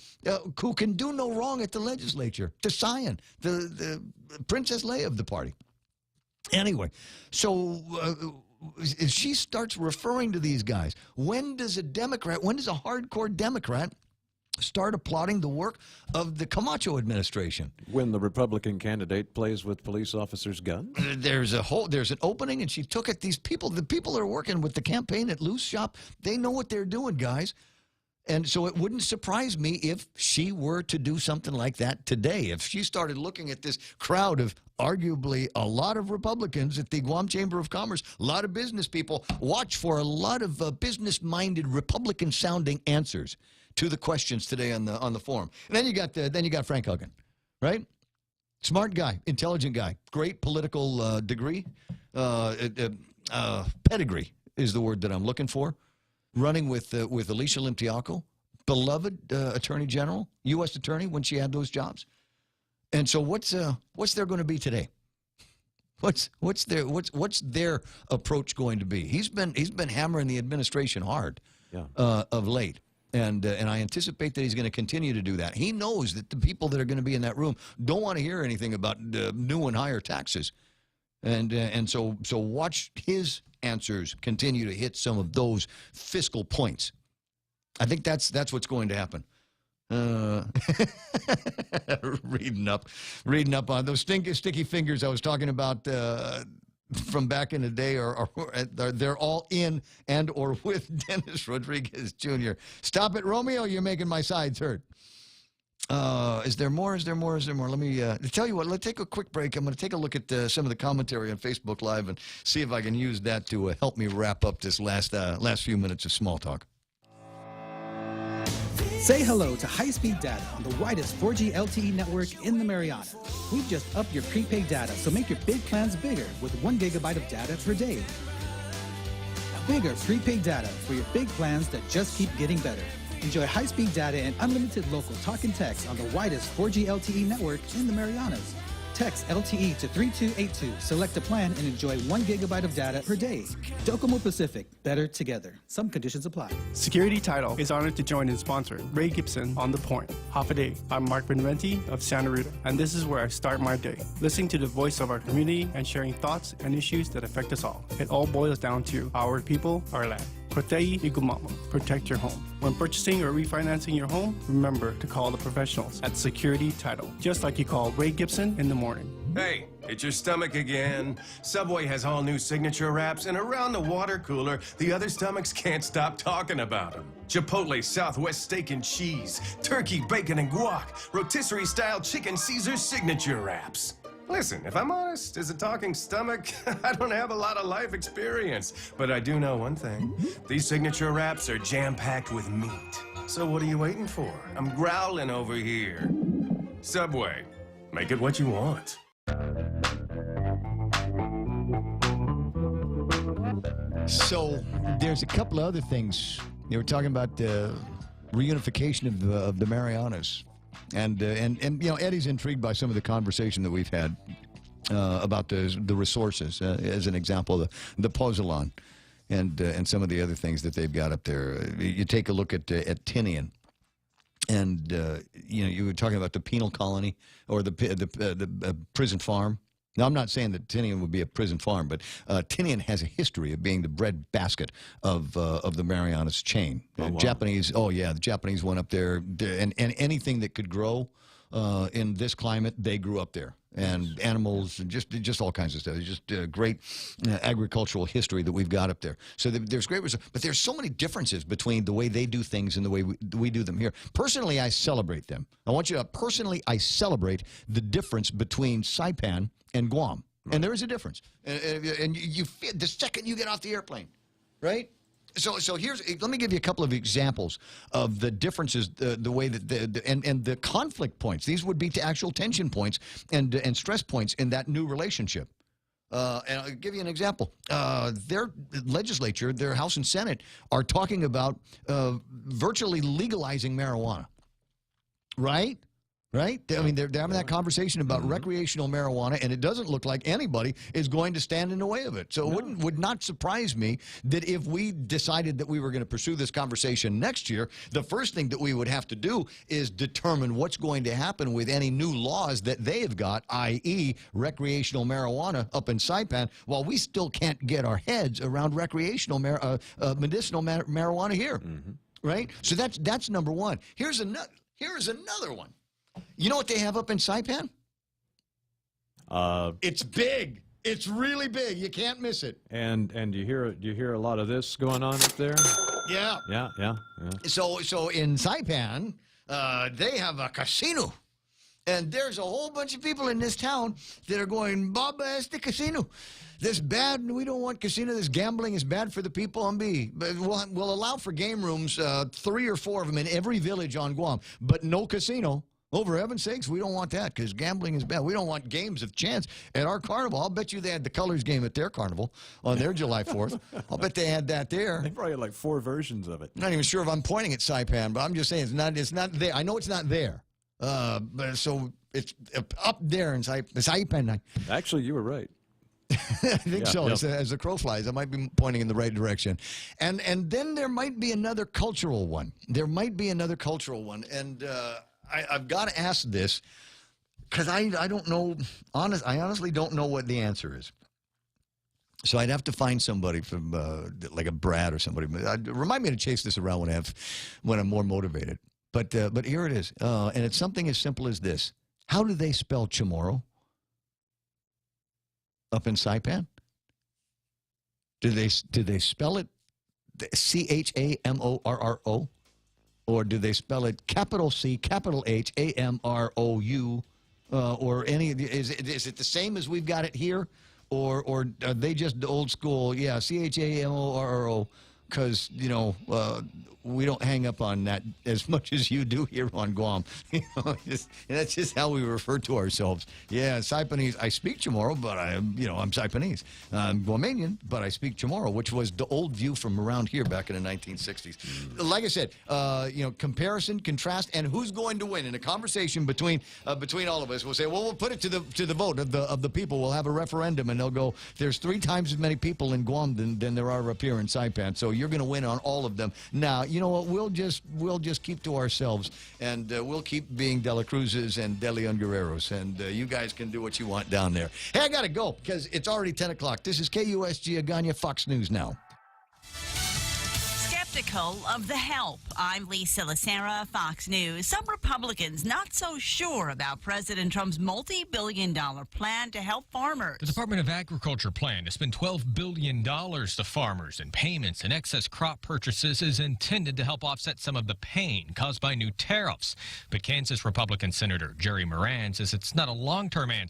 who can do no wrong at the legislature, Tasayan, the Princess Leia of the party. Anyway, so if she starts referring to these guys, when does a hardcore Democrat start applauding the work of the Camacho administration? When the Republican candidate plays with police officers' guns? There's an opening, and she took it. The people that are working with the campaign at Loose Shop, they know what they're doing, guys. And so it wouldn't surprise me if she were to do something like that today. If she started looking at this crowd of arguably a lot of Republicans at the Guam Chamber of Commerce, a lot of business people, watch for a lot of business-minded Republican-sounding answers to the questions today on the forum. And then you got Frank Uggan, right? Smart guy, intelligent guy, great political degree. pedigree is the word that I'm looking for. Running with Alicia Limtiaco, beloved Attorney General, U.S. Attorney when she had those jobs. And so what's there going to be today? What's their approach going to be? He's been hammering the administration hard of late. And I anticipate that he's going to continue to do that. He knows that the people that are going to be in that room don't want to hear anything about new and higher taxes. And so watch his answers continue to hit some of those fiscal points. I think that's what's going to happen. Reading up on those sticky fingers I was talking about from back in the day, they're all in and or with Dennis Rodriguez Jr. Stop it, Romeo. You're making my sides hurt. Is there more? Let me tell you what, let's take a quick break. I'm going to take a look at some of the commentary on Facebook Live and see if I can use that to help me wrap up this last few minutes of small talk. Say hello to high-speed data on the widest 4G LTE network in the Marianas. We've just upped your prepaid data, so make your big plans bigger with 1 gigabyte of data per day. Bigger prepaid data for your big plans that just keep getting better. Enjoy high-speed data and unlimited local talk and text on the widest 4G LTE network in the Marianas. Text LTE to 3282, select a plan, and enjoy 1 gigabyte of data per day. Docomo Pacific, better together. Some conditions apply. Security Title is honored to join in sponsoring Ray Gibson on The Point. Half a day. I'm Mark Benventi of Santa Rita, and this is where I start my day, listening to the voice of our community and sharing thoughts and issues that affect us all. It all boils down to our people, our land. Protei Igumama. Protect your home. When purchasing or refinancing your home, remember to call the professionals at Security Title, just like you call Ray Gibson in the morning. Hey, it's your stomach again. Subway has all new signature wraps, and around the water cooler, the other stomachs can't stop talking about them. Chipotle Southwest Steak and Cheese, turkey, bacon, and guac, rotisserie-style chicken Caesar signature wraps. Listen, if I'm honest, as a talking stomach, I don't have a lot of life experience. But I do know one thing. These signature wraps are jam-packed with meat. So what are you waiting for? I'm growling over here. Subway, make it what you want. So there's a couple of other things. They were talking about the reunification of the Marianas. And you know, Eddie's intrigued by some of the conversation that we've had about the resources, as an example, the Pozzolan and some of the other things that they've got up there. You take a look at Tinian, and you know, you were talking about the penal colony or the prison farm. Now, I'm not saying that Tinian would be a prison farm, but Tinian has a history of being the bread basket of the Marianas chain. wow. The Japanese went up there, and anything that could grow in this climate, they grew up there. And animals, and just all kinds of stuff. It's just great agricultural history that we've got up there. So there's great results. But there's so many differences between the way they do things and the way we do them here. Personally, I celebrate them. I celebrate the difference between Saipan and Guam. Right. And there is a difference. And you feel the second you get off the airplane, right? So let me give you a couple of examples of the differences, the way that and the conflict points. These would be to actual tension points and stress points in that new relationship. And I'll give you an example. Their legislature, their House and Senate, are talking about virtually legalizing marijuana. Right? Right? I mean, they're having that conversation about recreational marijuana, and it doesn't look like anybody is going to stand in the way of it. So it would not surprise me that if we decided that we were going to pursue this conversation next year, the first thing that we would have to do is determine what's going to happen with any new laws that they have got, i.e. recreational marijuana up in Saipan, while we still can't get our heads around recreational medicinal marijuana here. Right? So that's number one. Here's another one. You know what they have up in Saipan? It's big. It's really big. You can't miss it. And you hear a lot of this going on up there? Yeah. Yeah. So in Saipan, they have a casino. And there's a whole bunch of people in this town that are going, Baba, es the casino. This bad, we don't want casino. This gambling is bad for the people on B. But we'll allow for game rooms, 3 or 4 of them in every village on Guam, but no casino. Over heaven's sakes, we don't want that because gambling is bad. We don't want games of chance at our carnival. I'll bet you they had the colors game at their carnival on their July 4th. I'll bet they had that there. They probably had like 4 versions of it. I'm not even sure if I'm pointing at Saipan, but I'm just saying it's not there. I know it's not there. But so it's up there in Saipan. Actually, you were right. I think so. As the crow flies, I might be pointing in the right direction. And then there might be another cultural one. And I've got to ask this because I don't know. I honestly don't know what the answer is. So I'd have to find somebody from like a Brad or somebody. Remind me to chase this around when I'm more motivated. But here it is, and it's something as simple as this: how do they spell Chamorro up in Saipan? Do they spell it Chamorro? Or do they spell it capital C, capital H, AMROU, or any? Is it the same as we've got it here, or are they just the old school? Yeah, CHAMORRO, because we don't hang up on that as much as you do here on Guam. That's just how we refer to ourselves. Yeah, Saipanese. I speak Chamorro, but I'm Saipanese. I'm Guamanian, but I speak Chamorro, which was the old view from around here back in the 1960s. Like I said, comparison, contrast, and who's going to win in a conversation between all of us. We'll say, well, we'll put it to the vote of the people. We'll have a referendum, and they'll go, there's 3 times as many people in Guam than there are up here in Saipan. So you're going to win on all of them. Now, you know what? We'll just keep to ourselves, and we'll keep being De La Cruzes and De Leon Guerreros, and you guys can do what you want down there. Hey, I got to go because it's already 10 o'clock. This is KUSG Agana, Fox News Now. Skeptical of the help. I'm Lisa Lacera, Fox News. Some Republicans not so sure about President Trump's multi-billion-dollar plan to help farmers. The Department of Agriculture plan to spend $12 billion to farmers in payments and excess crop purchases is intended to help offset some of the pain caused by new tariffs. But Kansas Republican Senator Jerry Moran says it's not a long-term answer.